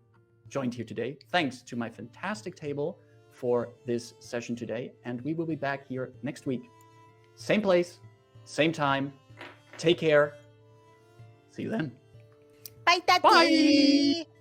joined here today. Thanks to my fantastic table for this session today, and we will be back here next week. Same place, same time. Take care. See you then. Bye, Daddy. Bye.